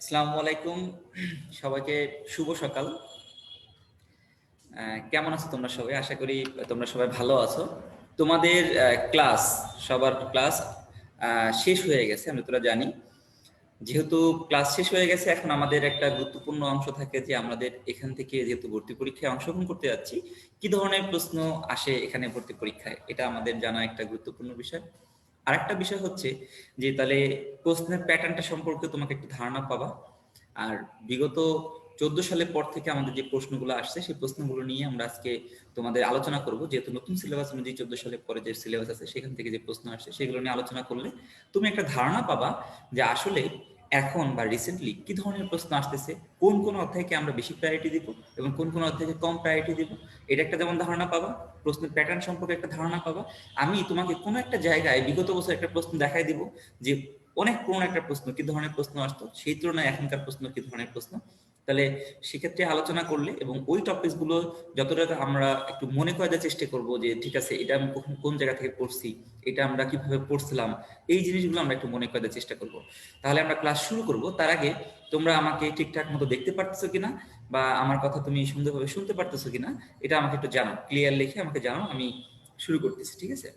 আসসালামু আলাইকুম সবাইকে শুভ সকাল। কেমন আছো তোমরা সবাই? আশা করি তোমরা সবাই ভালো আছো। তোমাদের ক্লাস সবার ক্লাস শেষ হয়ে গেছে, আমি তোরা জানি। যেহেতু ক্লাস শেষ হয়ে গেছে, এখন আমাদের একটা গুরুত্বপূর্ণ অংশ থাকে যে আমাদের এখান থেকে যেহেতু ভর্তি পরীক্ষায় অংশগ্রহণ করতে যাচ্ছি, কি ধরনের প্রশ্ন আসে এখানে ভর্তি পরীক্ষায়, এটা আমাদের জানা একটা গুরুত্বপূর্ণ বিষয়। আরেকটা বিষয় হচ্ছে যে তাহলে প্রশ্নের প্যাটার্নটা সম্পর্কে তোমাকে একটু ধারণা পাবা। আর বিগত 14 সালের পর থেকে আমাদের যে প্রশ্নগুলো আসছে সেই প্রশ্নগুলো নিয়ে আমরা আজকে তোমাদের আলোচনা করব। যেহেতু নতুন সিলেবাস অনুযায়ী 14 সালের পরে যে সিলেবাস আছে সেখান থেকে যে প্রশ্ন আসছে সেগুলো নিয়ে আলোচনা করলে তুমি একটা ধারণা পাবা যে আসলে এখন বা রিসেন্টলি কি ধরনের প্রশ্ন আসতেছে, কোন কোন অধ্যায়কে আমরা বেশি প্রায়োরিটি দিব এবং কোন কোন অধ্যায়কে কম প্রায়োরিটি দিব। এটা একটা যেমন ধারণা পাবা, প্রশ্নের প্যাটার্ন সম্পর্কে একটা ধারণা পাবা। আমি তোমাকে কোনো একটা জায়গায় বিগত বছর একটা প্রশ্ন দেখাই দিব যে অনেক পুরোনো একটা প্রশ্ন কি ধরনের প্রশ্ন আসতো, সেই তুলনায় এখনকার প্রশ্ন কি ধরনের প্রশ্ন। তাহলে সেক্ষেত্রে আলোচনা করলে এবং ওই টপিকস গুলো যতটা আমরা একটু মনে করার চেষ্টা করব যে ঠিক আছে এটা আমি কখন কোন জায়গা থেকে পড়ছি, এটা আমরা কিভাবে পড়ছিলাম, এই জিনিসগুলো আমরা একটু মনে করার চেষ্টা করব। তাহলে আমরা ক্লাস শুরু করব। তার আগে তোমরা আমাকে ঠিকঠাক মতো দেখতে পারতেছো কিনা বা আমার কথা তুমি সুন্দরভাবে শুনতে পারতেছো কিনা, এটা আমাকে একটু জানাও, ক্লিয়ার লিখে আমাকে জানাও। আমি শুরু করতেছি, ঠিক আছে?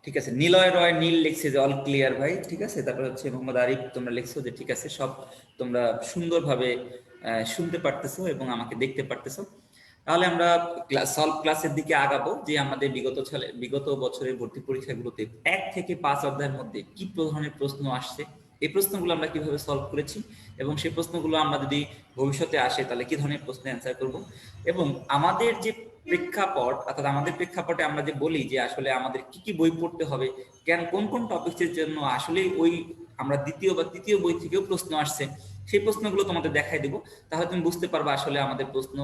ঠিক আছে, নিলয় রয় নীল লিখছে যে অল ক্লিয়ার ভাই, ঠিক আছে। তারপর হচ্ছে মোহাম্মদ আরিফ, তোমরা লিখছো যে ঠিক আছে, সব তোমরা সুন্দরভাবে শুনতে পারতেছো এবং আমাকে দেখতে পারতেছো। তাহলে আমরা সলভ ক্লাসের দিকে আগাবো যে আমাদের বিগত বছরের ভর্তি পরীক্ষাগুলোতে 1 থেকে 5 অধ্যায়ের মধ্যে কি ধরনের প্রশ্ন আসছে, এই প্রশ্নগুলো আমরা কিভাবে সলভ করেছি এবং সেই প্রশ্নগুলো আমরা যদি ভবিষ্যতে আসে তাহলে কি ধরনের প্রশ্ন অ্যান্সার করব। এবং আমাদের যে প্রেক্ষাপট, অর্থাৎ আমাদের প্রেক্ষাপটে আমরা যে বলি যে আসলে আমাদের কি কি বই পড়তে হবে, কেন কোন কোন টপিকসের জন্য আসলে ওই আমরা দ্বিতীয় বা তৃতীয় বই থেকেও প্রশ্ন আসছে, সেই প্রশ্নগুলো তোমাদের দেখাই দেবো। তাহলে তুমি বুঝতে পারবে আসলে আমাদের প্রশ্ন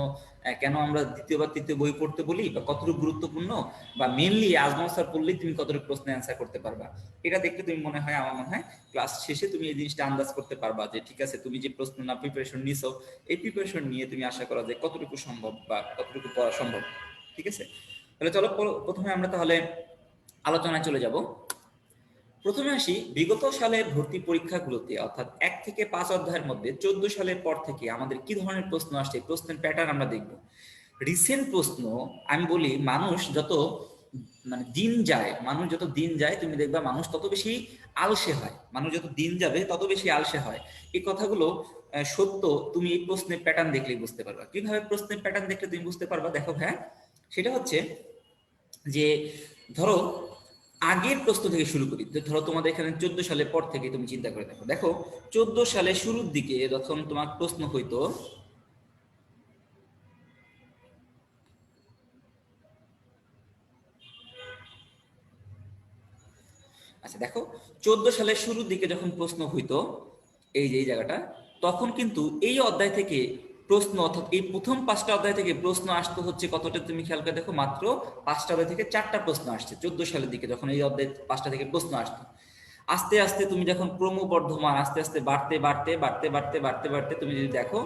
কেন আমরা দ্বিতীয় বা তৃতীয় বই পড়তে বলি বা কতটুকু গুরুত্বপূর্ণ, বা মেনলি আজমল স্যার পড়লেই তুমি কতটুকু প্রশ্ন অ্যান্সার করতে পারবা। এটা দেখলে তুমি মনে হয়, আমার মনে হয় ক্লাস শেষে তুমি এই জিনিসটা আন্দাজ করতে পারবা যে ঠিক আছে তুমি যে প্রশ্ন না প্রিপারেশন নিছো, এই প্রিপারেশন নিয়ে তুমি আশা করা যে কতটুকু সম্ভব বা কতটুকু পড়া সম্ভব। ঠিক আছে, তাহলে চলো প্রথমে আমরা তাহলে আলোচনায় চলে যাব। প্রথমে আসি বিগত সালের ভর্তি পরীক্ষাগুলোতে, অর্থাৎ 1 থেকে 5 অধ্যায়ের মধ্যে 14 সালের পর থেকে আমাদের কি ধরনের প্রশ্ন আসছে, প্রশ্নের প্যাটার্ন আমরা দেখব। রিসেন্ট প্রশ্ন, আমি বলি মানুষ যত মানে দিন যায়, মানুষ যত দিন যায় তুমি দেখবা মানুষ তত বেশি আলসে হয়, মানুষ যত দিন যাবে তত বেশি আলসে হয়। এই কথাগুলো সত্য। তুমি এই প্রশ্নের প্যাটার্ন দেখলেই বুঝতে পারবা। কিভাবে প্রশ্নের প্যাটার্ন দেখলে তুমি বুঝতে পারবা? দেখো হ্যাঁ, সেটা হচ্ছে যে ধরো আগের প্রশ্ন থেকে শুরু করি। ধরো তোমাদের এখানে 14 সালের পর থেকে তুমি চিন্তা করে দেখো, দেখো 14 সালের শুরুর দিকে যখন তোমার প্রশ্ন হইতো, আচ্ছা দেখো 14 সালের শুরুর দিকে যখন প্রশ্ন হইতো, এই যে এই জায়গাটা, তখন কিন্তু এই অধ্যায় থেকে প্রশ্ন, অর্থাৎ এই প্রথম 5টা অধ্যায় থেকে প্রশ্ন আসতো হচ্ছে কতটা, তুমি খেয়াল করে দেখো মাত্র 5টা অধ্যায় থেকে 4টা প্রশ্ন আসছে 14 সালের দিকে, যখন এই অধ্যায় 5টা থেকে প্রশ্ন আসতো। আস্তে আস্তে তুমি যখন ক্রমবর্ধমান আস্তে আস্তে বাড়তে বাড়তে বাড়তে বাড়তে বাড়তে বাড়তে তুমি যদি দেখো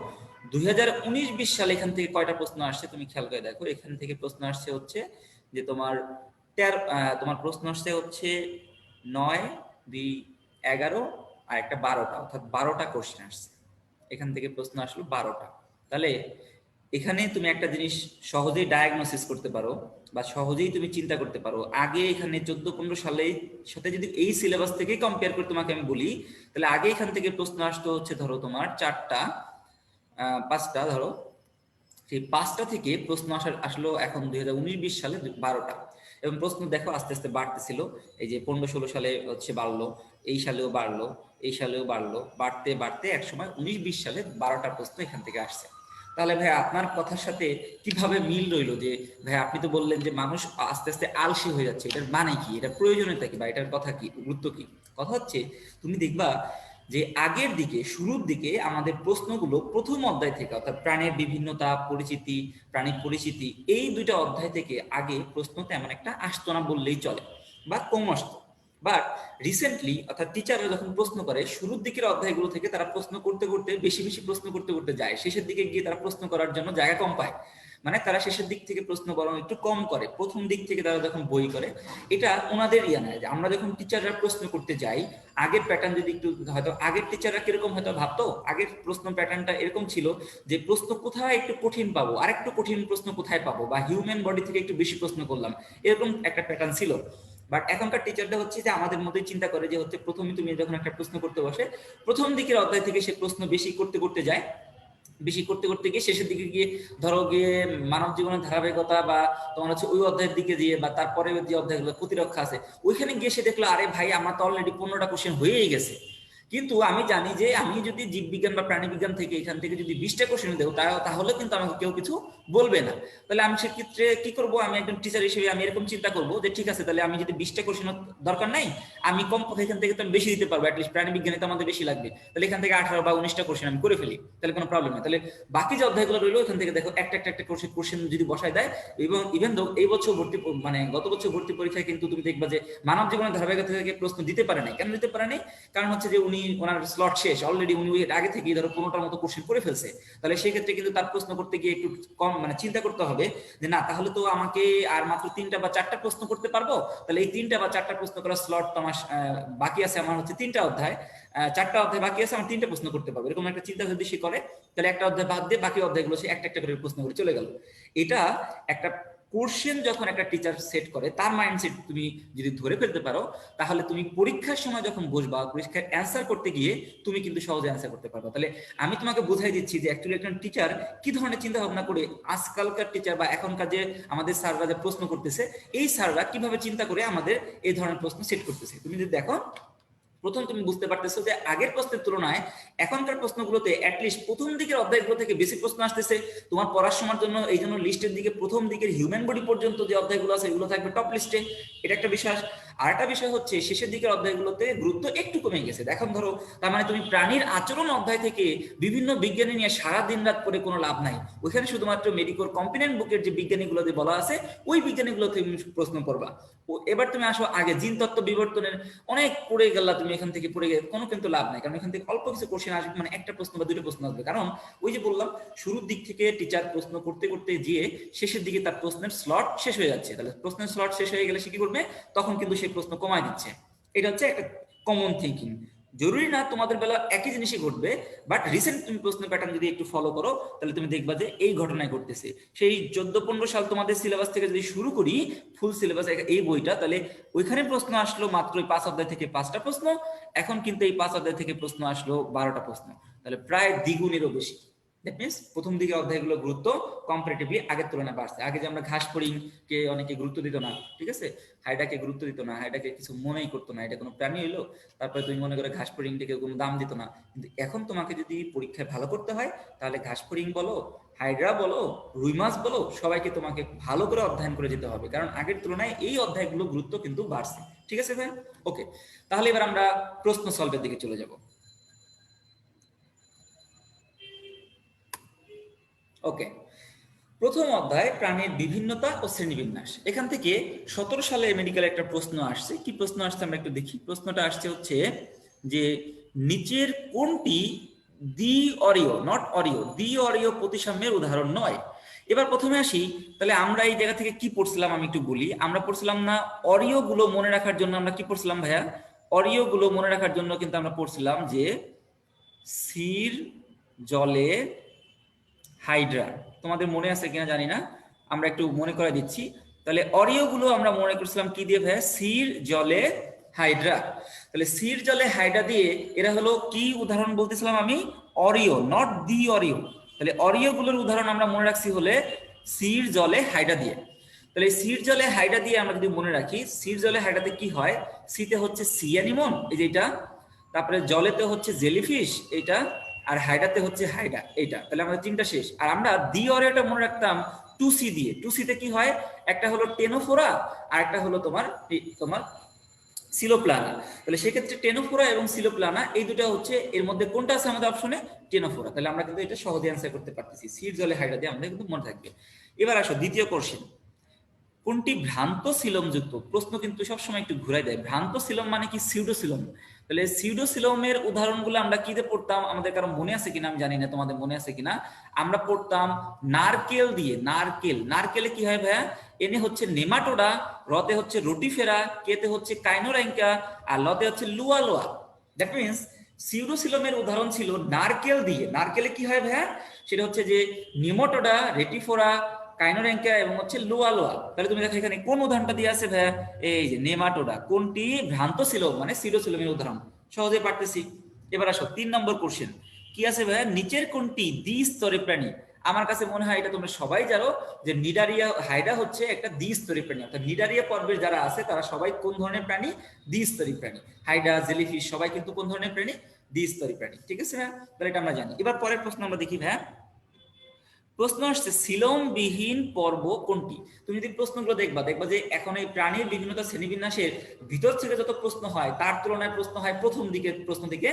2019-20 সালে এখান থেকে কয়টা প্রশ্ন আসছে তুমি খেয়াল করে দেখো। এখান থেকে প্রশ্ন আসছে হচ্ছে যে তোমার তোমার প্রশ্ন আসছে হচ্ছে 9, 2, 11 আর একটা 12টা, অর্থাৎ 12টা কোশ্চেন আসছে। এখান থেকে প্রশ্ন আসলো 12টা। তাহলে এখানে তুমি একটা জিনিস সহজেই ডায়াগনোসিস করতে পারো বা সহজেই তুমি চিন্তা করতে পারো, আগে এখানে 14-15 সালের সাথে যদি এই সিলেবাস থেকেই কম্পেয়ার করে তোমাকে আমি বলি, তাহলে আগে এখান থেকে প্রশ্ন আসতো হচ্ছে ধরো তোমার 4টা, 5টা ধরো, সেই 5টা থেকে প্রশ্ন আসলো এখন 2019-20 সালে 12টা। এবং প্রশ্ন দেখো আস্তে আস্তে বাড়তেছিল, এই যে 15-16 সালে হচ্ছে বাড়লো, এই সালেও বাড়লো, এই সালেও বাড়লো, বাড়তে বাড়তে একসময় 19-20 সালে 12টা প্রশ্ন এখান থেকে আসছে। তাহলে ভাই আপনার কথার সাথে কিভাবে মিল রইলো যে ভাই আপনি তো বললেন যে মানুষ আস্তে আস্তে আলসি হয়ে যাচ্ছে, এটার মানে কি, এটার প্রয়োজনীয়তা কি বা এটার কথা কি, গুরুত্ব কি? কথা হচ্ছে তুমি দেখবা যে আগের দিকে শুরুর দিকে আমাদের প্রশ্নগুলো প্রথম অধ্যায় থেকে, অর্থাৎ প্রাণীর বিভিন্নতা, পরিচিতি, প্রাণীর পরিচিতি, এই দুইটা অধ্যায় থেকে আগে প্রশ্ন তেমন একটা আসতো না বললেই চলে, বা কম আসতো। বাট রিসেন্টলি অর্থাৎ টিচাররা যখন প্রশ্ন করে শুরুর দিকের অধ্যায়গুলো থেকে তারা প্রশ্ন করতে করতে বেশি বেশি প্রশ্ন করতে করতে যায়, শেষের দিকে গিয়ে তারা প্রশ্ন করার জন্য জায়গা কম পায়। মানে তারা শেষের দিক থেকে প্রশ্ন বরং একটু কম করে, প্রথম দিক থেকে তারা যখন বই করে। এটা ওনাদের ইয়া নয় যে আমরা যখন টিচাররা প্রশ্ন করতে যাই আগের প্যাটার্ন যদি একটু, হয়তো আগের টিচাররা কিরকম হয়তো ভাবতো, আগের প্রশ্ন প্যাটার্নটা এরকম ছিল যে প্রশ্ন কোথায় একটু কঠিন পাবো, আর একটু কঠিন প্রশ্ন কোথায় পাবো, বা হিউম্যান বডি থেকে একটু বেশি প্রশ্ন করলাম, এরকম একটা প্যাটার্ন ছিল। বাট এখনকার টিচারটা হচ্ছে যে আমাদের মধ্যে চিন্তা করে যে হচ্ছে প্রথমে তুমি যখন একটা প্রশ্ন করতে বসে প্রথম দিকের অধ্যায় থেকে সে প্রশ্ন বেশি করতে করতে যায়, বেশি করতে করতে গিয়ে শেষের দিকে গিয়ে ধরো গিয়ে মানব জীবনের ধারাবাহিকতা বা তোমার হচ্ছে ওই অধ্যায়ের দিকে দিয়ে বা তারপরে যে অধ্যায়গুলো প্রতিরক্ষা আছে ওইখানে গিয়ে সে দেখলো আরে ভাই আমার তো অলরেডি 15টা কোশ্চেন হয়েই গেছে। কিন্তু আমি জানি যে আমি যদি জীববিজ্ঞান বা প্রাণী বিজ্ঞান থেকে এখান থেকে যদি 20টা কোশ্চেন দেবো তাহলে কিন্তু আমাকে কেউ কিছু বলবে না। তাহলে আমি সেক্ষেত্রে কি করব, আমি একজন টিচার হিসেবে আমি এরকম চিন্তা করবো যে ঠিক আছে তাহলে আমি যদি 20টা কোশ্চেন দরকার নাই, আমি কমপক্ষে এখান থেকে তো আমি বেশি দিতে পারবো, অ্যাটলিস্ট প্রাণী বিজ্ঞানে তো আমাদের বেশি লাগবে, তাহলে এখান থেকে 18 বা 19টা কোশ্চেন আমি করে ফেলি, তাহলে কোনো প্রবলেম নেই। তাহলে বাকি যে অধ্যায়গুলো রইলো এখান থেকে দেখো একটা একটা একটা কোশ্চেন যদি বসায় দেয়, এবং ইভেন দো এই বছর ভর্তি মানে গত বছর ভর্তি পরীক্ষায় কিন্তু তুমি দেখবা যে মানব জীবনের ধারাবাহিকতা থেকে প্রশ্ন দিতে পারে নাই। কেন দিতে পারে নাই? কারণ হচ্ছে যে উনি ওনার স্লট শেষ অলরেডি, উনি আগে থেকে ধরো 15টার মতো কোশ্চেন করে ফেলছে। তাহলে সেই ক্ষেত্রে কিন্তু তার প্রশ্ন করতে গিয়ে একটু কম মানে চিন্তা করতে হবে যে না তাহলে তো আমাকে আর মাত্র 3টা বা 4টা প্রশ্ন করতে পারবো, তাহলে এই 3টা বা 4টা প্রশ্ন করার স্লট তো আমার বাকি আছে, আমার হচ্ছে 3টা অধ্যায়, 4টা অধ্যায় বাকি আছে, আমার 3টা প্রশ্ন করতে পারবো, এরকম একটা চিন্তা যদি সে করে তাহলে একটা অধ্যায় বাদ দিয়ে বাকি অধ্যায়গুলো সে একটা একটা করে প্রশ্ন করে চলে গেল। এটা একটা কোশ্চেন যখন একটা টিচার সেট করে তার মাইন্ডসেট তুমি যদি ধরে ফেলতে পারো তাহলে তুমি পরীক্ষার সময় যখন বসবা পরীক্ষার অ্যান্সার করতে গিয়ে তুমি কিন্তু সহজে অ্যান্সার করতে পারবে। তাহলে আমি তোমাকে বোঝাই দিচ্ছি যে অ্যাকচুয়ালি একজন টিচার কি ধরনের চিন্তা ভাবনা করে, আজকালকার টিচার বা এখনকার যে আমাদের স্যাররা যে প্রশ্ন করতেছে এই স্যাররা কিভাবে চিন্তা করে আমাদের এই ধরনের প্রশ্ন সেট করতেছে। তুমি যদি দেখো প্রথম তুমি বুঝতে পারতেছো যে আগের প্রশ্নের তুলনায় এখনকার প্রশ্নগুলোতে অ্যাটলিস্ট প্রথম দিকের অধ্যায়গুলো থেকে বেশি প্রশ্ন আসতেছে। তোমার পড়ার সময়ের জন্য এই জন্য লিস্টের দিকে প্রথম দিকের হিউম্যান বডি পর্যন্ত যে অধ্যায়গুলো আছে এগুলো থাকবে টপ লিস্টে, এটা একটা বিষয়। আর একটা বিষয় হচ্ছে শেষের দিকের অধ্যায়গুলোতে গুরুত্ব একটু কমে গেছে। এখন ধরো তার মানে তুমি প্রাণীর আচরণ অধ্যায় থেকে বিভিন্ন বিজ্ঞানী নিয়ে সারা দিন রাত করে কোনো লাভ নাই, ওইখানে শুধুমাত্র মেডিকোর কম্পিনেন্ট বুকের যে বিজ্ঞানীগুলো যে বলা আছে ওই বিজ্ঞানীগুলো তুমি প্রশ্ন করবা। ও এবার তুমি আসো আগে জিন তত্ত্ব বিবর্তনের অনেক পড়ে গেলা, তুমি এখান থেকে পড়ে গেলে কোনো কিন্তু লাভ নাই, কারণ এখান থেকে অল্প কিছু কোশ্চেন আসবে, মানে একটা প্রশ্ন বা দুটো প্রশ্ন আসবে। কারণ ওই যে বললাম শুরুর দিক থেকে টিচার প্রশ্ন করতে করতে গিয়ে শেষের দিকে তার প্রশ্নের স্লট শেষ হয়ে যাচ্ছে, তাহলে প্রশ্নের স্লট শেষ হয়ে গেলে সে কি করবে, তখন কিন্তু সেই প্রশ্ন কমায় দিচ্ছে। এটা হচ্ছে একটা কমন থিঙ্কিং। জরুরি না তোমাদের বেলা একই জিনিসই ঘটবে, বাট রিসেন্ট তুমি প্রশ্ন প্যাটার্ন যদি একটু ফলো করো তাহলে তুমি দেখবা যে এই ঘটনায় ঘটতেছে। সেই 14-15 সাল তোমাদের সিলেবাস থেকে যদি শুরু করি ফুল সিলেবাস এই বইটা, তাহলে ওইখানে প্রশ্ন আসলো মাত্র 5 অধ্যায় থেকে 5টা প্রশ্ন, এখন কিন্তু এই 5 অধ্যায় থেকে প্রশ্ন আসলো 12টা প্রশ্ন, তাহলে প্রায় দ্বিগুণেরও বেশি। দ্যাট মিনস প্রথম দিকে অধ্যায়গুলো গুরুত্ব কম্পারেটিভলি আগের তুলনায় বাড়ছে। আগে যে আমরা ঘাস ফড়িং কে অনেকে গুরুত্ব দিত না, ঠিক আছে, হাইডাকে গুরুত্ব দিত না, হাইডাকে কিছু মনেই করতো না, এটা কোনো প্রাণী হইলো, তারপরে তুমি মনে করে ঘাস ফড়িংটাকে কোনো দাম দিত না। কিন্তু এখন তোমাকে যদি পরীক্ষায় ভালো করতে হয় তাহলে ঘাস ফড়িং বলো, হাইড্রা বলো, রুই মাছ বলো, সবাইকে তোমাকে ভালো করে অধ্যয়ন করে যেতে হবে, কারণ আগের তুলনায় এই অধ্যায়গুলো গুরুত্ব কিন্তু বাড়ছে। ঠিক আছে ভাই? ওকে, তাহলে এবার আমরা প্রশ্ন সলভের দিকে চলে যাব। ওকে, প্রথম অধ্যায় প্রাণীর বিভিন্নতা ও শ্রেণীবিন্যাস। এখান থেকে 17 সালে মেডিকেল একটা প্রশ্ন আসছে। কি প্রশ্ন আসছে আমরা একটু দেখি। প্রশ্নটা আসছে হচ্ছে যে নিচের কোনটি দ্বি অরীয়, নট অরীয়, দ্বি অরীয় প্রতিসাম্যের উদাহরণ নয়। এবার প্রথমে আসি, তাহলে আমরা এই জায়গা থেকে কি পড়ছিলাম আমি একটু বলি। আমরা পড়ছিলাম না অরীয় গুলো মনে রাখার জন্য, আমরা কি পড়ছিলাম ভাইয়া? অরীয় গুলো মনে রাখার জন্য কিন্তু আমরা পড়ছিলাম যে স্থির জলে হাইড্রা। তোমাদের মনে আছে কিনা জানি না, আমরা একটু মনে করে দিচ্ছি। তাহলে অরিও গুলো আমরা মনে করছিলাম কি দিয়ে ভাইয়া? স্থির জলে হাইড্রা। তাহলে স্থির জলে হাইড্রা দিয়ে এরা হলো কি উদাহরণ বলতেছিলাম আমি? Oreo, not the Oreo. তাহলে অরিও গুলোর উদাহরণ আমরা মনে রাখছি হলে স্থির জলে হাইড্রা দিয়ে। তাহলে স্থির জলে হাইড্রা দিয়ে আমরা যদি মনে রাখি, স্থির জলে হাইড্রাতে কি হয়? সিতে হচ্ছে সি অ্যানিমন, এই যেটা, তারপরে জলেতে হচ্ছে জেলিফিশ এইটা, আর হাইডাতে হচ্ছে হাইডা এইটা। তাহলে আমাদের তিনটা শেষ। আর আমরা দি অরিওটা মনে রাখতাম 2C দিয়ে। 2C তে কি হয়? একটা হলো টেনোফোরা আর একটা হলো তোমার সিলোপ্লানা। তাহলে সেক্ষেত্রে টেনোফোরা এবং সিলোপ্লানা এই দুটো হচ্ছে, এর মধ্যে কোনটা আছে আমাদের অপশনে? টেনোফোরা। তাহলে আমরা কিন্তু এটা সহজে অ্যান্সার করতে পারতেছি, সিড জলে হাইড্রা দিয়ে আমাদের কিন্তু মনে থাকবে। এবার আসো দ্বিতীয় কোশ্চেন, কোনটি ভ্রান্ত সিলমযুক্ত? প্রশ্ন কিন্তু সবসময় একটু ঘুরাই দেয়। ভ্রান্ত সিলম মানে কি? সিউডোসিলম। তাহলে সিউডোসিলমের উদাহরণগুলো আমরা কিতে পড়তাম? আমাদের কারো মনে আছে কিনা আমি জানি না, তোমাদের মনে আছে কিনা। আমরা পড়তাম নারকেল দিয়ে। নারকেল, নারকেলে কি হয় ভাইয়া? এনে হচ্ছে নেমাটোডা, রতে হচ্ছে রোটিফেরা, কেতে হচ্ছে কাইনোরাইঙ্কা, আর লতে হচ্ছে লুয়ালোয়া। দ্যাট মিনস সিউডোসিলমের উদাহরণ ছিল নারকেল দিয়ে। নারকেলে কি হয় ভাইয়া? সেটা হচ্ছে যে নিমোটোডা, রেটিফোরা, কাইনোরেঙ্কা এবং হচ্ছে লুয়ালোয়া। তাহলে তুমি দেখো এখানে কোন উদাহরণটা দিয়ে আছে ভাইয়া? এই যে নেমাটোডা। কোনটি ভ্রান্ত ছিল মানে সিডোসিলমের উদাহরণ, সহজে পারতেছি। এবার আসো 3 নম্বর কোশ্চেন, কি আছে ভাইয়া? নিচের কোনটি দ্বিস্তরী প্রাণী? আমার কাছে মনে হয় এটা তোমরা সবাই জানো যে নিডারিয়া হাইড্রা হচ্ছে একটা দ্বিস্তরী প্রাণী। অর্থাৎ নিডারিয়া পর্বের যারা আছে তারা সবাই কোন ধরনের প্রাণী? দ্বিস্তরী প্রাণী। হাইড্রা, জেলিফিশ সবাই কিন্তু কোন ধরনের প্রাণী? দ্বিস্তরী প্রাণী। ঠিক আছে না? তাহলে এটা আমরা জানি। এবার পরের প্রশ্ন আমরা দেখি ভাইয়া। প্রশ্ন আসছে সিলোমবিহীন পর্ব কোনটি? তুমি যদি প্রশ্নগুলো দেখবা যে এখন এই প্রাণীর বিভিন্নতা শ্রেণীবিন্যাসের ভিতর থেকে যত প্রশ্ন হয় তার তুলনায় প্রশ্ন হয় প্রথম দিকের প্রশ্ন থেকে।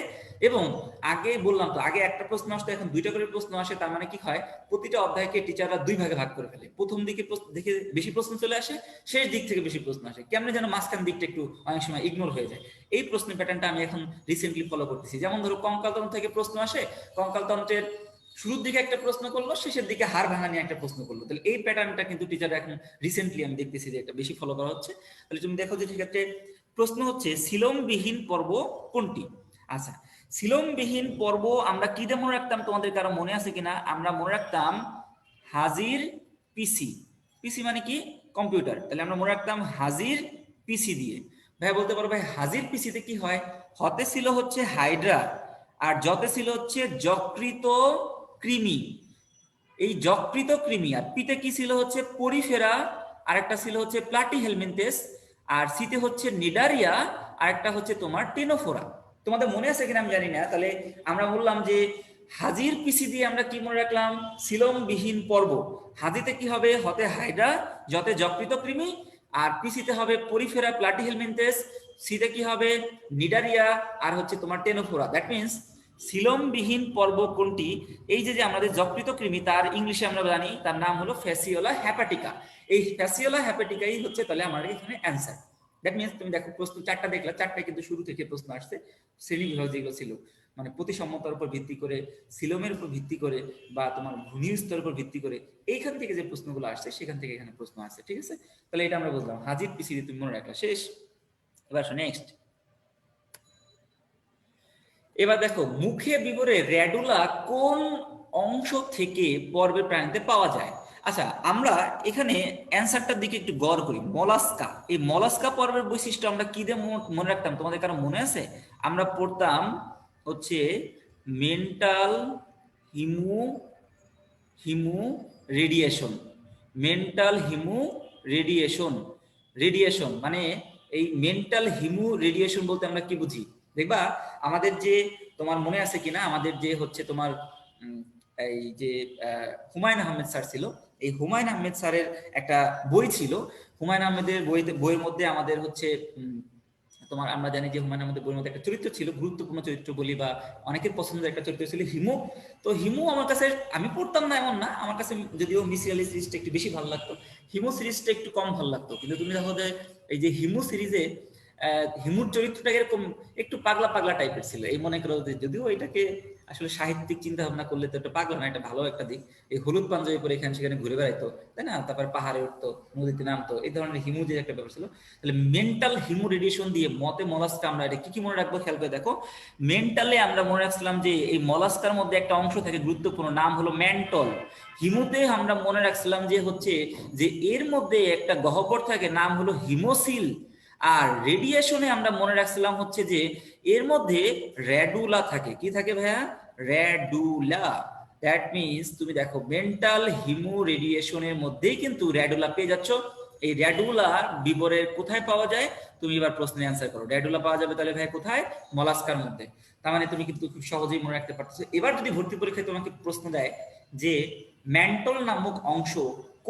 এবং আগে বললাম তো, আগে একটা প্রশ্ন আসতো, এখন দুইটা করে প্রশ্ন আসে। তার মানে কি হয়? প্রতিটা অধ্যায়কে টিচাররা দুই ভাগে ভাগ করে ফেলে। প্রথম দিকে দেখে বেশি প্রশ্ন চলে আসে, শেষ দিক থেকে বেশি প্রশ্ন আসে। কেমন যেন মাঝখান দিকটা একটু অনেক সময় ইগনোর হয়ে যায়। এই প্রশ্ন প্যাটার্নটা আমি এখন রিসেন্টলি ফলো করতেছি। যেমন ধরো কঙ্কালতন্ত্র থেকে প্রশ্ন আসে, কঙ্কালতন্ত্রের শুরুর দিকে একটা প্রশ্ন করলো, শেষের দিকে হাড় ভাঙা নিয়ে একটা প্রশ্ন করলো। তাহলে এই প্যাটার্নটা কিন্তু টিচার এখন রিসেন্টলি আমি দেখতেছি যে একটা বেশি ফলো করা হচ্ছে। তাহলে তুমি দেখো যে সেক্ষেত্রে প্রশ্ন হচ্ছে সিলোমবিহীন পর্ব কোনটি? আচ্ছা, সিলোমবিহীন পর্ব আমরা কি দিয়ে মনে রাখতাম? তোমাদের কারো মনে আছে কিনা? আমরা মনে রাখতাম হাজির পিসি। পিসি মানে কি? কম্পিউটার। তাহলে আমরা মনে রাখতাম হাজির পিসি দিয়ে। ভাই বলতে পারো ভাই হাজির পিসিতে কি হয়? হতে ছিল হচ্ছে হাইড্রা, আর যতে ছিল হচ্ছে যকৃত কৃমি। এই যকৃত কৃমি। আর পিতে কি ছিল? হচ্ছে পরিফেরা, আরেকটা ছিল হচ্ছে প্লাটি হেলমিনথেস, আর সিতে হচ্ছে নিডারিয়া, আরেকটা হচ্ছে তোমার টেনোফোরা। তোমাদের মনে আছে কিনা আমি জানি না। তাহলে আমরা বললাম যে হাজির পিসি দিয়ে আমরা কি মনে রাখলাম? সিলোমবিহীন পর্ব। হাজিতে কি হবে? হতে হাইড্রা, যতে যকৃত কৃমি, আর পিসিতে হবে পরিফেরা প্লাটি হেলমিনথেস, সিতে কি হবে? নিডারিয়া, আর হচ্ছে তোমার টেনোফোরা। দ্যাট মিনস সিলোমবিহীন পর্ব কোনটি? এই যে আমাদের যকৃত কৃমি, তার ইংলিশে আমরা জানি তার নাম হলো ফ্যাসিওলা হ্যাপাটিকা। এই ফ্যাসিওলা হ্যাপাটিকাই হচ্ছে তাহলে আমার এখানে অ্যান্সার। দ্যাট মিনস তুমি দেখো প্রশ্ন চারটা দেখলা, চারটায় কিন্তু শুরু থেকে প্রশ্ন আসছে শ্রেণী বিভাগ যেগুলো ছিল, মানে প্রতিসম্মতার উপর ভিত্তি করে, সিলোমের উপর ভিত্তি করে, বা তোমার ভূমির স্তরের উপর ভিত্তি করে এইখান থেকে যে প্রশ্নগুলো আসছে সেখান থেকে এখানে প্রশ্ন আসছে। ঠিক আছে? তাহলে এটা আমরা বুঝলাম। হাজির পিসিডি তুমি মনে রাখলা, শেষ। এবার নেক্সট। এবার দেখো মুখে বিবরে র্যাডুলা কোন অংশ থেকে পর্বের প্রাণীতে পাওয়া যায়? আচ্ছা, আমরা এখানে অ্যান্সারটার দিকে একটু গড় করি। মলাস্কা। এই মলাস্কা পর্বের বৈশিষ্ট্য আমরা কি দিয়ে মনে রাখতাম? তোমাদের কারো মনে আছে? আমরা পড়তাম হচ্ছে mental Himu Himu radiation. Mental Himu radiation. Radiation মানে এই মেন্টাল হিমু রেডিয়েশন বলতে আমরা কি বুঝি? দেখবা আমাদের যে, তোমার মনে আছে কিনা, আমাদের যে হচ্ছে তোমার এই যে হুমায়ুন আহমেদ স্যার ছিল, এই হুমায়ুন আহমেদ স্যারের একটা বই ছিল। হুমায়ুন আহমেদের বইয়ের মধ্যে আমাদের হচ্ছে তোমার, আমরা জানি যে হুমায়ুন আহমেদের বইয়ের মধ্যে একটা চরিত্র ছিল, গুরুত্বপূর্ণ চরিত্র বলি বা অনেকের পছন্দের একটা চরিত্র ছিল হিমু। তো হিমু আমার কাছে, আমি পড়তাম না এমন না, আমার কাছে যদিও মিসি আলি সিরিজটা একটু বেশি ভালো লাগতো, হিমু সিরিজটা একটু কম ভালো লাগতো। কিন্তু তুমি দেখো যে এই যে হিমু সিরিজে হিমুর চরিত্রটা এরকম একটু পাগলা পাগলা টাইপের ছিল। এই মনে করো যে যদিও এটাকে আসলে সাহিত্যিক চিন্তা ভাবনা করলে তো এটা পাগলা না, এটা ভালো একটা দিক। এই হলুদ পাঞ্জাবি পরে এখানে সেখানে ঘুরে বেড়াইতো, তাই না? তারপর পাহাড়ে উঠতো, নদীতে নামতো, এই ধরনের হিমু যে একটা ব্যাপার ছিল। তাহলে মেন্টাল হিমু রেডিয়েশন দিয়ে মতে মলাস্কা আমরা এটা কি কি মনে রাখবো খেয়াল করে দেখো। মেন্টালে আমরা মনে রাখছিলাম যে এই মলাস্কার মধ্যে একটা অংশ থাকে গুরুত্বপূর্ণ, নাম হলো ম্যান্টল। হিমুতে আমরা মনে রাখছিলাম যে হচ্ছে যে এর মধ্যে একটা গহ্বর থাকে, নাম হলো হিমোসিল। আর রেডিয়েশনে আমরা মনে রাখছিলাম হচ্ছে যে এর মধ্যে র্যাডুলা থাকে। কি থাকে ভাইয়া? র্যাডুলা। দ্যাট মিনস তুমি দেখো মেন্টাল হিমো রেডিয়েশনের মধ্যেই কিন্তু র্যাডুলা পেয়ে যাচ্ছ। এই র্যাডুলা বিবরের কোথায় পাওয়া যায়? তুমি এবার প্রশ্নের অ্যান্সার করো। র্যাডুলা পাওয়া যাবে তাহলে ভাই কোথায়? মলাস্কার মধ্যে। তার মানে তুমি কিন্তু খুব সহজেই মনে রাখতে পারতেছো। এবার যদি ভর্তি পরীক্ষায় তোমাকে প্রশ্ন দেয় যে ম্যান্টল নামক অংশ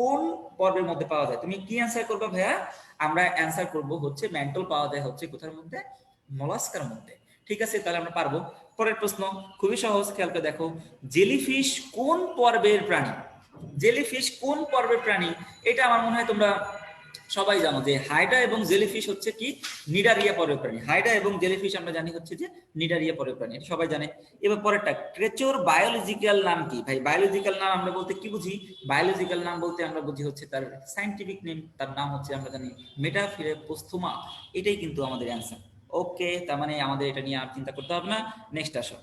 কোন পর্বের মধ্যে পাওয়া যায়? তুমি কি অ্যান্সার করবে ভাইয়া? আমরা অ্যান্সার করব হচ্ছে ম্যান্টল পাওয়া যায় হচ্ছে কোথার মধ্যে? মলাস্কার মধ্যে। ঠিক আছে, তাহলে আমরা পারবো। পরের প্রশ্ন খুবই সহজ, খেয়াল করে দেখো, জেলিফিশ কোন পর্বের প্রাণী? জেলিফিশ কোন পর্বের প্রাণী? এটা আমার মনে হয় তোমরা সবাই জানো যে হাইড্রা এবং জেলিফিশ হচ্ছে কি নিডারিয়া পর্বের প্রাণী। হাইড্রা এবং জেলিফিশ আমরা জানি হচ্ছে যে নিডারিয়া পর্বের প্রাণী, সবাই জানে। এবার পরেরটা, ক্রেচোর বায়োলজিক্যাল নাম কি? ভাই বায়োলজিক্যাল নাম আমরা বলতে কি বুঝি? বায়োলজিক্যাল নাম বলতে আমরা বুঝি হচ্ছে তার সায়েন্টিফিক নেম, তার নাম হচ্ছে আমরা জানি মেটাফিলোপোস্টুমা। এটাই কিন্তু আমাদের অ্যান্সার। ওকে, তার মানে আমাদের এটা নিয়ে আর চিন্তা করতে হবে না। নেক্সট আসো,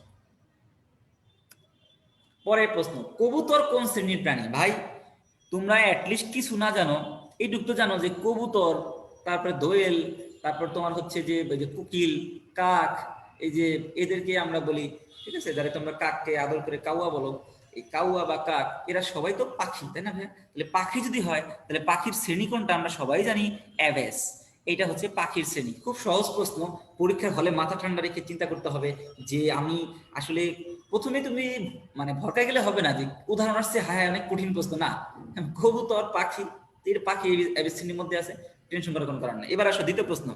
পরের প্রশ্ন, কবুতর কোন শ্রেণীর প্রাণী? ভাই তোমরা অ্যাটলিস্ট কিছু না জানো, এইটুক তো জানো যে কবুতর, তারপরে দোয়েল, তারপর তোমার হচ্ছে যে কোকিল, কাক, এই যে এদেরকে আমরা বলি, ঠিক আছে, যারা তোমরা কাককে আদর করে কাউয়া বলো, এই কাউয়া বা কাক এরা সবাই তো পাখি, তাই না ভাইয়া? তাহলে পাখি যদি হয় তাহলে পাখির শ্রেণী কোনটা? আমরা সবাই জানি অ্যাভেস। এটা হচ্ছে পাখির শ্রেণী। খুব সহজ প্রশ্ন, পরীক্ষার হলে মাথা ঠান্ডা রেখে চিন্তা করতে হবে যে আমি আসলে, প্রথমে তুমি মানে ভরকায় গেলে হবে না যে উদাহরণ আসছে হায় অনেক কঠিন প্রশ্ন, না। কবুতর পাখি, এর পাখি শ্রেণীর মধ্যে আছে, টেনশন করার কোনো কারণ নেই। এবার আসো দ্বিতীয় প্রশ্ন,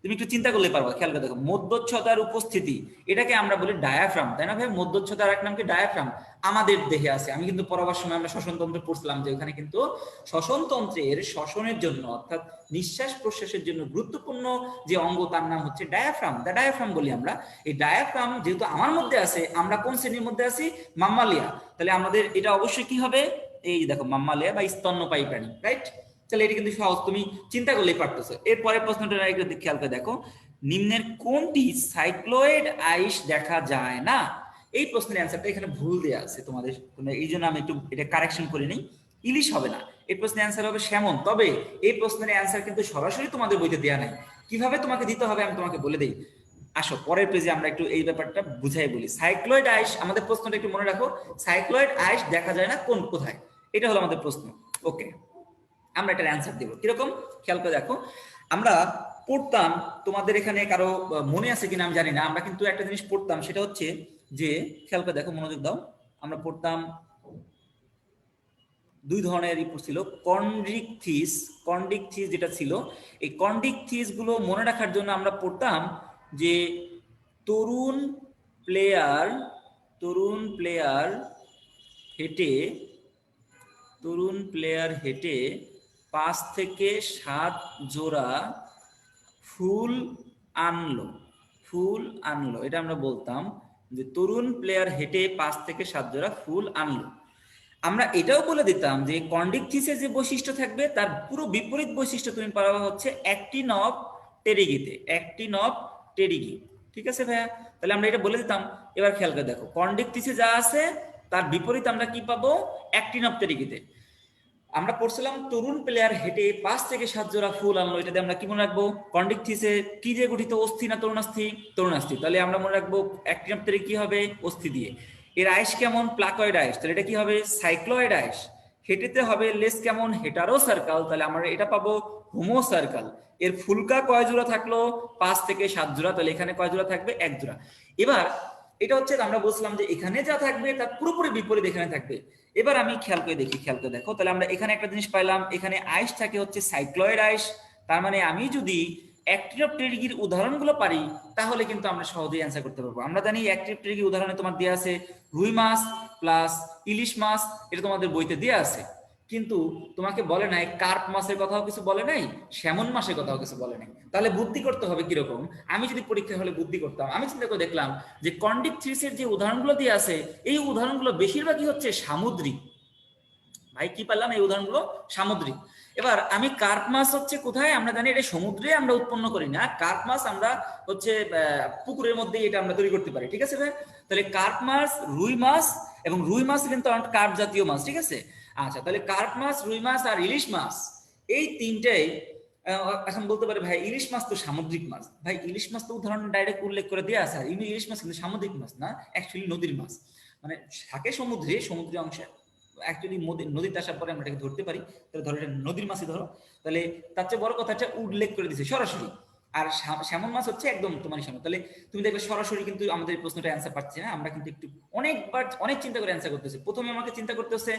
তুমি একটু চিন্তা করলে পারবা, খেয়াল করে দেখো, মধ্যচ্ছদার উপস্থিতি, এটাকে আমরা বলি ডায়াফ্রাম, তাই না ভাই? মধ্যচ্ছদার এক নাম কি? ডায়াফ্রাম। আমাদের দেহে আছে, আমি কিন্তু পড়াবার সময় আমরা শ্বসনতন্ত্র পড়ছিলাম যে ওখানে কিন্তু শ্বসনতন্ত্রের শ্বসনের জন্য অর্থাৎ নিঃশ্বাস প্রশ্বাসের জন্য গুরুত্বপূর্ণ যে অঙ্গ তার নাম হচ্ছে ডায়াফ্রাম, দ্য ডায়াফ্রাম বলি আমরা। এই ডায়াফ্রাম যেহেতু আমার মধ্যে আছে, আমরা কোন শ্রেণীর মধ্যে আছি? মাম্মালিয়া। তাহলে আমাদের এটা অবশ্যই কি হবে? এই দেখো মাম্মালিয়া বা স্তন্যপায়ী প্রাণী, রাইট? তাহলে এটা কিন্তু সহজ, তুমি চিন্তা করলেই পারতেছো। এরপরে প্রশ্নটা একটু খেয়াল করে দেখো, নিম্নের কোনটি সাইক্লোয়েড আইস দেখা যায় না? এই প্রশ্নের অ্যান্সারটা এখানে ভুল দেওয়া আছে তোমাদের, এই জন্য আমি একটু এটা কারেকশন করে নিই। ইলিশ হবে না, এই প্রশ্নের অ্যান্সার হবে স্যামন। তবে এই প্রশ্নের অ্যান্সার কিন্তু সরাসরি তোমাদের বইতে দেওয়া নাই, কিভাবে তোমাকে দিতে হবে আমি তোমাকে বলে দিই। আসো পরের পেজে আমরা একটু এই ব্যাপারটা বুঝাই বলি। সাইক্লয়েড আইস, আমাদের প্রশ্নটা একটু মনে রাখো, সাইক্লয়েড আইস দেখা যায় না কোন কোথায়? এটা হলো আমাদের প্রশ্ন। ওকে, আমরা এটার অ্যান্সার দেবো কিরকম, খেয়াল করে দেখো। আমরা পড়তাম, তোমাদের এখানে কারো মনে আছে কিনা আমি জানি না, আমরা কিন্তু একটা জিনিস পড়তাম, সেটা হচ্ছে যে, খেয়াল করে দেখো, মনোযোগ দাও, আমরা পড়তাম দুই ধরনের রিপোর্ট ছিল, কন্ডিকথিস যেটা ছিল, এই কন্ডিকথিস গুলো মনে রাখার জন্য আমরা পড়তাম যে তরুণ প্লেয়ার হেঁটে 5 থেকে 7 জোড়া ফুল আনলো, এটা আমরা বলতাম যে তরুণ প্লেয়ার হেঁটে 5 থেকে 7 জোড়া ফুল আনলো। আমরা এটাও বলে দিতাম যে কন্ডিকথিসের যে বৈশিষ্ট্য থাকবে তার পুরো বিপরীত বৈশিষ্ট্য তুমি পাওয়া হচ্ছে অ্যাক্টিন অফ টেরিগি। ঠিক আছে ভাইয়া? তাহলে আমরা এটা বলে দিতাম। এবার খেয়াল করে দেখো, কন্ডিকথিসে যা আছে তার বিপরীত আমরা কি পাবো? অ্যাক্টিন অফ টেরিগিতে। আমরা পড়ছিলাম তরুণ প্লেয়ার হেঁটে 5 থেকে 7 জোড়া ফুল আনলো, এটাতে আমরা কি মনে রাখবো? কন্ডিকথিসে কি দিয়ে গঠিত? অস্থি না তরুণাস্থি? তরুণাস্থি। তাহলে আমরা মনে রাখবো অ্যাক্টিন অফ টেরিগি কি হবে? অস্থি দিয়ে। এর আইস কেমন? প্লাকয়েড আইস। তাহলে এটা কি হবে? সাইক্লয়েড আইস। হেঁটেতে হবে লেস কেমন? Hetero circle. তাহলে আমরা এটা পাবো হোমো সার্কাল। এর ফুলকা কয় জোড়া থাকলো? 5 থেকে 7 জোড়া। তাহলে এখানে কয় জোড়া থাকবে? 1 জোড়া। এবার এটা হচ্ছে আমরা বলছিলাম যে এখানে যা থাকবে তার পুরোপুরি বিপরীত এখানে থাকবে। এবার আমি খেয়াল করে দেখো, তাহলে আমরা এখানে একটা জিনিস পাইলাম, এখানে আইস থাকে হচ্ছে সাইক্লয়েড আইস। তার মানে আমি যদি অ্যাক্টিন অফ টেরিগির উদাহরণগুলো পারি তাহলে কিন্তু আমরা সহজেই অ্যান্সার করতে পারবো। আমরা জানি অ্যাক্টিভ টেরিগির উদাহরণে তোমার দেওয়া আছে রুই মাছ প্লাস ইলিশ মাছ, এটা তোমাদের বইতে দেওয়া আছে, কিন্তু তোমাকে বলে নাই কার্প মাছের কথাও কিছু বলে নাই, স্যামন মাছের কথাও কিছু বলে নাই। তাহলে বুদ্ধি করতে হবে কিরকম? আমি যদি পরীক্ষা হলে বুদ্ধি করতাম, আমি চিন্তা করে দেখলাম যে কন্ডিকথিসের যে উদাহরণগুলো দিয়ে আছে এই উদাহরণগুলো বেশিরভাগই হচ্ছে সামুদ্রিক। ভাই কি পারলাম? এই উদাহরণগুলো সামুদ্রিক। এবার আমি কার্প মাছ হচ্ছে কোথায়? আমরা জানি এটা সমুদ্রে আমরা উৎপন্ন করি না, কার্প মাছ আমরা হচ্ছে পুকুরের মধ্যে এটা আমরা তৈরি করতে পারি। ঠিক আছে ভাই? তাহলে কার্প মাছ, রুই মাছ, এবং রুই মাছ কিন্তু কার্প জাতীয় মাছ। ঠিক আছে, আচ্ছা, তাহলে কার্প মাছ, রুই মাছ আর ইলিশ মাছ, এই তিনটাই। এখন বলতে পারে ভাই ইলিশ মাছ তো সামুদ্রিক মাছ। ভাই ইলিশ মাছ তো উদাহরণ ডাইরেক্ট উল্লেখ করে দেওয়া আছে, ইলিশ মাছ কিন্তু সামুদ্রিক মাছ না, অ্যাকচুয়ালি নদীর মাছ, মানে থাকে সমুদ্রে অংশে, অ্যাকচুয়ালি নদীতে আসার পরে আমরা এটাকে ধরতে পারি। তাহলে ধরো এটা নদীর মাছই ধরো। তাহলে তার চেয়ে বড় কথা হচ্ছে উল্লেখ করে দিচ্ছে সরাসরি আর শ্যামল মাছ হচ্ছে একদম তোমার সামনে। তাহলে তুমি দেখবে সরাসরি কিন্তু আমাদের এই প্রশ্নটা অ্যান্সার পাচ্ছি না, আমরা কিন্তু একটু অনেকবার অনেক চিন্তা করে অ্যান্সার করতেছি। প্রথমে আমাকে চিন্তা করতে হচ্ছে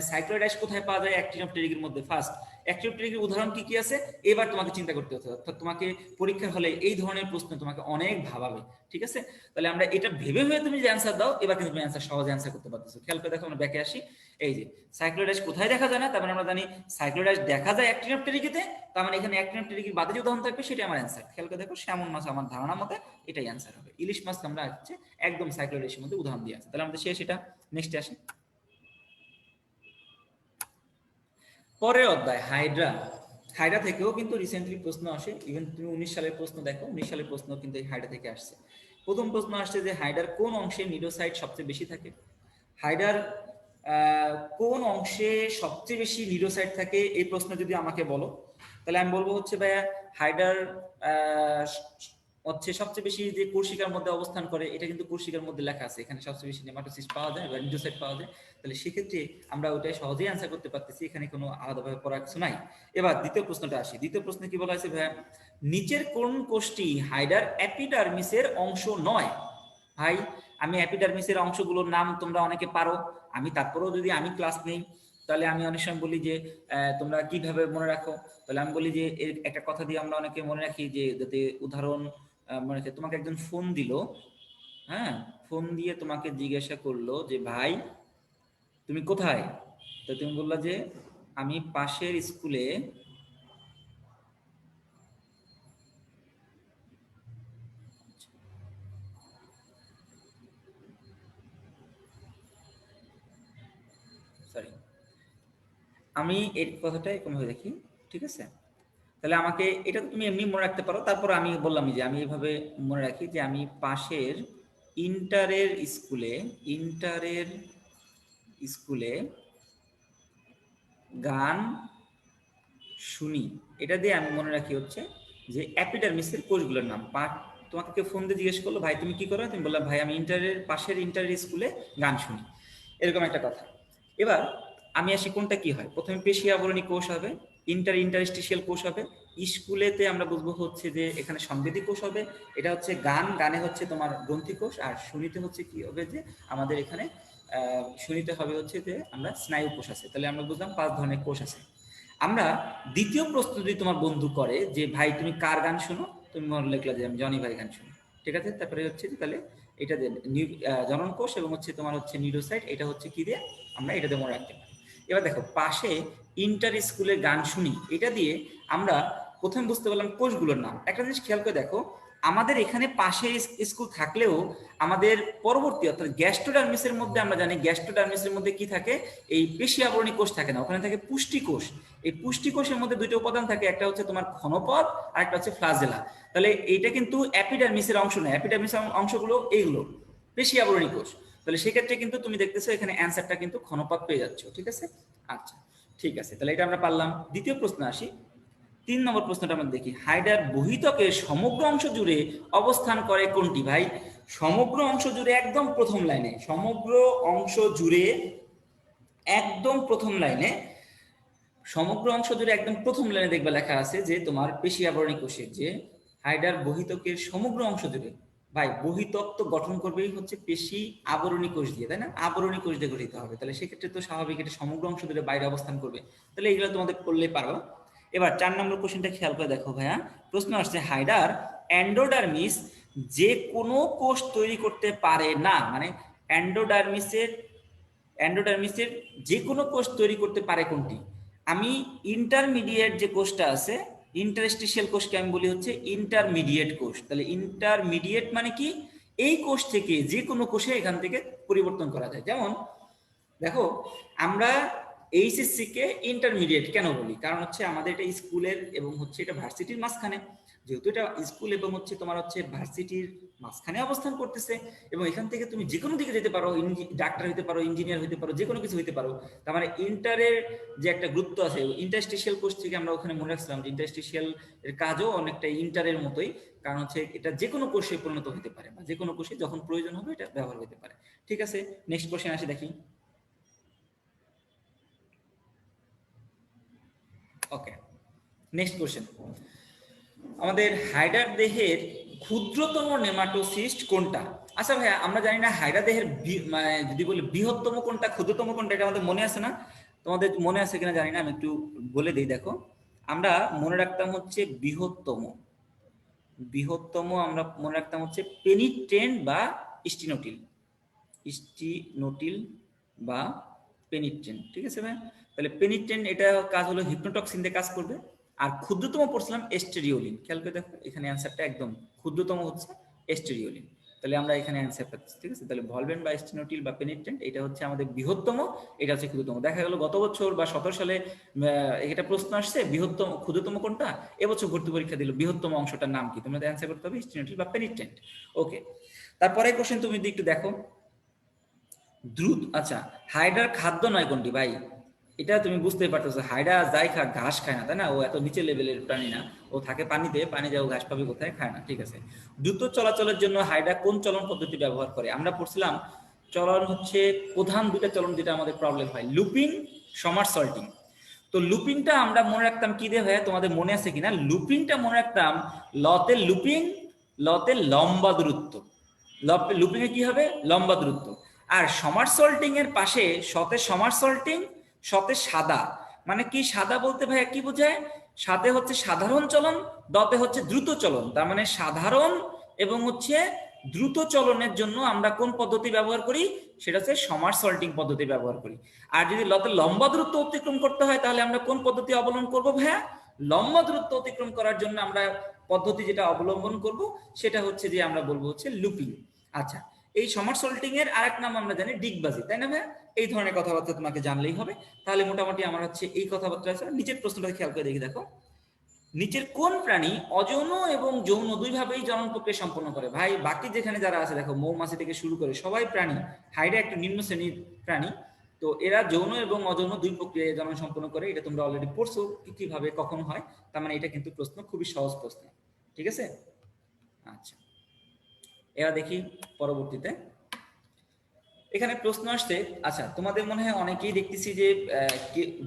সাইক্লোরাইড কোথায় পাওয়া যায় অ্যাক্টিন অফ টেরিকের মধ্যে, ফার্স্ট অ্যাক্টিন অফ টেরিকের উদাহরণ কি কি আছে এবার তোমাকে চিন্তা করতে হচ্ছে। অর্থাৎ তোমাকে পরীক্ষার হলে এই ধরনের প্রশ্ন তোমাকে অনেক ভাবাবে, ঠিক আছে? তাহলে আমরা এটা ভেবে ভেবে তুমি যে অ্যান্সার দাও, এবার কিন্তু তুমি অ্যান্সার সহজে অ্যান্সার করতে পারতেছো। খেয়াল করে দেখো, আমরা ব্যাকে আসি। এই যে সাইক্লোরাইড কোথায় দেখা যায় না, তার মানে আমরা জানি সাইক্লোরাইড দেখা যায় অ্যাক্টিন অফ টেরিকেতে, তার মানে এখানে অ্যাক্টিন অফ টেরিকের বাদে যে উদাহরণ থাকবে সেটাই আমার অ্যান্সার। খেয়াল করে দেখো, স্যামন মাছ আমার ধারণা মতে এটাই অ্যান্সার হবে। ইলিশ মাছ আমরা হচ্ছে একদম সাইক্লোরাইডের মধ্যে উদাহরণ দিয়ে আছে। তাহলে আমাদের শেষ এটা। নেক্সটে আসি, পরের অধ্যায় হাইড্রা। হাইড্রা থেকেও কিন্তু রিসেন্টলি প্রশ্ন আসে, ইভেন তুমি 19 সালের প্রশ্ন দেখো, 19 সালের প্রশ্ন কিন্তু এই হাইড্রা থেকে আসছে। প্রথম প্রশ্ন আসছে যে হাইড্রার কোন অংশে নিডোসাইট সবচেয়ে বেশি থাকে। হাইড্রার কোন অংশে সবচেয়ে বেশি নিডোসাইট থাকে, এই প্রশ্ন যদি আমাকে বলো, তাহলে আমি বলবো হচ্ছে ভাইয়া হাইড্রার হচ্ছে সবচেয়ে বেশি যে কোষিকার মধ্যে অবস্থান করে, এটা কিন্তু কোষিকার মধ্যে লেখা আছে, এখানে সবচেয়ে বেশি নেমাটোসিস পাওয়া যায় বা নিডোসাইট পাওয়া যায়। তাহলে সেক্ষেত্রে আমরা ওটাই সহজেই অ্যান্সার করতে পারতেছি, এখানে কোনো আলাদাভাবে পড়ার কিছু নাই। এবার দ্বিতীয় প্রশ্নটা আসি। দ্বিতীয় প্রশ্নে কি বলা হয়েছে ভাইয়া, নিচের কোন কোষটি হাইডার অ্যাপিডার্মিসের অংশ নয়। ভাই আমি অ্যাপিডার্মিসের অংশগুলোর নাম তোমরা অনেকে পারো, আমি তারপরেও যদি আমি ক্লাস নেই তাহলে আমি অনেক সময় বলি যে তোমরা কিভাবে মনে রাখো। তাহলে আমি বলি যে এর একটা কথা দিয়ে আমরা অনেকে মনে রাখি, যে যাতে উদাহরণ মনে রাখে। তোমাকে একজন ফোন দিল, হ্যাঁ, ফোন দিয়ে তোমাকে জিজ্ঞাসা করলো যে ভাই তুমি কোথায়, তো তুমি বললা যে আমি পাশের স্কুলে, সরি আমি এই কথাটা এরকমভাবে দেখি, ঠিক আছে? তাহলে আমাকে এটা তুমি এমনি মনে রাখতে পারো, তারপর আমি বললাম যে আমি এইভাবে মনে রাখি যে আমি পাশের ইন্টারের স্কুলে, ইন্টারের স্কুলে গান শুনি। এটা দিয়ে আমি মনে রাখি হচ্ছে যে অ্যাপিডার্মিসের কোষগুলোর নাম। তোমাকে কেউ ফোন দিয়ে জিজ্ঞেস করলো ভাই তুমি কি করো, তুমি বললাম ভাই আমি ইন্টারের পাশের ইন্টারের স্কুলে গান শুনি, এরকম একটা কথা। এবার আমি আসি কোনটা কি হয়, প্রথমে পেশি আবরণী কোষ হবে, ইন্টারস্টিশিয়াল কোষ হবে, স্কুলেতে আমরা বুঝবো হচ্ছে যে এখানে সংবেদী কোষ হবে, এটা হচ্ছে গান, গানে হচ্ছে তোমার গ্রন্থি কোষ, আর শুনিতে হচ্ছে কি হবে যে আমাদের এখানে শুনিতে হবে হচ্ছে যে আমরা স্নায়ু কোষ আছে। তাহলে আমরা বুঝলাম 5 ধরনের কোষ আছে। আমরা দ্বিতীয় প্রশ্ন যদি তোমার বন্ধু করে যে ভাই তুমি কার গান শোনো, তুমি মনে লিখলা যে আমি জনি ভাই গান শুনি, ঠিক আছে? তারপরে হচ্ছে তাহলে এটা জনন কোষ এবং হচ্ছে তোমার হচ্ছে নিউরোসাইট, এটা হচ্ছে কি দিয়ে আমরা এটা দিয়ে মনে রাখতে পারি। এবার দেখো পাশে ইন্টার স্কুলের গান শুনি, এটা দিয়ে আমরা প্রথমে বুঝতে পারলাম কোষগুলোর নাম। একটা জিনিস খেয়াল করে দেখো, আমাদের এখানে পাশে স্কুল থাকলেও আমাদের পরবর্তী অর্থাৎ গ্যাস্ট্রোডার্মিসের মধ্যে আমরা জানি গ্যাস্ট্রোডার্মিসের মধ্যে কি থাকে, এই পেশি আবরণী কোষ থাকে না, ওখানে থাকে পুষ্টিকোষ। এই পুষ্টিকোষের মধ্যে দুটো উপাদান থাকে, একটা হচ্ছে তোমার ঘনপথ আর একটা হচ্ছে ফ্লাজেলা। তাহলে এইটা কিন্তু অ্যাপিডার্মিসের অংশ নয়, অ্যাপিডার্মিসের অংশগুলো এইগুলো পেশি আবরণী কোষ। তাহলে সেক্ষেত্রে কিন্তু তুমি দেখতেছো এখানে অ্যান্সারটা কিন্তু ঘনপথ পেয়ে যাচ্ছ, ঠিক আছে? আচ্ছা ঠিক আছে, তাহলে এটা আমরা পারলাম। দ্বিতীয় প্রশ্ন আসি, 3 নম্বর প্রশ্নটা আমরা দেখি, হাইডার বহিতকের সমগ্র অংশ জুড়ে অবস্থান করে কোনটি। ভাই সমগ্র অংশ জুড়ে একদম প্রথম লাইনে, সমগ্র অংশ জুড়ে একদম প্রথম লাইনে, সমগ্র অংশ জুড়ে একদম প্রথম লাইনে দেখবে লেখা আছে যে তোমার পেশি আবরণী কোষের যে হাইডার বহিতকের সমগ্র অংশ জুড়ে। ভাই বহিতক তো গঠন করবেই হচ্ছে পেশি আবরণী কোষ দিয়ে, তাই না? আবরণী কোষ দিয়ে গঠিত হবে, তাহলে সেক্ষেত্রে তো স্বাভাবিক এটা সমগ্র অংশ জুড়ে বাইরে অবস্থান করবে। তাহলে এগুলো তোমাদের করলেই পারো। এবার 4 নম্বর কোশ্চেনটা খেয়াল করে দেখো ভাইয়া, প্রশ্ন আসছে হাইডার এন্ডোডার্মিস যে কোনো কোষ তৈরি করতে পারে না, মানে এন্ডোডার্মিসের এন্ডোডার্মিসের যে কোনো কোষ তৈরি করতে পারে কোনটি। আমি ইন্টারমিডিয়েট যে কোষটা আছে, ইন্টারস্টিশিয়াল কোষকে আমি বলি হচ্ছে ইন্টারমিডিয়েট কোষ। তাহলে ইন্টারমিডিয়েট মানে কি, এই কোষ থেকে যে কোনো কোষে এখান থেকে পরিবর্তন করা যায়। যেমন দেখো আমরা এইচএসসি কে ইন্টারমিডিয়েট কেন বলি, কারণ হচ্ছে আমাদের এটা স্কুলের এবং হচ্ছে এটা ভার্সিটির মাঝখানে, যেহেতু এটা স্কুল এবং হচ্ছে তোমার হচ্ছে ভার্সিটির মাঝখানে অবস্থান করতেছে, এবং এখান থেকে তুমি যে কোনো দিকে যেতে পারো, ডাক্তার হইতে পারো, ইঞ্জিনিয়ার হইতে পারো, যে কোনো কিছু হইতে পারো। তার মানে ইন্টারের যে একটা গুরুত্ব আছে, ইন্টারস্টিশিয়াল কোষ থেকে আমরা ওখানে মনে রাখছিলাম যে ইন্টারস্টিশিয়াল এর কাজও অনেকটা ইন্টারের মতোই, কারণ হচ্ছে এটা যে কোনো কোষে পরিণত হতে পারে বা যে কোনো কোষে যখন প্রয়োজন হবে এটা ব্যবহার হতে পারে। ঠিক আছে, নেক্সট কোশ্চেন আসি দেখি। ওকে, নেক্সট কোশ্চেন, আমাদের হাইডার দেহের ক্ষুদ্রতম নেমাটোসিস্ট কোনটা? আচ্ছা ভাইয়া, আমরা জানি না হাইডা দেহের মানে যদি বলি বৃহত্তম কোনটা ক্ষুদ্রতম কোনটা, এটা আমাদের মনে আছে না? তোমাদের মনে আছে কিনা জানি না, আমি একটু বলে দিই। দেখো, আমরা মনে রাখতাম হচ্ছে বৃহত্তম, বৃহত্তম আমরা মনে রাখতাম হচ্ছে পেনিট্রেন্ট বা স্টিনোটিল, স্টিনোটিল বা পেনিট্রেন্ট। ঠিক আছে ভাই? তাহলে পেনিট্রেন্ট এটা কাজ হলো হিপনোটক্সিন দিয়ে কাজ করবে। আর ক্ষুদ্রতম পড়ছিলাম এস্টেরিওলিন। খেয়াল করে দেখো, এখানে অ্যান্সারটা একদম ক্ষুদ্রতম হচ্ছে এস্টেরিওলিন। তাহলে আমরা এখানে অ্যান্সার পাচ্ছি। ঠিক আছে? তাহলে ভলভেন বা স্টেনোটিল বা পেনিট্রেন্ট এটা হচ্ছে আমাদের বৃহত্তম, এটা হচ্ছে ক্ষুদ্রতম। দেখা গেল গত বছর বা 17 সালে এটা প্রশ্ন আসছে বৃহত্তম ক্ষুদ্রতম কোনটা, এবছর ভর্তি পরীক্ষা দিল বৃহত্তম অংশটার নাম কি, তোমরা অ্যান্সার করতে হবে স্টেনোটিল বা পেনিট্রেন্ট। ওকে, তারপরে কোশ্চেন তুমি যদি একটু দেখো, দ্রুত, আচ্ছা হাইডার খাদ্য নয় কোনটি ভাই? এটা তুমি বুঝতেই পারতেছো, হাইডা যাই খা ঘাস খায় না, তাই না? ও এত নিচে লেভেলের প্রাণী না, ও থাকে পানিতে, পানি যাও ঘাস পাবে কোথায়, খায় না। ঠিক আছে, দ্রুত চলাচলের জন্য হাইডা কোন চলন পদ্ধতি ব্যবহার করে? আমরা পড়ছিলাম চলন হচ্ছে প্রধান দুইটা চলন, যেটা আমাদের প্রবলেম হয়, লুপিং, সমারসল্টিং। তো লুপিংটা আমরা মনে রাখতাম কি দিয়ে ভাইয়া, তোমাদের মনে আছে কিনা? লুপিংটা মনে রাখতাম লতে লুপিং, লতে লম্বা দূরত্ব। লুপিং এ কি হবে? লম্বা দূরত্ব। আর সমারসল্টিং এর পাশে শতে সমারসল্টিং, শতে সাদা। মানে কি সাদা বলতে ভাইয়া কি বোঝায়? সাথে হচ্ছে সাধারণ চলন, দতে হচ্ছে দ্রুত চলন। তার মানে সাধারণ এবং হচ্ছে দ্রুত চলনের জন্য আমরা কোন পদ্ধতি ব্যবহার করি? সেটা হচ্ছে সমারসল্টিং পদ্ধতি ব্যবহার করি। আর যদি লতে লম্বা দূরত্ব অতিক্রম করতে হয়, তাহলে আমরা কোন পদ্ধতি অবলম্বন করব ভাইয়া? লম্বা দূরত্ব অতিক্রম করার জন্য আমরা পদ্ধতি যেটা অবলম্বন করব সেটা হচ্ছে যে আমরা বলবো হচ্ছে লুপিং। আচ্ছা, এই সমারসল্টিং এর আরেক নাম আমরা জানি ডিগবাজি, তাই না ভাইয়া? এই ধরনের কথাবার্তা তোমাকে জানলেই হবে। তাহলে মোটামুটি আমার হচ্ছে এই কথাবার্তা আছে। নিচের প্রশ্নটা খেয়াল করে দেখি, দেখো, নিচের কোন প্রাণী অযৌন এবং যৌন দুইভাবেই জনন প্রক্রিয়া সম্পন্ন করে? ভাই বাকি যেখানে যারা আছে দেখো, মৌমাছি থেকে শুরু করে সবাই প্রাণী, হাইডা একটা নিম্ন শ্রেণীর প্রাণী। তো এরা যৌন এবং অযৌন দুই প্রক্রিয়ায় জনন সম্পন্ন করে। এটা তোমরা অলরেডি পড়ছো কিভাবে কখন হয়। তার মানে এটা কিন্তু প্রশ্ন খুবই সহজ প্রশ্ন। ঠিক আছে? আচ্ছা, এবার দেখি পরবর্তীতে এখানে প্রশ্ন আসছে। আচ্ছা, তোমাদের মনে হয় অনেকেই দেখতেছি যে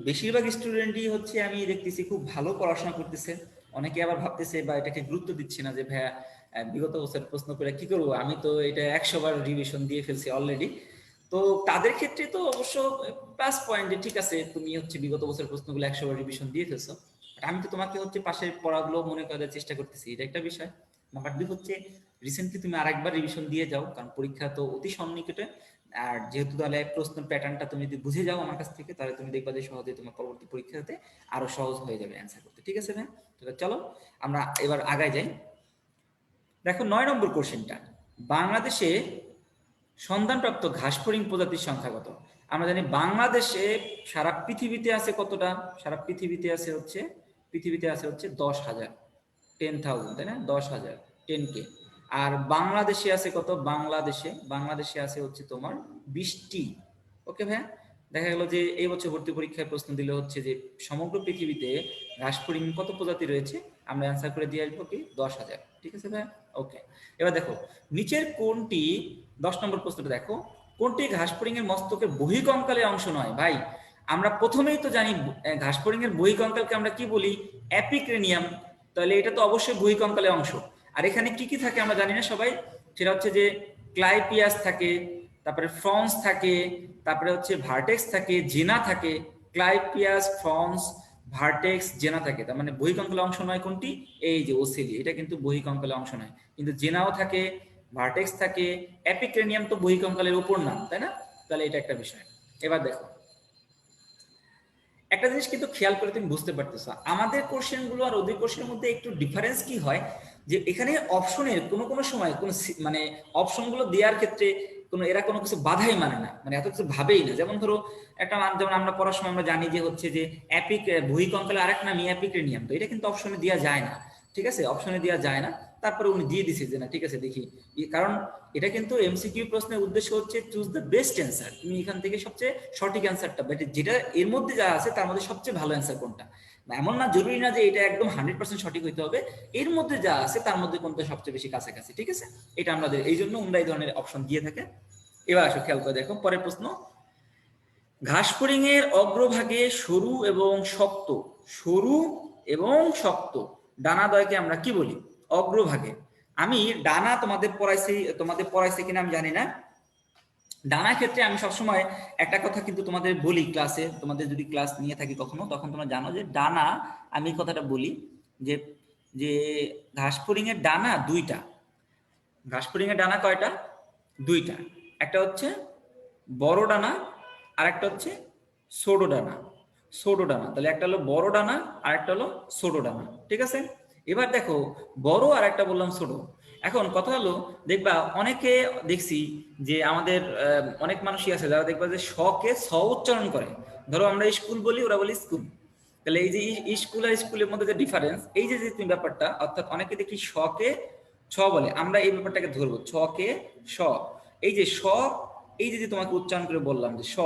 বেশিরভাগ স্টুডেন্টই হচ্ছে আমি দেখতেছি খুব ভালো পড়াশোনা করতেছে। অনেকে আবার ভাবতেছে বা এটাকে গুরুত্ব দিচ্ছে না যে ভাইয়া বিগত বছরের প্রশ্ন করে কি করবো, আমি তো এটা 100 বার রিভিশন দিয়ে ফেলছি অলরেডি। তো তাদের ক্ষেত্রে তো অবশ্য প্লাস পয়েন্ট, যে ঠিক আছে তুমি হচ্ছে বিগত বছরের প্রশ্নগুলো 100 বার রিভিশন দিয়ে ফেলছো। আমি তো তোমাকে হচ্ছে পাশের পড়াগুলো মনে করার চেষ্টা করতেছি, এটা একটা বিষয়। নাম্বার 2 হচ্ছে রিসেন্টলি তুমি আরেকবার রিভিশন দিয়ে যাও, কারণ পরীক্ষা তো অতি সন্নিকটে। আর যেহেতু তাহলে প্রশ্ন প্যাটার্নটা তুমি যদি বুঝে যাও আমার কাছ থেকে, তাহলে তুমি দেখবা যে সহজে তোমার পরবর্তী পরীক্ষাতে আরো সহজ হয়ে যাবে অ্যান্সার করতে। ঠিক আছে ভাই? তো চলো আমরা এবার আগায় যাই। দেখো 9 নম্বর কোশ্চেনটা, বাংলাদেশে সন্ধানপ্রাপ্ত ঘাসফড়িং প্রজাতির সংখ্যা কত? আমরা জানি বাংলাদেশে সারা পৃথিবীতে আছে কতটা? সারা পৃথিবীতে আছে হচ্ছে 10,000, 10,000, তাই না? 10,000, 10K। আর বাংলাদেশে আছে কত? বাংলাদেশে আছে হচ্ছে তোমার 20টি। ওকে ভাইয়া? দেখা গেল যে এই বছর ভর্তি পরীক্ষায় প্রশ্ন দিলে হচ্ছে যে সমগ্র পৃথিবীতে ঘাসফড়িং কত প্রজাতি রয়েছে, আমরা অ্যান্সার করে দিয়ে আসবো কি 10,000। ঠিক আছে ভাইয়া? ওকে, এবার দেখো নিচের কোনটি, 10 নম্বর প্রশ্নটা দেখো, কোনটি ঘাসফড়িং এর মস্তকের বহিঃকঙ্কালের অংশ নয়? ভাই আমরা প্রথমেই তো জানি ঘাসফড়িং এর বহিঃকঙ্কালকে আমরা কি বলি? অ্যাপিক্রেনিয়াম। তাহলে এটা তো অবশ্যই বহিঃকঙ্কালের অংশ। আর এখানে কি কি থাকে আমরা জানি না সবাই, সেটা হচ্ছে যে ক্লাইপিয়াস থাকে, তারপরে ফ্রন্স থাকে, তারপরে হচ্ছে ভার্টেক্স থাকে, জেনা থাকে। ক্লাইপিয়াস, ফ্রন্স, ভার্টেক্স, জেনা থাকে। তার মানে বহিঃকঙ্কালের অংশ নয় কোনটি? এই যে ওসেলি, এটা কিন্তু বহিঃকঙ্কালের অংশ নয়। কিন্তু জেনাও থাকে, ভার্টেক্স থাকে, অ্যাপিক্রেনিয়াম তো বহিঃকঙ্কালের উপর নাম, তাই না? তাহলে এটা একটা বিষয়। এবার দেখো একটা জিনিস কিন্তু খেয়াল করে তুমি বুঝতে পারতেছো, আমাদের কোশ্চেন গুলো আর ওদের কোশ্চেনের মধ্যে একটু ডিফারেন্স কি হয়, যে এখানে অপশনের কোনো সময় কোনো মানে অপশন গুলো দেওয়ার ক্ষেত্রে এরা কোনো কিছু বাধাই মানে না, মানে এত কিছু ভাবেই না। যেমন ধরো একটা যেমন আমরা পড়ার সময় আমরা জানি যে হচ্ছে যে বহিঃকঙ্কালের আরেক নাম অ্যাপিক্রেনিয়াম, তো এটা কিন্তু অপশনে দেওয়া যায় না। ঠিক আছে, অপশনে দেওয়া যায় না। তারপরে উনি দিয়ে দিছে যে না ঠিক আছে দেখি, কারণ এটা কিন্তু এমসিকিউ প্রশ্নের উদ্দেশ্য হচ্ছে চুজ দ্য বেস্ট অ্যান্সার, তুমি এখান থেকে সবচেয়ে সঠিক অ্যান্সারটা, বাট যেটা এর মধ্যে যা আছে তার মধ্যে সবচেয়ে ভালো অ্যান্সার কোনটা। এমন না, জরুরি না যে এটা একদম 100% সঠিক হইতে হবে, এর মধ্যে যা আছে তার মধ্যে কোনটা সবচেয়ে বেশি কাছাকাছি। ঠিক আছে, এটা আমাদের এই জন্য আমরা এই ধরনের অপশন দিয়ে থাকে। এবার আসো খেয়াল করে দেখো পরের প্রশ্ন, ঘাসফড়িং এর অগ্রভাগে সরু এবং শক্ত ডানাদ্বয়কে আমরা কি বলি? অগ্রভাগে। আমি ডানা তোমাদের পড়াইছে কিনা আমি জানি না। ডানা ক্ষেত্রে আমি সবসময় একটা কথা কিন্তু তোমাদের বলি ক্লাসে, তোমাদের যদি ক্লাস নিয়ে থাকি কখনো, তখন তোমরা জানো যে ডানা, আমি কথাটা বলি যে যে ঘাসফড়িং এর ডানা দুইটা। ঘাসফড়িং এর ডানা কয়টা? দুইটা। একটা হচ্ছে বড় ডানা আর একটা হচ্ছে ছোট ডানা। ছোট ডানা, তাহলে একটা হলো বড় ডানা আর একটা হলো ছোট ডানা, ঠিক আছে? এবার দেখো, বড় আর একটা বললাম ছোট। এখন কথা হলো, দেখবা অনেকে দেখছি যে আমাদের অনেক মানুষই আছে যারা দেখবা যে শকে স উচ্চারণ করে। ধরো আমরা স্কুল বলি, ওরা বলি স্কুল। তাহলে এই যে স্কুল আর স্কুলের মধ্যে যে ডিফারেন্স, এই যে তুমি ব্যাপারটা, অর্থাৎ অনেকে দেখি শকে ছ বলে, আমরা এই ব্যাপারটাকে ধরবো ছকে স। এই যে স, এই যে তোমাকে উচ্চারণ করে বললাম যে স,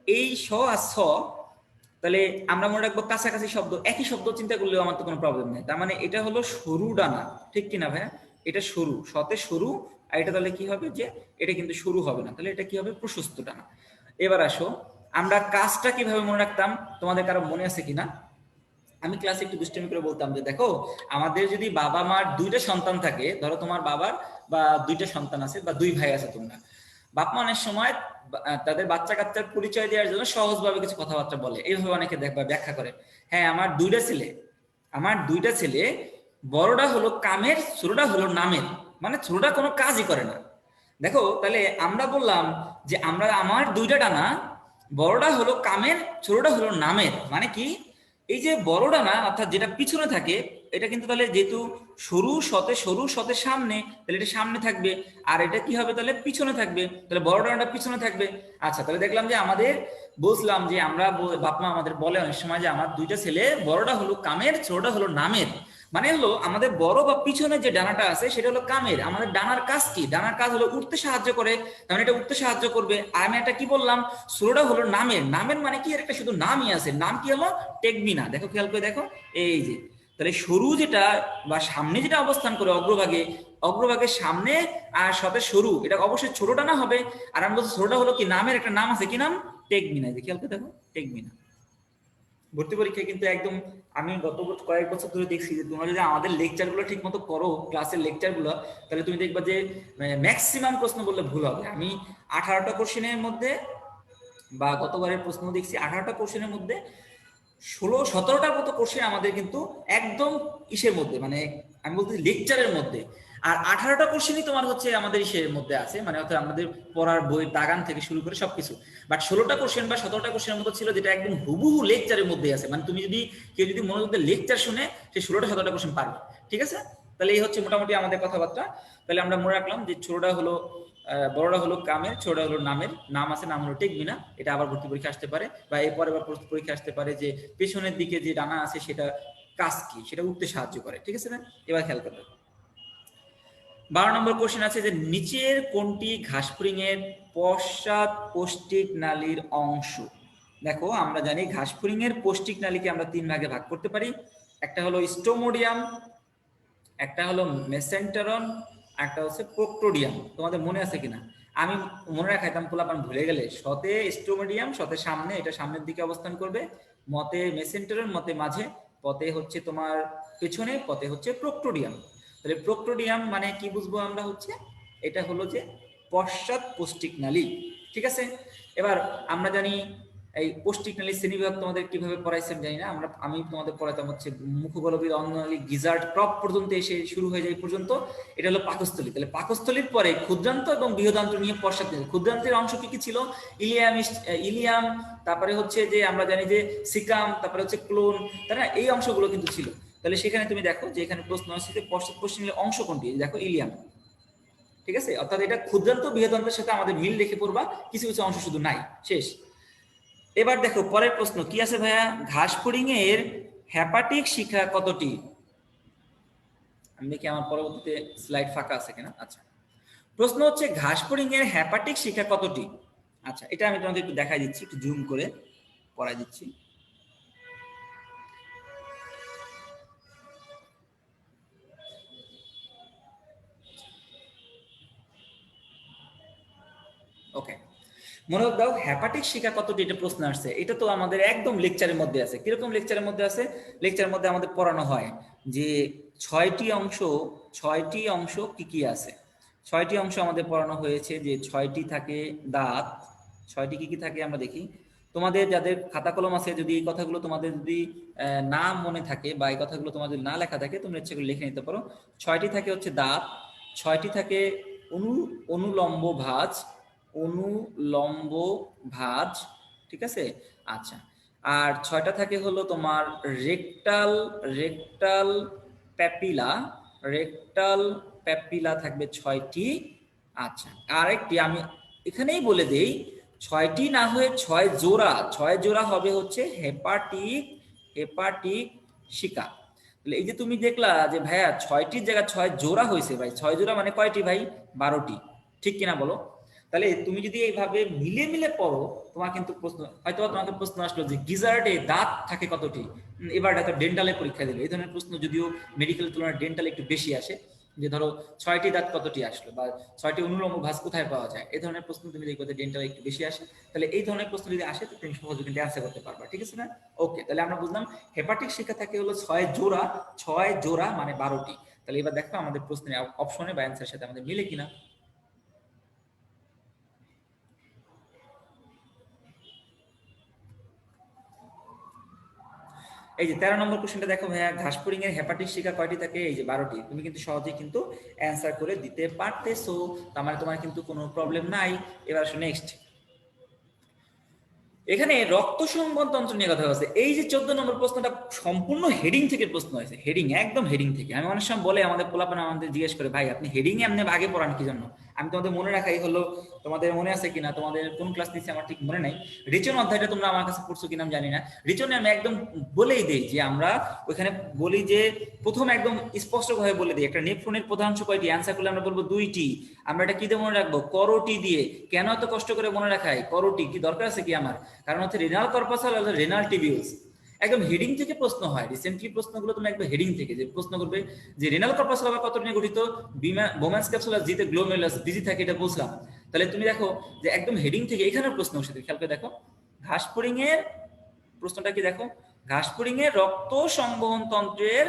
এই স আর স, তাহলে আমরা মনে রাখবো কাছাকাছি শব্দ, একই শব্দ চিন্তা করলেও আমার তো কোনো প্রবলেম নেই। তার মানে এটা হলো সরু ডানা, ঠিক কিনা ভাইয়া? এটা সরু, সতে সরু, আর এটা তাহলে কি হবে যে এটা কিন্তু সরু হবে না, তাহলে এটা কি হবে? প্রশস্ত ডানা। এবার আসো, আমরা কাজটা কিভাবে মনে রাখতাম, তোমাদের কারো মনে আছে কিনা? আমি ক্লাসে একটু দুষ্টামি করে বলতাম যে দেখো, আমাদের যদি বাবা মার দুইটা সন্তান থাকে, ধরো তোমার বাবার বা দুইটা সন্তান আছে বা দুই ভাই আছে, তোমরা বাপ মা অনেক সময় তাদের বাচ্চা কাচ্চার পরিচয় দেওয়ার জন্য সহজভাবে কিছু কথাবার্তা বলে, এইভাবে অনেকে দেখবা ব্যাখ্যা করে, হ্যাঁ আমার দুইটা ছেলে, বড়টা হলো কামের, ছোটটা হলো নামের, মানে ছোটটা কোনো কাজই করে না। দেখো তাহলে আমরা বললাম যে আমার দুইটা ডানা, বড়টা হলো কামের, ছোটটা হলো নামের, মানে কি? এই যে বড় ডানা অর্থাৎ যেটা পিছনে থাকে, এটা কিন্তু তাহলে যেহেতু সরু সতে সামনে, তাহলে এটা সামনে থাকবে, আর এটা কি হবে? তাহলে পিছনে থাকবে, তাহলে বড় ডানাটা পিছনে থাকবে। আচ্ছা, তাহলে দেখলাম যে আমাদের বুঝলাম যে আমরা বাপ মা আমাদের বলে অনেক সময় যে আমার দুইটা ছেলে, বড়টা হলো কামের, ছোটটা হলো নামের। মানে হলো আমাদের বড় বা পিছনে যে ডানাটা আছে সেটা হলো কামের। আমাদের ডানার কাজ কি? ডানার কাজ হলো উঠতে সাহায্য করে, মানে এটা উঠতে সাহায্য করবে। আর আমি একটা কি বললাম, ছোটটা হলো নামের। নামের মানে কি? এর একটা শুধু নামই আছে, নাম কি হলো? টেকবিনা। দেখো খেয়াল করে দেখো, এই যে তাহলে সরু যেটা বা সামনে যেটা অবস্থান করে অগ্রভাগের সামনে আর সাথে সরু, এটা অবশ্যই ছোট ডানা হবে। আর আমি বলছি ছোটটা হলো কি? নামের একটা নাম আছে, কি নাম? টেকবিনা। যে খেয়াল করে দেখো, টেকবিনা। ভর্তি পরীক্ষায় কিন্তু একদম, আমি গত কয়েক বছর ধরে দেখছি যে তোমরা যদি আমাদের লেকচার গুলো ঠিক মতো করো, ক্লাসের লেকচার গুলো, তাহলে তুমি দেখবা যে ম্যাক্সিমাম প্রশ্ন বললে ভুল হবে। আমি 18টা কোশ্চেনের মধ্যে, বা গতবারের প্রশ্ন দেখছি 18টা কোশ্চেনের মধ্যে 16-17টার মতো কোশ্চেন আমাদের কিন্তু একদম ইসের মধ্যে, মানে আমি বলতে লেকচারের মধ্যে। আর 18টা কোশ্চেনই তোমার হচ্ছে আমাদের ইসের মধ্যে আছে, মানে অর্থাৎ আমাদের পড়ার বই বাগান থেকে শুরু করে সবকিছু। বাট 16টা কোশ্চেন বা 17টা কোশ্চেনের মতো ছিল যেটা একদম হুবহু লেকচারের মধ্যে আছে, মানে তুমি যদি কেউ যদি মনোযোগ দিয়ে লেকচার শুনে, সে 16টা-17টা কোশ্চেন পারবে। ঠিক আছে? তাহলে এই হচ্ছে মোটামুটি আমাদের কথাবার্তা। তাহলে আমরা মনে রাখলাম যে ছোটটা হলো বড়টা হলো কামের, ছোটটা হলো নামের। নাম আছে, নাম হলো টেকবিনা। এটা আবার ভর্তি পরীক্ষা আসতে পারে, বা এরপরে আবার পরীক্ষা আসতে পারে যে পেছনের দিকে যে ডানা আছে সেটা কাজ কি, সেটা উঠতে সাহায্য করে। ঠিক আছে না? এবার খেয়াল করবে, 12 নম্বর কোশ্চেন আছে যে নিচের কোনটি ঘাসফড়িং এর পশ্চাৎ পৌষ্টিক নালীর অংশ? দেখো আমরা জানি ঘাসফড়িং এর পৌষ্টিক নালীকে আমরা 3 ভাগে ভাগ করতে পারি। একটা হলো স্টোমোডিয়াম, একটা হলো মেসেন্টেরন, একটা হচ্ছে প্রোক্টোডিয়াম। তোমাদের মনে আছে কিনা? আমি মনে রাখাইতাম, পোলাপান ভুলে গেলে। সতে স্টোমোডিয়াম, সতে সামনে, এটা সামনের দিকে অবস্থান করবে। মতে মেসেন্টেরন, মতে মাঝে। পথে হচ্ছে তোমার পেছনে, পথে হচ্ছে প্রোক্টোডিয়াম। তাহলে প্রোক্টোডিয়াম মানে কি বুঝবো আমরা? হচ্ছে এটা হলো যে পশ্চাৎ পৌষ্টিক নালী। ঠিক আছে? এবার আমরা জানি এই পৌষ্টিক নালীর শ্রেণীবিভাগ তোমাদের কিভাবে পড়াইছেন জানি না, আমি তোমাদের পড়াইতাম হচ্ছে মুখগোলবিদ অন্ননালী গিজার্ড ক্রপ পর্যন্ত এসে শুরু হয়ে যায় পর্যন্ত, এটা হলো পাকস্থলী। তাহলে পাকস্থলীর পরে ক্ষুদ্রান্ত এবং বৃহদান্ত নিয়ে পশ্চাৎ নালী। ক্ষুদ্রান্তের অংশ কি কি ছিল? ইলিয়াম, তারপরে হচ্ছে যে আমরা জানি যে সিকাম, তারপরে হচ্ছে ক্লোন, তাই না? এই অংশগুলো কিন্তু ছিল। তাহলে সেখানে তুমি দেখো যে এখানে প্রশ্ন আসছে যে পশ্চাৎ পশ্চিম নালীর অংশ কোনটি? দেখো ইলিয়াম। ঠিক আছে? অর্থাৎ এটা ক্ষুদ্রান্ত বৃহদান্তের সাথে আমাদের মিল রেখে পড়বা, কিছু কিছু অংশ শুধু নাই, শেষ। এবার দেখো পরের প্রশ্ন কি আছে ভাইয়া, ঘাসফড়িং এর হেপাটিক শিখা কতটি? আমি দেখি আমার পরবর্তীতে স্লাইড ফাঁকা আছে কিনা। আচ্ছা, প্রশ্ন হচ্ছে ঘাসফড়িং এর হেপাটিক শিখা কতটি? আচ্ছা, এটা আমি তোমাদের একটু দেখাই দিচ্ছি, একটু জুম করে পড়াই দিচ্ছি। ওকে, মনে দাও হেপাটিক শিখা কতটি, এটা প্রশ্ন আসছে। এটা তো আমাদের একদম লেকচারের মধ্যে আছে। কিরকম লেকচারের মধ্যে আছে? লেকচারের মধ্যে আমাদের পড়ানো হয় যে ছয়টি অংশ কি কি আছে। ছয়টি অংশ আমাদের পড়ানো হয়েছে যে ছয়টি থাকে দাঁত। ছয়টি কি কি থাকে আমরা দেখি। তোমাদের যাদের খাতা কলম আছে, যদি এই কথাগুলো তোমাদের যদি না মনে থাকে বা এই কথাগুলো তোমাদের যদি না লেখা থাকে, তোমরা ইচ্ছে করে লিখে নিতে পারো। ছয়টি থাকে হচ্ছে দাঁত, ছয়টি থাকে অনু অনুলম্ব ভাঁজ, অনুলম্ব ভাঁজ, ঠিক আছে। আচ্ছা, আর ছয়টা থাকে হলো তোমার rectal rectal papilla, rectal papilla থাকবে ছয়টি। আচ্ছা, আরেকটি আমি এখানেই বলে দেই, ছয়টি না হয়ে ছয় জোড়া, ছয় জোড়া হবে হচ্ছে হেপাটিক, হেপাটিক শিকা। তাহলে এই যে তুমি দেখলা যে ভাইয়া ছয়টির জায়গায় ছয় জোড়া হয়েছে, ভাই ছয় জোড়া মানে কয়টি ভাই? 12টি, ঠিক কিনা বলো? তাহলে তুমি যদি এইভাবে মিলে মিলে পড়ো, তোমার কিন্তু প্রশ্ন হয়তো তোমাকে প্রশ্ন আসলো যে গিজার্ডে দাঁত থাকে কতটি। এবার দেখো ডেন্টালে পরীক্ষা দিল, এই ধরনের প্রশ্ন যদিও মেডিকেল তুলনায় ডেন্টালে একটু বেশি আসে, যে ধরো ছয়টি দাঁত কতটি আসলো, বা ছয়টি অনুলম্ব ভাঁজ কোথায় পাওয়া যায়, এই ধরনের প্রশ্ন তুমি দেখবে ডেন্টালে একটু বেশি আসে। তাহলে এই ধরনের প্রশ্ন যদি আসে তো তুমি সহজে কিন্তু অ্যান্সার করতে পারবা, ঠিক আছে না? ওকে, তাহলে আমরা বুঝলাম হেপাটিক শিক্ষা থাকে হলো ছয় জোড়া, ছয় জোড়া মানে 12টি। তাহলে এবার দেখো আমাদের প্রশ্নের অপশনে বা অ্যান্সারের সাথে আমাদের মিলে কিনা। এই যে 13 নম্বর কোশ্চেনটা দেখো ভাইয়া, ঘাসফড়িং এর হেপাটিক শিকা কয়টি থাকে? এই যে 12টি। তুমি কিন্তু সহজেই কিন্তু অ্যান্সার করে দিতে পারতেছো, তার মানে তোমার কিন্তু কোনো প্রবলেম নাই। এবার আসো নেক্সট। এখানে রক্ত সংবহন তন্ত্র নিয়ে কথা হচ্ছে। এই যে 14 নম্বর প্রশ্নটা সম্পূর্ণ হেডিং থেকে প্রশ্ন হয়েছে, হেডিং, একদম হেডিং থেকে। আমি অনেক সময় বলে আমাদের পোলাপান আমাদের জিজ্ঞেস করে, ভাই আপনি হেডিং এমনি আগে পড়ান কি জন্য? আমি তোমাদের মনে রাখাই হলো, তোমাদের মনে আছে কিনা, তোমাদের কোন ক্লাস নিচ্ছে আমার ঠিক মনে নাই, রিচন অধ্যায়টা তোমরা আমার কাছে পড়ছো কিনা আমি জানি না। রিচনে আমি একদম বলেই দিই যে আমরা ওইখানে বলি যে প্রথম একদম স্পষ্টভাবে বলে দিই, একটা নেফ্রনের প্রধানাংশ কয়টি? অ্যান্সার করলে আমরা বলবো 2টি। আমরা এটা কি দিয়ে মনে রাখবো? করোটি দিয়ে। কেন এত কষ্ট করে মনে রাখাই করোটি? কি দরকার আছে কি আমার? কারণ হচ্ছে রেনাল কর্পাসাল আর রেনাল টিবিউলস। একদম হেডিং থেকে প্রশ্ন হয়, রিসেন্টলি প্রশ্নগুলো তুমি একদম হেডিং থেকে যে প্রশ্ন করবে যে রেনাল কর্পাসাল আবার কত নিয়ে গঠিত, বোম্যান্স ক্যাপসুলাস, জিতে গ্লোমেরুলাস, বিজি থাকে, এটা বুঝলাম। তাহলে তুমি দেখো যে একদম হেডিং থেকে এখানে প্রশ্ন বসে, খেয়াল করে দেখো ঘাসফড়িং এর প্রশ্নটা কি দেখো, ঘাসফড়িং এর রক্ত সংবহন তন্ত্রের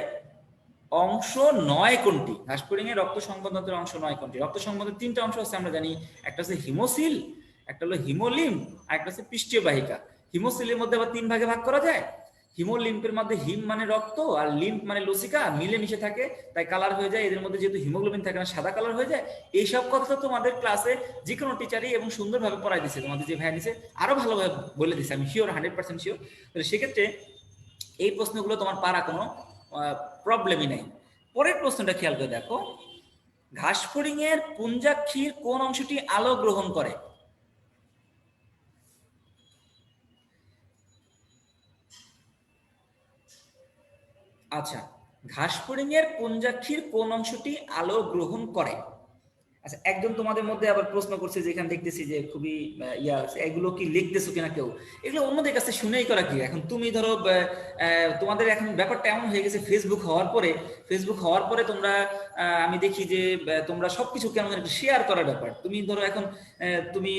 অংশ 9 কোনটি? ঘাসফড়িং এর রক্ত সংবহন তন্ত্রের অংশ 9 কোনটি? রক্ত সংবহনের 3টা অংশ আছে আমরা জানি, একটা হচ্ছে হিমোসিল, একটা হলো হিমোলিম, আর একটা হচ্ছে পৃষ্ঠীয় বাহিকা। হিমোসিলের মধ্যে আবার 3 ভাগে ভাগ করা যায়। হিমোলিম্পের মধ্যে হিম মানে রক্ত আর লিম্প মানে লসিকা, মিলে মিশে থাকে, তাই কালার হয়ে যায়। এদের মধ্যে যেহেতু হিমোগ্লোবিন থাকে না, সাদা কালার হয়ে যায়। এইসব কথা তো তোমাদের ক্লাসে যে কোনো টিচারই এবং সুন্দরভাবে পড়াই দিছে, তোমাদের যে ভাই নিছে আরো ভালোভাবে বলে দিছে, আমি শিওর, 100% শিওর। তাহলে সেক্ষেত্রে এই প্রশ্নগুলো তোমার পারা কোনো প্রবলেমই নেই। পরের প্রশ্নটা খেয়াল করে দেখো, ঘাসফড়িং এর পুঞ্জাক্ষীর কোন অংশটি আলো গ্রহণ করে? আচ্ছা, ঘাসফড়িং এর পুঞ্জাক্ষীর কোন অংশটি আলো গ্রহণ করে? আচ্ছা, একজন তোমাদের মধ্যে আবার প্রশ্ন করছে, যেখানে দেখতেছি যে খুবই ইয়া আছে, এগুলো কি লিখতেছো কিনা কেউ? এগুলো অন্যদের কাছে শুনেই করা কি? এখন তুমি ধরো তোমাদের এখন ব্যাপারটা এমন হয়ে গেছে, ফেসবুক হওয়ার পরে তোমরা আমি দেখি যে তোমরা সবকিছু কেমন একটা শেয়ার করার ব্যাপার। তুমি ধরো এখন তুমি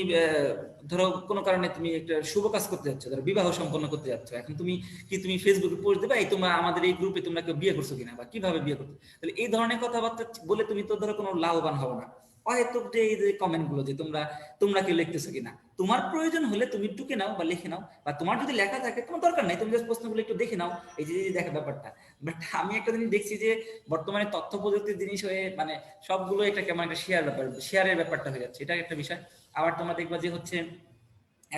ধরো কোনো কারণে তুমি একটা শুভ কাজ করতে যাচ্ছ, ধরো বিবাহ সম্পন্ন করতে যাচ্ছ, এখন তুমি কি তুমি ফেসবুকে পোস্ট দেবে এই তোমরা আমাদের এই গ্রুপে তোমরা কেউ বিয়ে করছো কিনা বা কিভাবে বিয়ে করছো? তাহলে এই ধরনের কথাবার্তা বলে তুমি তো ধরো কোনো লাভবান হবে না। হয়তো যে এই যে কমেন্ট গুলো যে তোমরা তোমরা কি লিখতেছো কিনা, তোমার প্রয়োজন হলে তুমি টুকে নাও বা লিখে নাও, বা তোমার যদি লেখা থাকে তোমার দরকার নাই, তুমি জাস্ট প্রশ্নগুলো একটু দেখে নাও, এই যে দেখা ব্যাপারটা। বাট আমি একটা জিনিস দেখছি যে বর্তমানে তথ্য প্রযুক্তির জিনিস হয়ে মানে সবগুলো এটা কেমন একটা শেয়ারের ব্যাপারটা হয়ে যাচ্ছে, এটা একটা বিষয়। আবার তোমরা দেখবা যে হচ্ছে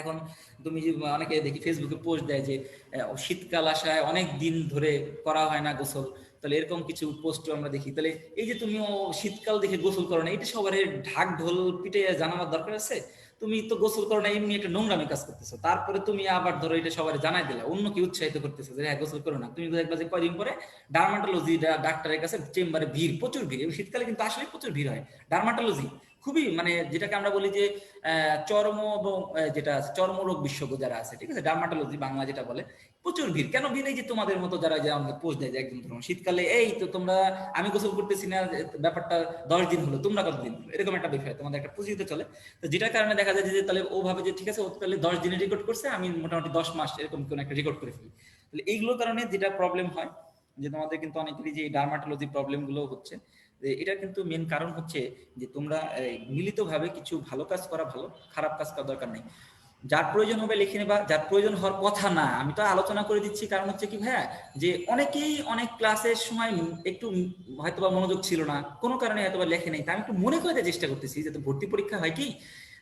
এখন তুমি যে অনেকে দেখি ফেসবুকে পোস্ট দেয় যে শীতকাল আসায় অনেক দিন ধরে করা হয় না গোসল, তাহলে এরকম কিছু পোস্ট আমরা দেখি। তাহলে এই যে তুমি শীতকাল দেখে গোসল করো না, এটা সবার ঢাক ঢোল পিটে জানাবার দরকার আছে? তুমি তো গোসল করো না, এমনি একটা নোংরামি কাজ করতেছো, তারপরে তুমি আবার ধরো এটা সবাই জানাই দিলে, অন্য কি উৎসাহিত করতেছো যে হ্যাঁ গোসল করো না। তুমি দেখবা যে কয়দিন পরে ডার্মাটোলজি ডাক্তারের কাছে চেম্বারে ভিড়, প্রচুর ভিড়, এবং শীতকালে কিন্তু আসলে প্রচুর ভিড় হয়। ডার্মাটোলজি খুবই মানে যেটাকে আমরা বলি যে চর্ম এবং যেটা চর্মরোগ বিশেষজ্ঞ যারা আছে, ঠিক আছে, ডার্মাটোলজি বাংলা যেটা বলে, প্রচুর ভিড়। কেন ভিড়? এই যে তোমাদের মতো যারা যে আমাকে পোস্ট দেয় যে একদম ধরুন শীতকালে এই তো তোমরা, আমি গোসল করতেছি না ব্যাপারটা 10 দিন হলো, তোমরা কতদিন হলো, এরকম একটা বিষয় তোমাদের একটা পুঁজিতে চলে। তো যেটার কারণে দেখা যায় যে তাহলে ও ভাবে যে ঠিক আছে ও তাহলে 10 দিনে রেকর্ড করছে, আমি মোটামুটি 10 মাস এরকম কোন একটা রেকর্ড করে ফেলি। তাহলে এইগুলোর কারণে যেটা প্রবলেম হয়, যে তোমাদের কিন্তু অনেকেরই যে ডার্মাটোলজি প্রবলেমগুলো হচ্ছে, এটার কিন্তু মেন কারণ হচ্ছে যে তোমরা মিলিতভাবে কিছু ভালো কাজ করা ভালো, খারাপ কাজ করার দরকার নেই। যার প্রয়োজন হবে লিখে নেবা, যার প্রয়োজন হওয়ার কথা না আমি তো আলোচনা করে দিচ্ছি। কারণ হচ্ছে কি ভাইয়া, যে অনেকেই অনেক ক্লাসের সময় একটু হয়তোবা মনোযোগ ছিল না, কোনো কারণে হয়তোবা লেখে নেই, তা আমি একটু মনে করে দেওয়ার চেষ্টা করতেছি। যাতে ভর্তি পরীক্ষা হয় কি,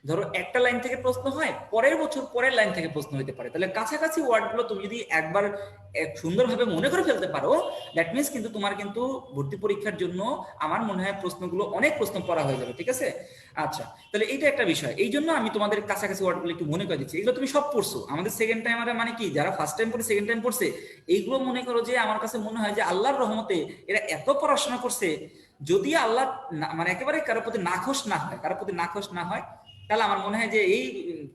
ধরো একটা লাইন থেকে প্রশ্ন হয়, পরের বছর পরের লাইন থেকে প্রশ্ন হতে পারে, তাহলে কাছাকাছি ওয়ার্ডগুলো তুমি যদি একবার সুন্দরভাবে মনে করে ফেলতে পারো, দ্যাট মিনস কিন্তু তোমার কিন্তু ভর্তি পরীক্ষার জন্য আমার মনে হয় প্রশ্নগুলো অনেক প্রশ্ন পড়া হয়ে যাবে, ঠিক আছে? আচ্ছা, তাহলে এইটা একটা বিষয়, এই জন্য আমি তোমাদের কাছাকাছি ওয়ার্ডগুলো একটু মনে করে দিচ্ছি। এগুলো তুমি সব পড়ছো, আমাদের সেকেন্ড টাইম মানে কি, যারা ফার্স্ট টাইম পড়ে সেকেন্ড টাইম পড়ছে, এইগুলো মনে করো যে আমার কাছে মনে হয় যে আল্লাহর রহমতে এরা এত পড়াশোনা করছে, যদি আল্লাহ মানে একেবারে কারোর প্রতি নাখোশ না হয়, কারোর প্রতি নাখোশ না হয়, তাহলে আমার মনে হয় যে এই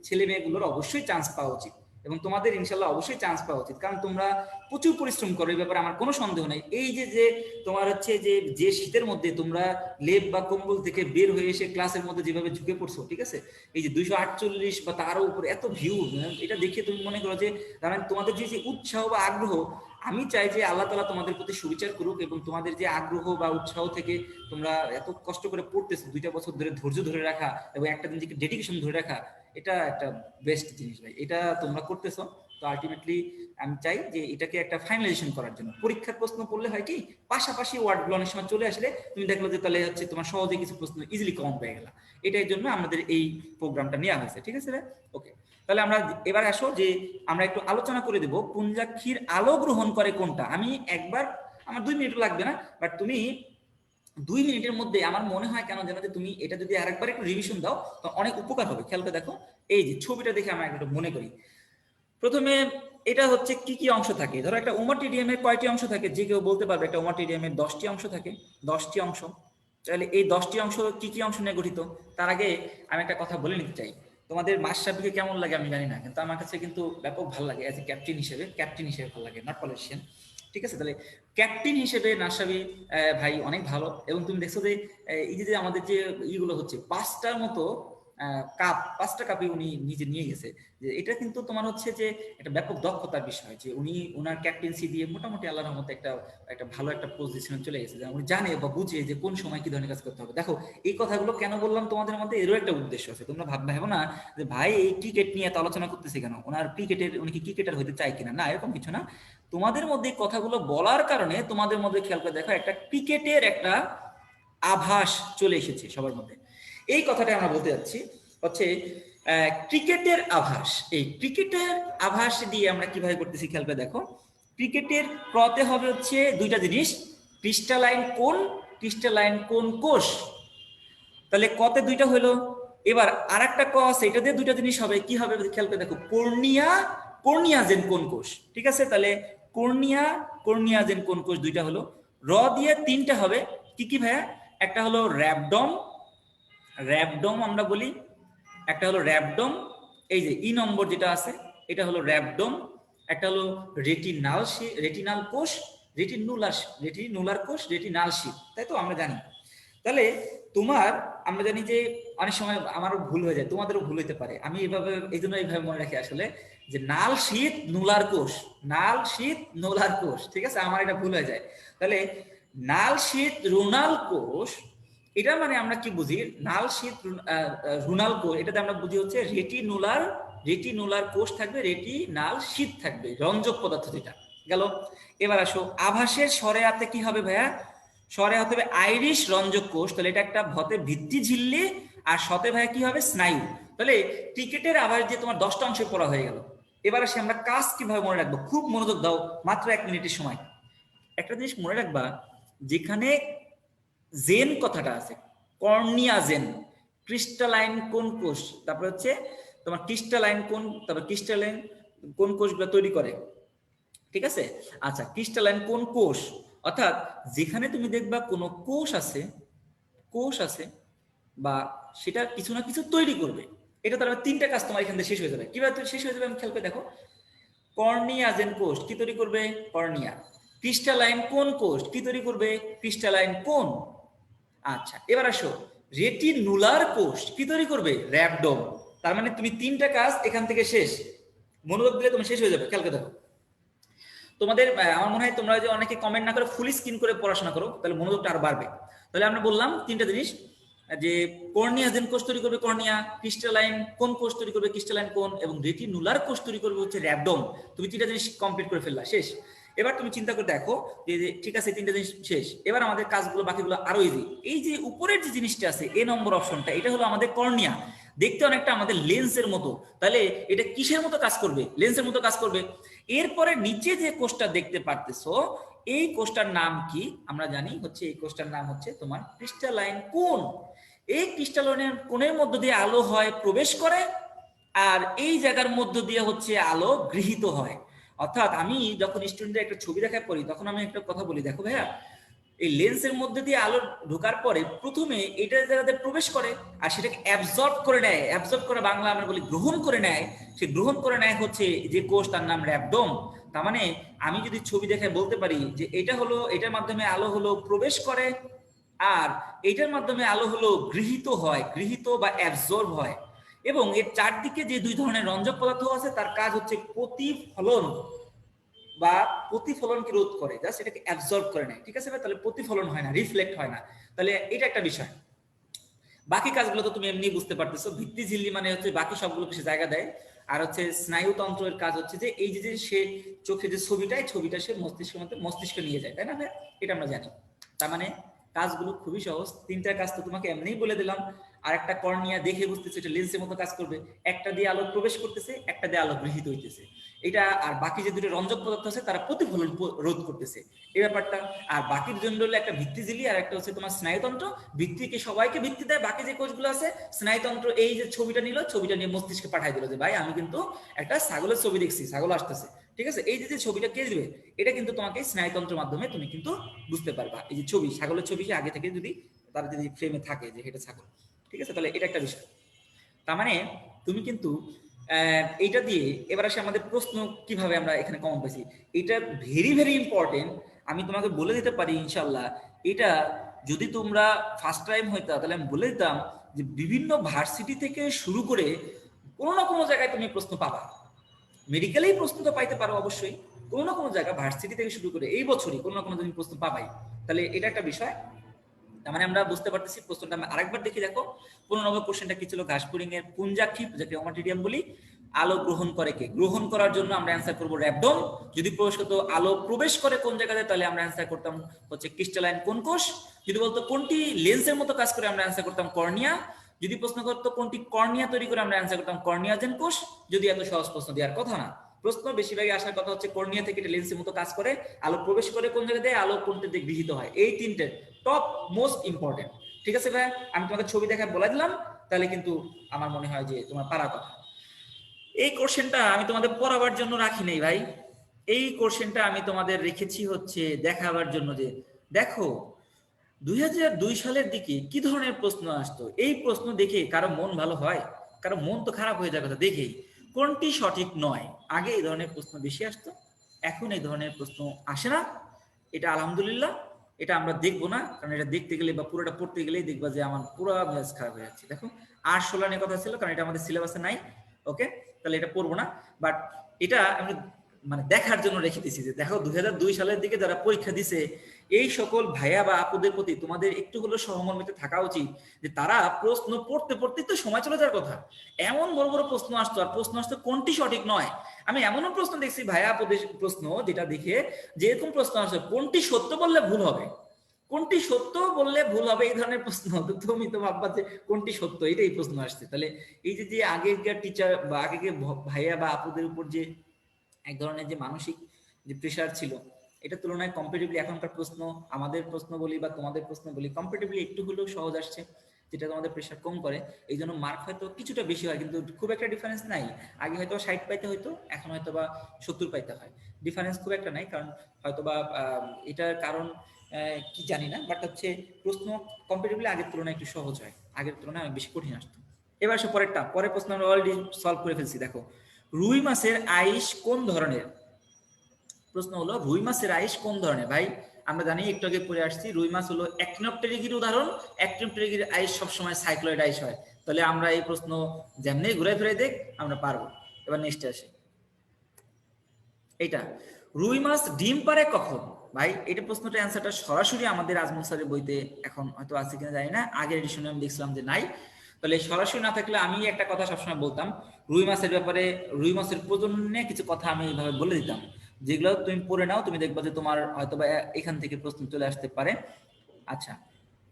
ছেলে মেয়েগুলোর অবশ্যই চান্স পাওয়া উচিত, এবং তোমাদের ইনশাল্লাহ অবশ্যই চান্স পাওয়া উচিত। কারণ তোমরা প্রচুর পরিশ্রম করো, এই ব্যাপারে আমার কোনো সন্দেহ নেই। এই যে যে তোমার হচ্ছে যে শীতের মধ্যে তোমরা লেপ বা কম্বল থেকে বের হয়ে এসে ক্লাসের মধ্যে যেভাবে ঝুঁকে পড়ছো, ঠিক আছে, এই যে 248 বা তারও উপরে এত ভিউ, এটা দেখে তুমি মনে করো যে কারণ তোমাদের যে যে উৎসাহ বা আগ্রহ, আমি চাই যে আল্লাহ তাআলা তোমাদের প্রতি সুবিচার করুক, এবং তোমাদের যে আগ্রহ বা উৎসাহ থেকে তোমরা এত কষ্ট করে পড়তেছো, 2টা বছর ধরে ধৈর্য ধরে রাখা এবং একটা নিজেকে ডেডিকেশন ধরে রাখা, এটা একটা বেস্ট জিনিস ভাই, এটা তোমরা করতেছো। তো আলটিমেটলি আমি চাই যে এটাকে একটা ফাইনালাইজেশন করার জন্য পরীক্ষার প্রশ্ন পড়লে হয় কি, পাশাপাশি ওয়ার্ডগুলো অনেক সময় চলে আসলে তুমি দেখলো যে তাহলে হচ্ছে তোমার সহজে কিছু প্রশ্ন ইজিলি কম পেয়ে গেলা। এটার জন্য আমাদের এই প্রোগ্রামটা নেওয়া হয়েছে, ঠিক আছে? ওকে, তাহলে আমরা এবার আসো যে আমরা একটু আলোচনা করে দেব পুঞ্জাক্ষীর আলো গ্রহণ করে কোনটা। আমি একবার, আমার 2 মিনিট লাগবে না, বাট তুমি 2 মিনিটের মধ্যে আমার মনে হয় কেন যেন যে তুমি এটা যদি আরেকবার একটু রিভিশন দাও তো অনেক উপকার হবে। খেয়াল করে দেখো, এই যে ছবিটা দেখে আমরা একটু মনে করি। প্রথমে এটা হচ্ছে কি কি অংশ থাকে, ধরো একটা ওমাটিডিয়ামের কয়টি অংশ থাকে, যে কেউ বলতে পারবে? একটা ওমাটিডিয়ামের 10টি অংশ থাকে, 10টি অংশ। তাহলে এই 10টি অংশ কি কি অংশ নিয়ে গঠিত? তার আগে আমি একটা কথা বলে নিতে চাই, তোমাদের মাশরাফিকে কেমন লাগে আমি জানি না, কিন্তু আমার কাছে কিন্তু ব্যাপক ভালো লাগে অ্যাজ এ ক্যাপ্টেন হিসেবে ভালো লাগে, নট পলিটিশিয়ান, ঠিক আছে? তাহলে ক্যাপ্টেন হিসেবে নাশরাফি ভাই অনেক ভালো। এবং তুমি দেখছো যে এই যে আমাদের যে ইগুলো হচ্ছে 5টার মতো কাপ, 5টা কাপই উনি নিজে নিয়ে গেছে, যে এটা কিন্তু তোমার হচ্ছে যে একটা ব্যাপক দক্ষতার বিষয়, যে উনি ওনার ক্যাপ্টেন্সি দিয়ে মোটামুটি আল্লাহর রহমতে একটা একটা ভালো একটা পজিশনে চলে গেছে, যে উনি জানে বা বুঝে যে কোন সময় কি ধরনের কাজ করতে হবে। দেখো এই কথাগুলো কেন বললাম তোমাদের মধ্যে, এরও একটা উদ্দেশ্য আছে। তোমরা ভাবো না যে ভাই এই ক্রিকেট নিয়ে এত আলোচনা করতেছে কেন, ওনার ক্রিকেটের উনি কি ক্রিকেটার হতে চায় কিনা, না এরকম কিছু না। তোমাদের মধ্যে এই কথাগুলো বলার কারণে তোমাদের মধ্যে খেয়াল করে দেখো একটা ক্রিকেটের একটা আভাস চলে এসেছে সবার মধ্যে। এই কথাটা আমরা বলতে যাচ্ছি হচ্ছে ক্রিকেটের আভাস। এই ক্রিকেটের আভাস দিয়ে আমরা কিভাবে করতেছি খেয়াল করে দেখো। ক্রিকেটের প্রতে হবে হচ্ছে 2টা জিনিস, ক্রিস্টালাইন কোন, ক্রিস্টালাইন কোন কোষ। তাহলে কতে 2টা হলো। এবার আর একটা ক আছে, এটা দিয়ে 2টা জিনিস হবে, কি হবে খেয়াল করে দেখো, কর্নিয়া, কর্নিয়াজেন কোন কোষ, ঠিক আছে? তাহলে কর্নিয়া, কর্নিয়াজেন কোন কোষ 2টা হলো। র দিয়ে 3টা হবে, কি কি ভাইয়া? একটা হলো র্যাবডম, র্যাবডম আমরা বলি, একটা হলো র্যাবডম, এই যে ই নম্বর যেটা আছে এটা হলো র্যাবডম। একটা হলো রেটিনাল, রেটিনাল কোষ, রেটিনুলার কোষ, রেটিনাল শীট, তাই তো আমরা জানি। তাহলে তোমার, আমরা জানি যে অনেক সময় আমারও ভুল হয়ে যায়, তোমাদেরও ভুল হইতে পারে, আমি এইভাবে এই জন্য এইভাবে মনে রাখি আসলে, যে নাল শীত নুলার কোষ, নাল শীত নোলার কোষ, ঠিক আছে? আমার এটা ভুল হয়ে যায়। তাহলে নাল শীত রুনাল কোষ, এটা মানে আমরা কি বুঝি, নাল শীত রুনাল কোষ, এটাতে আমরা বুঝি হচ্ছে রেটিনুলার, রেটিনুলার কোষ থাকবে, রেটিনাল শীত থাকবে, রঞ্জক পদার্থ যেটা গেল। এবার আসো আভাসের স্বরে আতে কি হবে ভাইয়া? স্বরে হতে হবে আইরিশ রঞ্জক কোষ, তাহলে এটা একটা ভতে ভিত্তি ঝিল্লি, আর শতে ভাইয়া কি হবে? স্নায়ু। তাহলে ক্রিকেটের আভাস যে তোমার 10টা অংশে পড়া হয়ে গেল। এবার আসে আমরা কাজ কিভাবে মনে রাখবো, খুব মনোযোগ দাও, মাত্র 1 মিনিটের সময়। একটা জিনিস মনে রাখবা, যেখানে জেন কথাটা আছে, কর্নিয়া জেন, ক্রিস্টালাইন কোন কোষ, তারপরে হচ্ছে তোমার ক্রিস্টালাইন কোন, তারপর ক্রিস্টালাইন কোন কোষগুলো তৈরি করে, ঠিক আছে? আচ্ছা, ক্রিস্টালাইন কোন কোষ, অর্থাৎ যেখানে তুমি দেখবা কোনো কোষ আছে, কোষ আছে বা সেটা কিছু না কিছু তৈরি করবে, এটা তার 3টা কাজ তোমার এখান থেকে শেষ হয়ে যাবে। কিভাবে শেষ হয়ে যাবে আমি খেয়াল করে দেখো। কর্নিয়াজেন কোষ কি তৈরি করবে? কর্নিয়া। ক্রিস্টালাইন কোন কোষ কি তৈরি করবে? ক্রিস্টালাইন কোন। আচ্ছা, এবার আসো রেটিনুলার কোষ কি তৈরি করবে? র্যাবডম। তার মানে তুমি 3টা কাজ এখান থেকে শেষ, মনোযোগ দিলে তুমি শেষ হয়ে যাবে, খেয়াল করে দেখো। তোমাদের আমার মনে হয় তোমরা যদি অনেকে কমেন্ট না করে ফুল স্ক্রিন করে পড়াশোনা করো তাহলে মনোযোগটা আরো বাড়বে। তাহলে আমরা বললাম তিনটা জিনিস, যে কর্নিয়া যেন কোষ তৈরি করবে কর্নিয়া, ক্রিস্টালাইন কোন কোষ তৈরি করবে ক্রিস্টালাইন কোন, এবং রেটিনুলার কোষ তৈরি করবে হচ্ছে র‍্যাবডোম। তুমি তিনটা জিনিস কমপ্লিট করে ফেললা, শেষ। এবার তুমি চিন্তা করে দেখো যে ঠিক আছে তিনটা জিনিস শেষ, এবার আমাদের কাজগুলো বাকিগুলো আরো ইজি। এই যে উপরের যে জিনিসটা আছে এ নম্বর অপশনটা, এটা হলো আমাদের কর্নিয়া, দেখতে অনেকটা আমাদের লেন্সের মতো। তাহলে এটা কিসের মতো কাজ করবে? লেন্সের মতো কাজ করবে। এরপরে নিচে যে কোষটা দেখতে পারতেছো এই কোষটার নাম কি আমরা জানি, হচ্ছে এই কোষটার নাম হচ্ছে তোমার ক্রিস্টালাইন কোন। এই ক্রিস্টালাইন কোণের মধ্য দিয়ে আলো হয় প্রবেশ করে, আর এই জায়গার মধ্য দিয়ে হচ্ছে আলো গৃহীত হয়। অর্থাৎ আমি যখন স্টুডেন্টদের একটা ছবি দেখায় পড়ি তখন আমি একটা কথা বলি, দেখো ভাইয়া এই লেন্সের মধ্যে দিয়ে আলো ঢোকার পরে প্রথমে এটা জায়গাতে প্রবেশ করে আর সেটাকে অ্যাবজর্ব করে নেয়, অ্যাবজর্ব করে বাংলা আমরা বলি গ্রহণ করে নেয়। সে গ্রহণ করে নেয় হচ্ছে যে কোষ, তার নাম র‍্যাবডোম। তার মানে আমি যদি ছবি দেখে বলতে পারি যে এটা হলো, এটার মাধ্যমে আলো হলো প্রবেশ করে আর এটার মাধ্যমে আলো হলো গৃহীত হয়, গৃহীত বা অ্যাবজর্ব হয়। এবং এর চারদিকে যে দুই ধরনের রঞ্জক পদার্থ আছে তার কাজ হচ্ছে প্রতিফলন বা প্রতিফলনকে রোধ করে, জাস্ট এটাকে অ্যাবজর্ব করে নেয়। ঠিক আছে ভাই, তাহলে প্রতিফলন হয় না, রিফ্লেক্ট হয় না। তাহলে এটা একটা বিষয়। বাকি কাজগুলো তো তুমি এমনি বুঝতে পারতেছো, ভিত্তি ঝিল্লি মানে হচ্ছে বাকি সবগুলোকে সে জায়গা দেয়। আর হচ্ছে স্নায়ুতন্ত্রের কাজ হচ্ছে যে এই যে সে চোখে যে ছবিটা, এই ছবিটা সে মস্তিষ্কের মধ্যে মস্তিষ্কে নিয়ে যায়, তাই না ভাই? এটা আমরা জানি। তার মানে কাজগুলো খুবই সহজ, তিনটা কাজ তো তোমাকে এমনিই বলে দিলাম। আর একটা কর্নিয়া দেখে বুঝতেছে এটা লেন্সের মতো কাজ করবে, একটা দিয়ে আলো প্রবেশ করতেছে, একটা দিয়ে আলো গৃহীত হইতেছে এটা, আর বাকি যে দুটো রঞ্জক পদার্থ আছে তারা প্রতিফলন রোধ করতেছে, এই ব্যাপারটা। আর বাকির জন্য হলো একটা ভিত্তি ঝিল্লি আর একটা হচ্ছে তোমার স্নায়ুতন্ত্র। ভিত্তিকে সবাইকে ভিত্তি দেয়, বাকি যে কোষগুলো আছে স্নায়ুতন্ত্র এই যে ছবিটা নিল, ছবিটা নিয়ে মস্তিষ্কে পাঠাই দিল যে ভাই আমি কিন্তু একটা ছাগলের ছবি দেখছি, ছাগল আসতেছে। ঠিক আছে, এই যে ছবিটা কে দিবে এটা কিন্তু তোমাকে স্নায়ুতন্ত্রের মাধ্যমে তুমি কিন্তু বুঝতে পারবা। এই যে ছবি, ছাগলের ছবি আগে থেকে যদি তার যদি ফ্রেমে থাকে যে এটা ছাগল, ঠিক আছে, তাহলে এটা একটা বিষয়। তার মানে তুমি কিন্তু এইটা দিয়ে এবার আসে আমাদের প্রশ্ন কিভাবে আমরা এখানে কমন পাইছি, এটা ভেরি ভেরি ইম্পর্টেন্ট। আমি তোমাকে বলে দিতে পারি ইনশাল্লাহ, এটা যদি তোমরা ফার্স্ট টাইম হইতা তাহলে আমি বলে দিতাম যে বিভিন্ন ভার্সিটি থেকে শুরু করে কোনো না কোনো জায়গায় তুমি প্রশ্ন পাবা। মেডিকেলেই প্রশ্ন তো পাইতে পারো অবশ্যই, কোনো না কোনো জায়গা ভার্সিটি থেকে শুরু করে এই বছরই কোনো না কোনো তুমি প্রশ্ন পাবাই। তাহলে এটা একটা বিষয়। তার মানে আমরা বুঝতে পারতেছি। প্রশ্নটা আমি আরেকবার দেখি, দেখো 15 নম্বর কোশ্চেনটা কি ছিল, ঘাসফড়িং এর পুঞ্জাক্ষী যাকে ওমাটিডিয়াম বলি, আলো গ্রহণ করে কে? গ্রহণ করার জন্য আমরা অ্যান্সার করবো র‍্যাবডোম। যদি প্রবেশ করতো আলো প্রবেশ করে কোন জায়গাতে, তাহলে আমরা অ্যান্সার করতাম হচ্ছে ক্রিস্টালাইন কোন কোষ। যদি বলতো কোনটি লেন্সের মতো কাজ করে, আমরা অ্যান্সার করতাম কর্নিয়া। যদি প্রশ্ন করতো কোনটি কর্নিয়া তৈরি করে, আমরা অ্যান্সার করতাম কর্নিয়াজেন কোষ। যদি এত সহজ প্রশ্ন দেওয়ার কথা না, প্রশ্ন বেশিরভাগই আসার কথা হচ্ছে কর্নিয়া থেকে এটা লেন্সের মতো কাজ করে, আলো প্রবেশ করে কোন জায়গাতে, আলো কোনটা দিয়ে গৃহীত হয়। এই তিনটে টপ মোস্ট ইম্পর্টেন্ট। ঠিক আছে ভাই, আমি তোমাকে ছবি দেখা বলে দিলাম, তাহলে কিন্তু আমার মনে হয় যে তোমার পারার কথা। এই কোশ্চেনটা আমি তোমাদের পড়াবার জন্য রাখি নাই ভাই, এই কোশ্চেনটা আমি তোমাদের রেখেছি হচ্ছে দেখাবার জন্য যে দেখো 2002 সালের দিকে কি ধরনের প্রশ্ন আসতো। এই প্রশ্ন দেখে কারো মন ভালো হয়? কারো মন তো খারাপ হয়ে যাবে কথা দেখেই। কোনটি সঠিক নয়? আগে এই ধরনের প্রশ্ন বেশি আসতো, এখন এই ধরনের প্রশ্ন আসে না। এটা আলহামদুলিল্লাহ, এটা আমরা দেখবো না, কারণ এটা দেখতে গেলে বা পুরোটা পড়তে গেলেই দেখবা যে আমার পুরো মেজাজ খারাপ হয়ে যাচ্ছে। দেখো আর 16 নিয়ে কথা ছিল, কারণ এটা আমাদের সিলেবাসে নাই। ওকে, তাহলে এটা পড়বো না, বাট এটা আমি মানে দেখার জন্য রেখে দিছি যে দেখো 2002 সালের দিকে যারা পরীক্ষা দিছে এই সকল ভাইয়া বা আপুদের প্রতি তোমাদের একটু হলেও সহমর্মিত থাকা উচিত, যে তারা প্রশ্ন পড়তে পড়তে তো সময় চলে যাওয়ার কথা। এমন বড় বড় প্রশ্ন আসতো, আর প্রশ্ন আসতো কোনটি সঠিক নয়। আমি এমনও প্রশ্ন দেখছি ভাইয়া আপুদের প্রশ্ন, যেটা দেখে যে এরকম প্রশ্ন আসছে কোনটি সত্য বললে ভুল হবে, কোনটি সত্য বললে ভুল হবে, এই ধরনের প্রশ্ন। তো তুমি তো ভাববা যে কোনটি সত্য, এটাই প্রশ্ন আসছে। তাহলে এই যে আগেকার টিচার বা আগেকার ভাইয়া বা আপুদের উপর যে এক ধরনের যে মানসিক যে প্রেশার ছিল, এটা তুলনায় কম্পারেটিভলি এখনকার প্রশ্ন, আমাদের প্রশ্ন বলি বা তোমাদের প্রশ্ন বলি, কম্পারেটিভলি একটু হলেও সহজ আসছে, যেটা তোমাদের প্রেশার কম করে। এই জন্য মার্ক হয়তো কিছুটা বেশি হয়, কিন্তু খুব একটা ডিফারেন্স নাই। আগে হয়তো 60 পাইতে হয়তো, এখন হয়তো বা 70 পাইতে হয়। ডিফারেন্স খুব একটা নাই, কারণ হয়তো বা এটার কারণ কি জানি না, বাট হচ্ছে প্রশ্ন কম্পারেটিভলি আগের তুলনায় একটু সহজ হয়, আগের তুলনায় অনেক বেশি কঠিন আসতো। এবার আসে পরেরটা, পরের প্রশ্ন আমরা অলরেডি সলভ করে ফেলছি। দেখো রুই মাছের আইস কোন ধরনের? প্রশ্ন হলো রুই মাছের আইস কোন ধরনের? ভাই আমরা জানি, একটু আগে পড়ে আসছি, রুই মাছ হলো অ্যাক্টিনোপটেরিগির উদাহরণ। অ্যাক্টিনোপটেরিগির আইস সবসময় সাইক্লয়েড আইস হয়। তাহলে আমরা এই প্রশ্ন যেমনি ঘুরে ফিরে দেখ আমরা পারবো। এবার নেক্সটে আসি, এইটা রুই মাছ ডিম পারে কখন? ভাই এটা প্রশ্নটা অ্যান্সারটা সরাসরি আমাদের আজমল স্যারের বইতে এখন হয়তো আছে কিনা জানি না, আগের এডিশনে আমি দেখছিলাম যে নাই। তাহলে সরাসরি না থাকলে আমি একটা কথা সবসময় বলতাম, রুই মাছের ব্যাপারে, রুই মাছের প্রজনন নিয়ে কিছু কথা আমি এইভাবে বলে দিতাম, যেগুলো তুমি পড়ে নাও, তুমি দেখবা যে তোমার হয়তো বা এখান থেকে প্রশ্ন চলে আসতে পারে। আচ্ছা,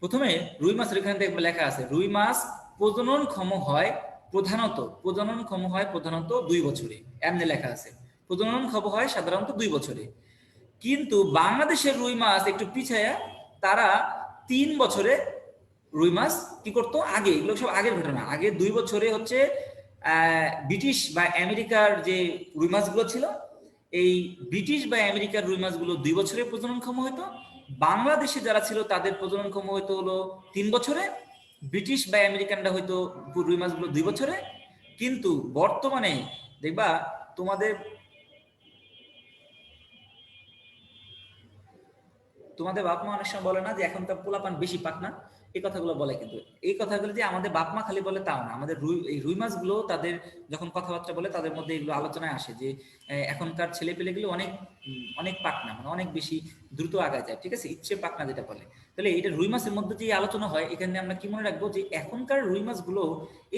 প্রথমে রুই মাছের এখানে দেখবে লেখা আছে, রুই মাছ প্রজননক্ষম হয় প্রধানত 2 বছরে, এমনি লেখা আছে প্রজননক্ষম হয় সাধারণত 2 বছরে। কিন্তু বাংলাদেশের রুই মাছ একটু পিছায়া, তারা 3 বছরে রুই মাছ কি করতো আগে, এগুলো সব আগের ঘটনা, আগে 2 বছরে হচ্ছে ব্রিটিশ বা আমেরিকার যে রুই মাছগুলো ছিল, এই ব্রিটিশ বা আমেরিকার রুই মাছগুলো 2 বছরে প্রজননক্ষম হতো। বাংলাদেশে যারা ছিল তাদের প্রজননক্ষম হতো হলো 3 বছরে, ব্রিটিশ বা আমেরিকানরা হয়তো রুই মাছগুলো 2 বছরে। কিন্তু বর্তমানে দেখবা তোমাদের তোমাদের বাপ মা অনেক সময় বলে না যে এখনকার পোলাপান বেশি পাক না, এই কথাগুলো বলে, কিন্তু এই কথাগুলো যে আমাদের বাপ মা খালি বলে তাও না, আমাদের এই রুই মাছগুলো তাদের যখন কথাবার্তা বলে তাদের মধ্যে এগুলো আলোচনায় আসে যে এখনকার ছেলে পেলেগুলো অনেক অনেক পাকনা, মানে অনেক বেশি দ্রুত আগায় যায়, ঠিক আছে, ইচ্ছে পাকনা যেটা বলে। তাহলে এটা রুই মাছের মধ্যে যে আলোচনা হয়, এখানে আমরা কি মনে রাখবো যে এখনকার রুই মাছগুলো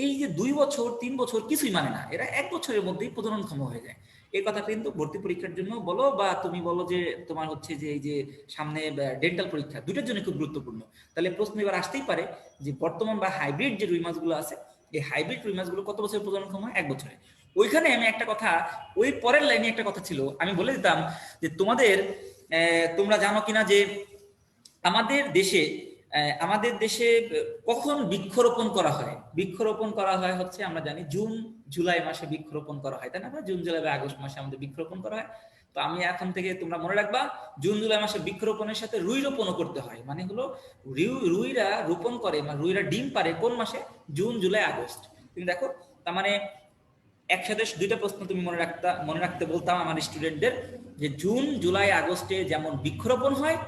এই যে 2 বছর 3 বছর কিছুই মানে না, এরা 1 বছরের মধ্যেই প্রজননক্ষম হয়ে যায়। এই কথা কিন্তু ভর্তি পরীক্ষার জন্য বলো, বা তুমি বলো যে তোমার হচ্ছে যে এই যে সামনে ডেন্টাল পরীক্ষা, দুটোর জন্য খুব গুরুত্বপূর্ণ। তাহলে প্রশ্ন এবার আসতেই পারে যে বর্তমান বা হাইব্রিড যে রুই মাছগুলো আছে, এই হাইব্রিড রুই মাছগুলো কত বছর প্রজননক্ষম হয়? 1 বছরে। ওইখানে আমি একটা কথা, ওই পরের লাইনে একটা কথা ছিল, আমি বলে দিতাম যে তোমাদের তোমরা জানো কিনা যে আমাদের দেশে কখন বৃক্ষরোপণ করা হয়? বৃক্ষরোপণ করা হয় হচ্ছে আমরা জানি জুন জুলাই মাসে বৃক্ষরোপণ করা হয়, তাই না? জুন জুলাই বা আগস্ট মাসে আমাদের বৃক্ষরোপণ করা হয়। তো আমি এখন থেকে তোমরা মনে রাখবা, জুন জুলাই মাসে বৃক্ষরোপণের সাথে রুই রোপণও করতে হয়, মানে হলো রুইরা রোপণ করে, মানে রুইরা ডিম পারে কোন মাসে? June July August. তুমি দেখো, তার মানে একসাথে 2টা প্রশ্ন তুমি মনে রাখতে বলতাম আমার স্টুডেন্টদের, যে জুন জুলাই আগস্টে যেমন বৃক্ষরোপণ হয়,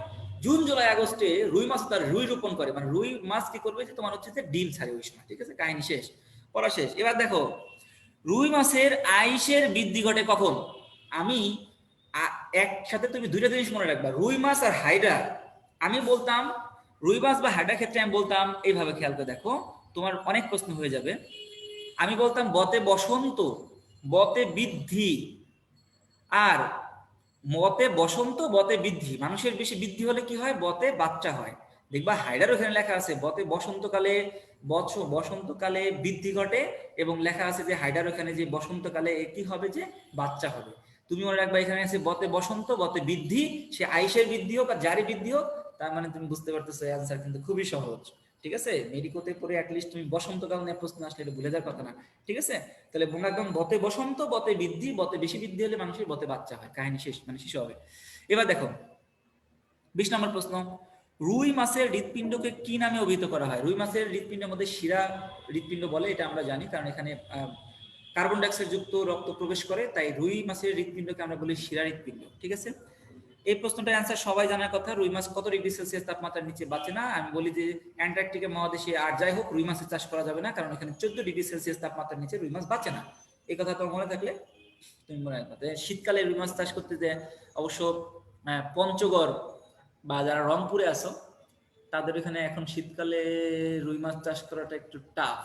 জুন জুলাই আগস্টে রুই মাছ তার রুই রোপণ করে, মানে রুই মাছ কি করবে যে তোমার হচ্ছে যে ডিম ছাড়ে ওই সময়, ঠিক আছে, কাহিনী শেষ, পড়া শেষ। এবার দেখো, রুই মাছের আইসের বৃদ্ধি ঘটে কখন? আমি একসাথে তুমি 2টা জিনিস মনে রাখবা, রুই মাছ আর হাইড্রা। আমি বলতাম রুই মাছ বা হাইড্রার ক্ষেত্রে আমি বলতাম এইভাবে, খেয়াল করে দেখো, তোমার অনেক প্রশ্ন হয়ে যাবে। আমি বলতাম বতে বসন্ত, বতে বৃদ্ধি, আর মতে বসন্ত বতে বৃদ্ধি, মানুষের বেশি বৃদ্ধি হলে কি হয়? বতে বাচ্চা হয়। দেখবা হাইডার ওখানে লেখা আছে বতে বসন্তকালে বসন্তকালে বৃদ্ধি ঘটে, এবং লেখা আছে যে হাইডার ওখানে যে বসন্তকালে কি হবে? যে বাচ্চা হবে। তুমি মনে রাখবা এখানে আছে বতে বসন্ত বতে বৃদ্ধি, সে আইসের বৃদ্ধি হোক আর যারই বৃদ্ধি হোক, তার মানে তুমি বুঝতে পারতেছো অ্যান্সার কিন্তু খুবই সহজ, ঠিক আছে। মেডিকোতে পড়ে অ্যাটলিস্ট তুমি বসন্তকাল নিয়ে প্রশ্ন আসলে এটা ভুলে যাওয়ার কথা না, ঠিক আছে। তাহলে একদম বতে বসন্ত বতে বৃদ্ধি, বতে বেশি বৃদ্ধি হলে মানুষের বতে বাচ্চা হয়, কাহিনী শেষ, মানে শিশু হবে। এবার দেখো 20 নম্বর প্রশ্ন, রুই মাছের হৃৎপিণ্ডকে কি নামে অভিহিত করা হয়? রুই মাছের হৃৎপিণ্ডের মধ্যে শিরা হৃৎপিণ্ড বলে, এটা আমরা জানি, কারণ এখানে কার্বন ডাইঅক্সাইড যুক্ত রক্ত প্রবেশ করে, তাই রুই মাছের হৃৎপিণ্ডকে আমরা বলি শিরা হৃৎপিণ্ড, ঠিক আছে। এই প্রশ্নটার অ্যান্সার সবাই জানার কথা, রুই মাছ কত ডিগ্রি সেলসিয়াস তাপমাত্রার নিচে বাঁচে না? আমি বলি যে অ্যান্টার্কটিকা মহাদেশে আর যাই হোক রুই মাছের চাষ করা যাবে না, কারণ এখানে 14 ডিগ্রি সেলসিয়াস তাপমাত্রার নিচে রুই মাছ বাঁচে না। এই কথা তোমার মনে থাকলে তুমি মনে রাখবে। শীতকালে রুই মাছ চাষ করতে যে অবশ্য পঞ্চগড় বা যারা রংপুরে আছো, তাদের এখানে এখন শীতকালে রুই মাছ চাষ করাটা একটু টাফ,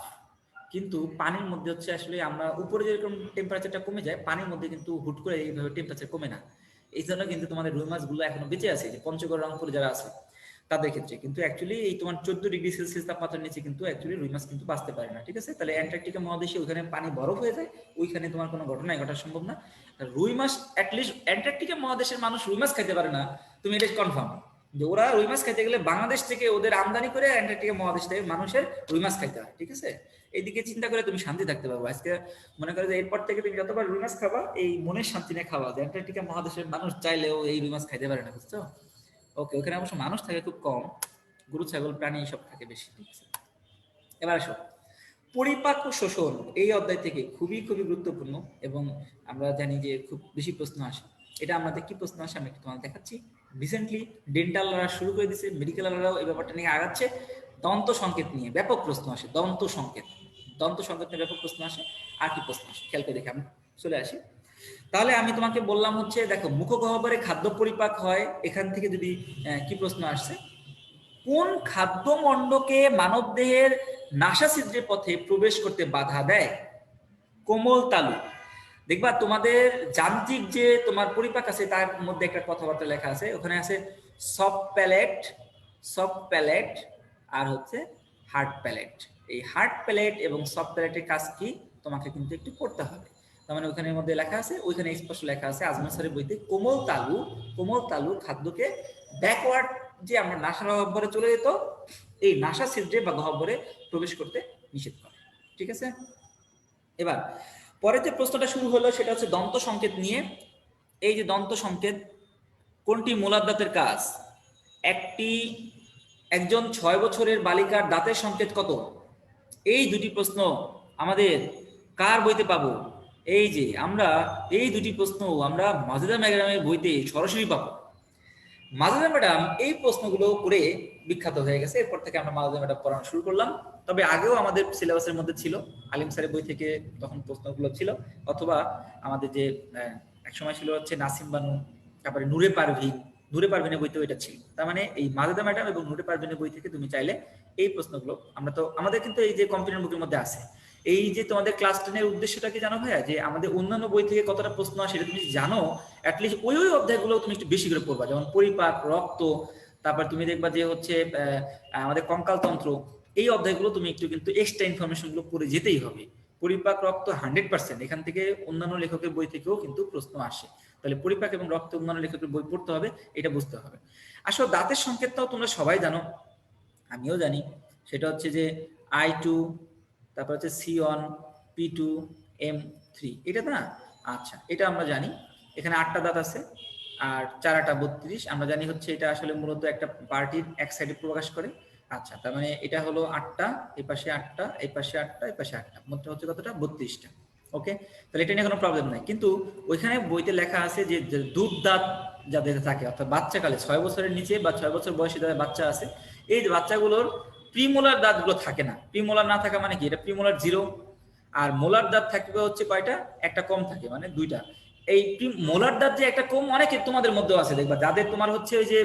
কিন্তু পানির মধ্যে হচ্ছে আসলে আমরা উপরে যেরকম টেম্পারেচারটা কমে যায়, পানির মধ্যে কিন্তু হুট করে এইভাবে টেম্পারেচার কমে না। এই জন্য কিন্তু তোমাদের রুই মাছগুলো এখনো বেঁচে আছে, যে পঞ্চগড় রংপুর যারা আছে তাদের ক্ষেত্রে। কিন্তু অ্যাকচুয়ালি এই তোমার 14 ডিগ্রি সেলসিয়াস তাপমাত্রার নিচে কিন্তু অ্যাকচুয়ালি রুই মাছ কিন্তু বাঁচতে পারে না, ঠিক আছে। তাহলে অ্যান্টার্কটিকা মহাদেশে ওইখানে পানি বরফ হয়ে যায়, ওইখানে তোমার কোনো ঘটনাই ঘটা সম্ভব না। রুই মাছ অ্যাটলিস্ট অ্যান্টার্কটিকা মহাদেশের মানুষ রুই মাছ খাইতে পারে না, তুমি এটা কনফার্ম যে ওরা রুই মাছ খাইতে গেলে বাংলাদেশ থেকে ওদের আমদানি করে অ্যান্টার্কটিকা মহাদেশ থেকে মানুষের রুই মাছ খাইতে হয়, ঠিক আছে। এইদিকে চিন্তা করে তুমি শান্তি থাকতে পারবো। আজকে মনে করো যে এরপর থেকে তুমি যতবার রুই মাছ খাবা, এই মনের শান্তি নিয়ে খাওয়া, যে অ্যান্টার্কটিকা মহাদেশের মানুষ চাইলেও এই রুই মাছ খাইতে পারে না, বুঝছো? ওকে, ওখানে অবশ্য মানুষ থাকে খুব কম, গরু ছাগল প্রাণী সব থাকে বেশি, ঠিক আছে। এবার আসো, পরিপাক ও শোষণ এই অধ্যায় থেকে খুবই খুবই গুরুত্বপূর্ণ, এবং আমরা জানি যে খুব বেশি প্রশ্ন আসে। এটা আমাদের কি প্রশ্ন আসে আমি একটু তোমাদের দেখাচ্ছি। রিসেন্টলি ডেন্টালরা শুরু করে দিয়েছে, মেডিকেলরাও এই ব্যাপারটা নিয়ে আগাচ্ছে। দন্ত সংকেত নিয়ে ব্যাপক প্রশ্ন আসে, দন্ত সংকেত নিয়ে ব্যাপক প্রশ্ন আসে। আর কি প্রশ্ন আসে খেয়াল করে দেখে আমি চলে আসি। তাহলে আমি তোমাকে বললাম হচ্ছে দেখো মুখগহ্বরে খাদ্য পরিপাক হয়, এখান থেকে যদি কি প্রশ্ন আসছে, কোন খাদ্যমণ্ডকে মানবদেহের নাসাছিদ্রের পথে প্রবেশ করতে বাধা দেয়? কোমল তালু। দেখবা তোমাদের যান্ত্রিক যে তোমার পরিপাক আছে তার মধ্যে একটা কথাবার্তা লেখা আছে, ওখানে আছে সফট প্যালেট, সফট প্যালেট আর হচ্ছে হার্ড প্যালেট। এই হার্ড প্যালেট এবং সফট প্যালেটের কাজ কি তোমাকে কিন্তু একটু পড়তে হবে। তার মানে ওখানের মধ্যে লেখা আছে, ওইখানে স্পষ্ট লেখা আছে আজমল স্যারের বইতে, কোমল তালু, কোমল তালু খাদ্যকে ব্যাকওয়ার্ড, যে আমরা নাসা গহ্বরে চলে যেত, এই নাসা ছিদ্রে বা গহ্বরে প্রবেশ করতে নিষেধ করে। ঠিক আছে, এবার পরে যে প্রশ্নটা শুরু হলো সেটা হচ্ছে দন্ত সংকেত নিয়ে। এই যে দন্ত সংকেত, কোনটি মোলার দাঁতের কাজ? একজন 6 বছরের বালিকার দাঁতের সংকেত কত? এই দুটি প্রশ্ন আমাদের কার বইতে পাবো? এই যে আমরা এই দুটি প্রশ্ন আমরা মাজেদা ম্যাডামের বইতে সরাসরি পাবো। মাজেদা ম্যাডাম এই প্রশ্নগুলো করে বিখ্যাত হয়ে গেছে, এরপর থেকে আমরা মাজেদা ম্যাডাম পড়ানো শুরু করলাম। তবে আগেও আমাদের সিলেবাসের মধ্যে ছিল, আলিম স্যারের বই থেকে তখন প্রশ্নগুলো ছিল, অথবা আমাদের যে এক সময় ছিল হচ্ছে নাসিম বানু, তারপরে নূরে পারভিন, নূরে পারভিনের বইতেও এটা ছিল। তার মানে এই মাজেদা ম্যাডাম এবং নূরে পারভিনের বই থেকে তুমি চাইলে এই প্রশ্নগুলো, আমরা তো আমাদের কিন্তু এই যে কম্পিউটার বুকের মধ্যে আছে। এই যে তোমাদের ক্লাস 10-এর উদ্দেশ্যটা কি জানো ভাইয়া, যে আমাদের অন্যান্য বই থেকে কতটা প্রশ্ন আসে সেটা তুমি জানো, অ্যাটলিস্ট ওই অধ্যায়গুলো তুমি একটু বেশি করে পড়বা, যেমন পরিপাক, রক্ত, তারপর তুমি দেখবা যে হচ্ছে আমাদের কঙ্কালতন্ত্র, এই অধ্যায়গুলো তুমি একটু কিন্তু এক্সট্রা ইনফরমেশন গুলো পড়ে যেতেই হবে। পরিপাক, রক্ত 100%, এখান থেকে অন্যান্য লেখকের বই থেকেও কিন্তু প্রশ্ন আসে। তাহলে পরিপাক এবং রক্ত অন্যান্য লেখকের বই পড়তে হবে, এটা বুঝতে হবে। আসলে দাঁতের সংকেতটাও তোমরা সবাই জানো, আমিও জানি, সেটা হচ্ছে যে I2, তারপর হচ্ছে C1, P2, M3, এটা না? আচ্ছা, এটা আমরা জানি। এখানে 8টা দাঁত আছে আর 4 32, আমরা জানি হচ্ছে এটা আসলে মূলত একটা পার্টির এক সাইডে প্রকাশ করে। আচ্ছা, তার মানে এটা হলো 8টা, এই পাশে 8টা, এই পাশে 8টা, এই পাশে 8টা, মোট হচ্ছে কতটা? 32টা। ওকে, তাহলে এটা নিয়ে কোনো প্রবলেম নাই। কিন্তু ওইখানে বইতে লেখা আছে যে দুধ দাঁত যাদের থাকে, অর্থাৎ বাচ্চাকালে 6 বছরের নিচে বা 6 বছর বয়সী যাদের বাচ্চা আছে, এই বাচ্চাগুলোর প্রিমোলার দাঁতগুলো থাকে না। প্রিমোলার না থাকা মানে কি? এটা প্রিমোলার 0, আর মোলার দাঁত থাকবে হচ্ছে কয়টা? একটা কম থাকে, মানে 2টা। এই মোলার দাঁত যে একটা কম, অনেকে তোমাদের মধ্যেও আছে দেখবা, যাদের তোমার হচ্ছে ওই যে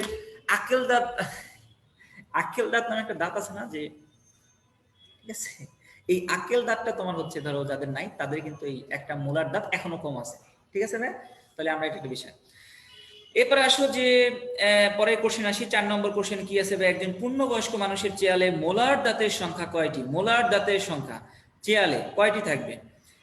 আক্কেল দাঁত, আক্কেল দাঁত নামে একটা দাঁত আছে না, যে ঠিক আছে, এই আক্কেল দাঁতটা তোমার হচ্ছে ধরো যাদের নাই, তাদের কিন্তু এই একটা মোলার দাঁত এখনো কম আছে। ঠিক আছে না? তাহলে আমরা এটা একটা বিষয়। এরপরে আসো যে পরের কোশ্চেন আসি, 4 নম্বর কোশ্চেন কি আছে? একজন পূর্ণবয়স্ক মানুষের চেয়ালে মোলার দাঁতের সংখ্যা কয়টি? মোলার দাঁতের সংখ্যা চেয়ালে কয়টি থাকবে?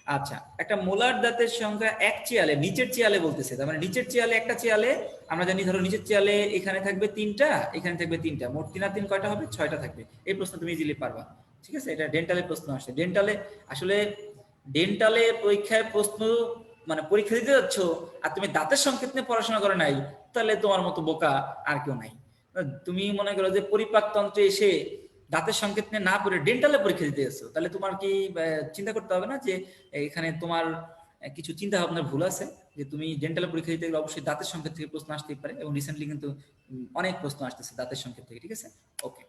আচ্ছা, একটা মোলার দাঁতের সংখ্যা এক চেয়ালে, নিচের চেয়ালে বলতেছে, তার মানে নিচের চেয়ালে, একটা চেয়ালে আমরা জানি ধরো নিচের চেয়ালে এখানে থাকবে 3টা, এখানে থাকবে 3টা, মোট 3 আর 3 কয়টা হবে? 6টা থাকবে। এই প্রশ্ন তুমি ইজিলি পারবা। ঠিক আছে, এটা ডেন্টালের প্রশ্ন আসে। ডেন্টালে আসলে ডেন্টালে পরীক্ষায় প্রশ্ন, মানে পরীক্ষা দিতে যাচ্ছ আর তুমি দাঁতের সংকেত নিয়ে পড়াশোনা করে নাই, তাহলে তোমার মতো বোকা আর কেউ নাই। তুমি মনে করো যে পরিপাকতন্ত্রে এসে দাঁতের সংকেত নিয়ে না পড়ে ডেন্টালে পরীক্ষা দিতে যাচ্ছ, তাহলে তোমার কি চিন্তা করতে হবে না যে এখানে তোমার কিছু চিন্তা ভাবনার ভুল আছে, যে তুমি ডেন্টালে পরীক্ষা দিতে গেলে অবশ্যই দাঁতের সংকেত থেকে প্রশ্ন আসতেই পারে, এবং রিসেন্টলি কিন্তু অনেক প্রশ্ন আসতেছে দাঁতের সংকেত থেকে। ঠিক আছে, ওকে,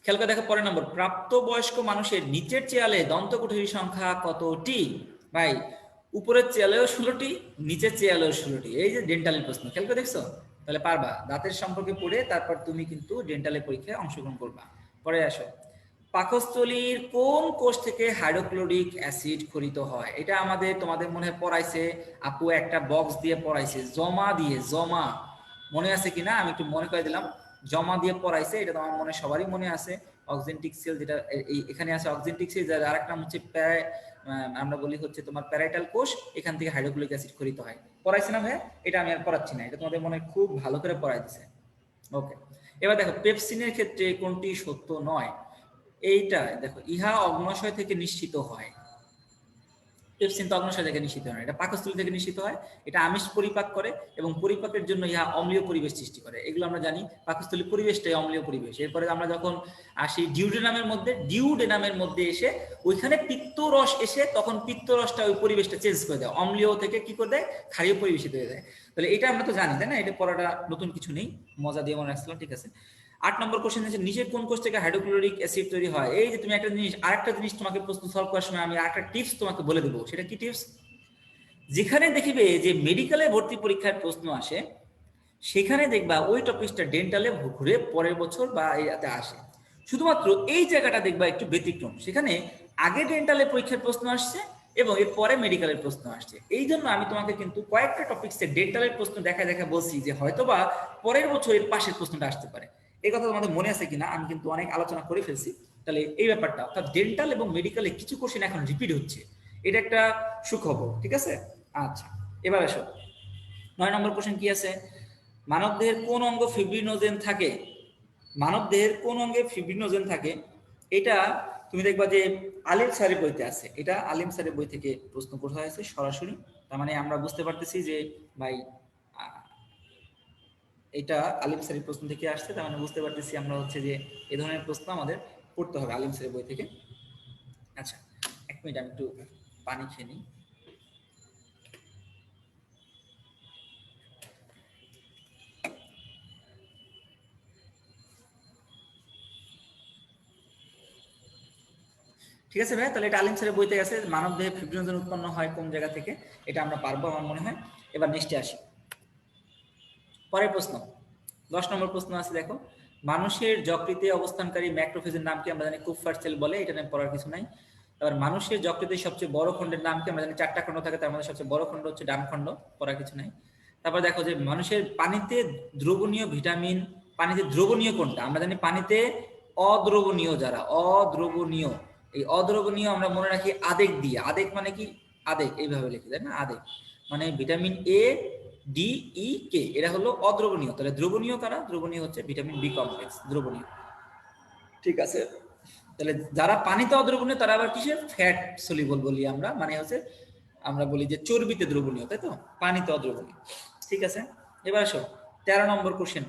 খেয়াল করে দেখো পরের নম্বর, প্রাপ্তবয়স্ক মানুষের নিচের চেয়ালে দন্তকুঠুরির সংখ্যা কতটি? ভাই, উপরের চেয়ালেও 16টি, নিচের চেয়ালেও 16টি। এই যে ডেন্টালের প্রশ্ন, খেয়াল করে দেখছো? তাহলে পারবা, দাঁতের সম্পর্কে পড়ে তারপর তুমি কিন্তু ডেন্টালের পরীক্ষায় অংশগ্রহণ করবা। পরে আসো, পাকস্থলীর কোন কোষ থেকে হাইড্রোক্লোরিক অ্যাসিড খরিত হয়? এটা আমাদের তোমাদের মনে হয় পড়াইছে, আপু একটা বক্স দিয়ে পড়াইছে, জমা দিয়ে, জমা, মনে আছে কিনা আমি একটু মনে করে দিলাম। জমা দিয়ে পড়াইছে, এটা তোমার মনে সবারই মনে আছে। অক্সেন্টিক সেল, যেটা এখানে আছে অক্সেন্টিক সেল, যার আরেক নাম হচ্ছে আমরা বলি হচ্ছে তোমার প্যারাইটাল কোষ, এখান থেকে হাইড্রোক্লোরিক অ্যাসিড খরিত হয়। পড়াইছে না ভাই? এটা আমি আর পড়াচ্ছি না, এটা তোমাদের মনে খুব ভালো করে পড়াই দিছে। ওকে, এবার দেখো পেপসিনের ক্ষেত্রে কোনটি সত্য নয়? এইটা দেখো, ইহা অগ্নাশয় থেকে নিশ্চিত হয়। পেপসিন তো অগ্নাশয় থেকে নিশ্চিত হয় না, এটা পাকস্থলী থেকে নিশ্চিত হয়। এটা আমিষ পরিপাক করে এবং পরিপাকের জন্য ইহা অম্লীয় পরিবেশ সৃষ্টি করে, এগুলো আমরা জানি। পাকস্থলী পরিবেশটাই অম্লীয় পরিবেশ। এরপরে আমরা যখন আসি ডিউডেনামের মধ্যে এসে ওইখানে পিত্তরস এসে, তখন পিত্তরসটা ওই পরিবেশটা চেঞ্জ করে দেয়, অম্লীয় থেকে কি করে দেয়? ক্ষারীয় পরিবেশে হয়ে যায়। তাহলে এটা আমরা তো জানি, তাই না? এটা পড়াটা নতুন কিছু নেই, মজা দিয়ে মনে রাখছিলাম। ঠিক আছে, 8 নম্বর কোশ্চেন হচ্ছে নিচের কোন কোষ থেকে হাইড্রোক্লোরিক অ্যাসিড তৈরি হয়? এই যে তুমি একটা জিনিস, আরেকটা জিনিস তোমাকে প্রশ্ন সলভ করার সময় আমি আরেকটা টিপস তোমাকে বলে দেবো, সেটা কি টিপস? যেখানে দেখিবে যে মেডিকেলে ভর্তি পরীক্ষার প্রশ্ন আসে, সেখানে দেখবা ওই টপিকটা ডেন্টালে ঘুরে পরের বছর বা এতে আসে। শুধুমাত্র এই জায়গাটা দেখবা একটু ব্যতিক্রম, সেখানে আগে ডেন্টালে পরীক্ষার প্রশ্ন আসছে এবং এর পরে মেডিকেলের প্রশ্ন আসছে। এই জন্য আমি তোমাকে কিন্তু কয়েকটা টপিক্সে ডেন্টালের প্রশ্ন দেখা দেখা বলছি যে হয়তোবা পরের বছর এর পাশের প্রশ্নটা আসতে পারে। এই কথা তোমাদের মনে আছে কিনা আমি কিন্তু অনেক আলোচনা করে ফেলছি। তাহলে এই ব্যাপারটা অর্থাৎ ডেন্টাল এবং মেডিকেলে কিছু কোশ্চেন এখন রিপিট হচ্ছে, এটা একটা সুখবর। ঠিক আছে, আচ্ছা এবার আসো 9 নম্বর কোশ্চেন কি আছে, মানবদেহের কোন অঙ্গ ফিব্রিনোজেন থাকে? মানবদেহের কোন অঙ্গে ফিব্রিনোজেন থাকে, এটা তুমি দেখবা যে আলিম স্যারের বইতে আছে। এটা আলিম স্যারের বই থেকে প্রশ্ন করা হয়েছে সরাসরি। তার মানে আমরা বুঝতে পারতেছি যে ভাই এটা আলিম স্যারের প্রশ্ন থেকে আসছে। তার মানে বুঝতে পারতেছি আমরা হচ্ছে যে এই ধরনের প্রশ্ন আমাদের পড়তে হবে আলিম স্যারের বই থেকে। আচ্ছা 1 মিনিট আমি একটু পানি খেয়ে নিই। ঠিক আছে ভাই, তাহলে এটা আলিম স্যারের বইতে আছে, মানব দেহে ফিব্রিনোজেন উৎপন্ন হয় কোন জায়গা থেকে, এটা আমরা পারবো আমার মনে হয়। এবার নেক্সটে আসি, পরের প্রশ্ন 10 নম্বর প্রশ্ন আছে দেখো, মানুষের যকৃতে অবস্থানকারী ম্যাক্রোফেজের নাম কি? আমরা জানি কুপফার সেল বলে, এটা নিয়ে পড়ার কিছু নাই। এবার মানুষের যকৃতে সবচেয়ে বড় খণ্ডের নাম কি? আমরা জানি 4টা খণ্ড থাকে, তার মধ্যে সবচেয়ে বড় খণ্ড হচ্ছে ডান খণ্ড, পড়ার কিছু নাই। তারপর দেখো যে মানুষের পানিতে দ্রবণীয় ভিটামিন, পানিতে দ্রবণীয় কোনটা? আমরা জানি পানিতে অদ্রবণীয়, যারা অদ্রবণীয়, এই অদ্রবণীয় আমরা মনে রাখি আদেক দিয়ে। আদেক মানে কি? আদেক এইভাবে লিখি, তাই না? আদেক মানে ভিটামিন এ ডি ই কে, এরা হলো অদ্রবণীয়। তাহলে দ্রবণীয় কারা? দ্রবণীয় হচ্ছে ভিটামিন বি কমপ্লেক্স, দ্রবণীয়। ঠিক আছে, তাহলে যারা পানিতে অদ্রবণীয় তারা আবার কিসের? ফ্যাট সলিবল বলি আমরা, মানে হচ্ছে আমরা বলি যে চর্বিতে দ্রবণীয়, তাই তো? পানিতে অদ্রবণীয়। ঠিক আছে, এবার আসো 13 নম্বর কোশ্চেন,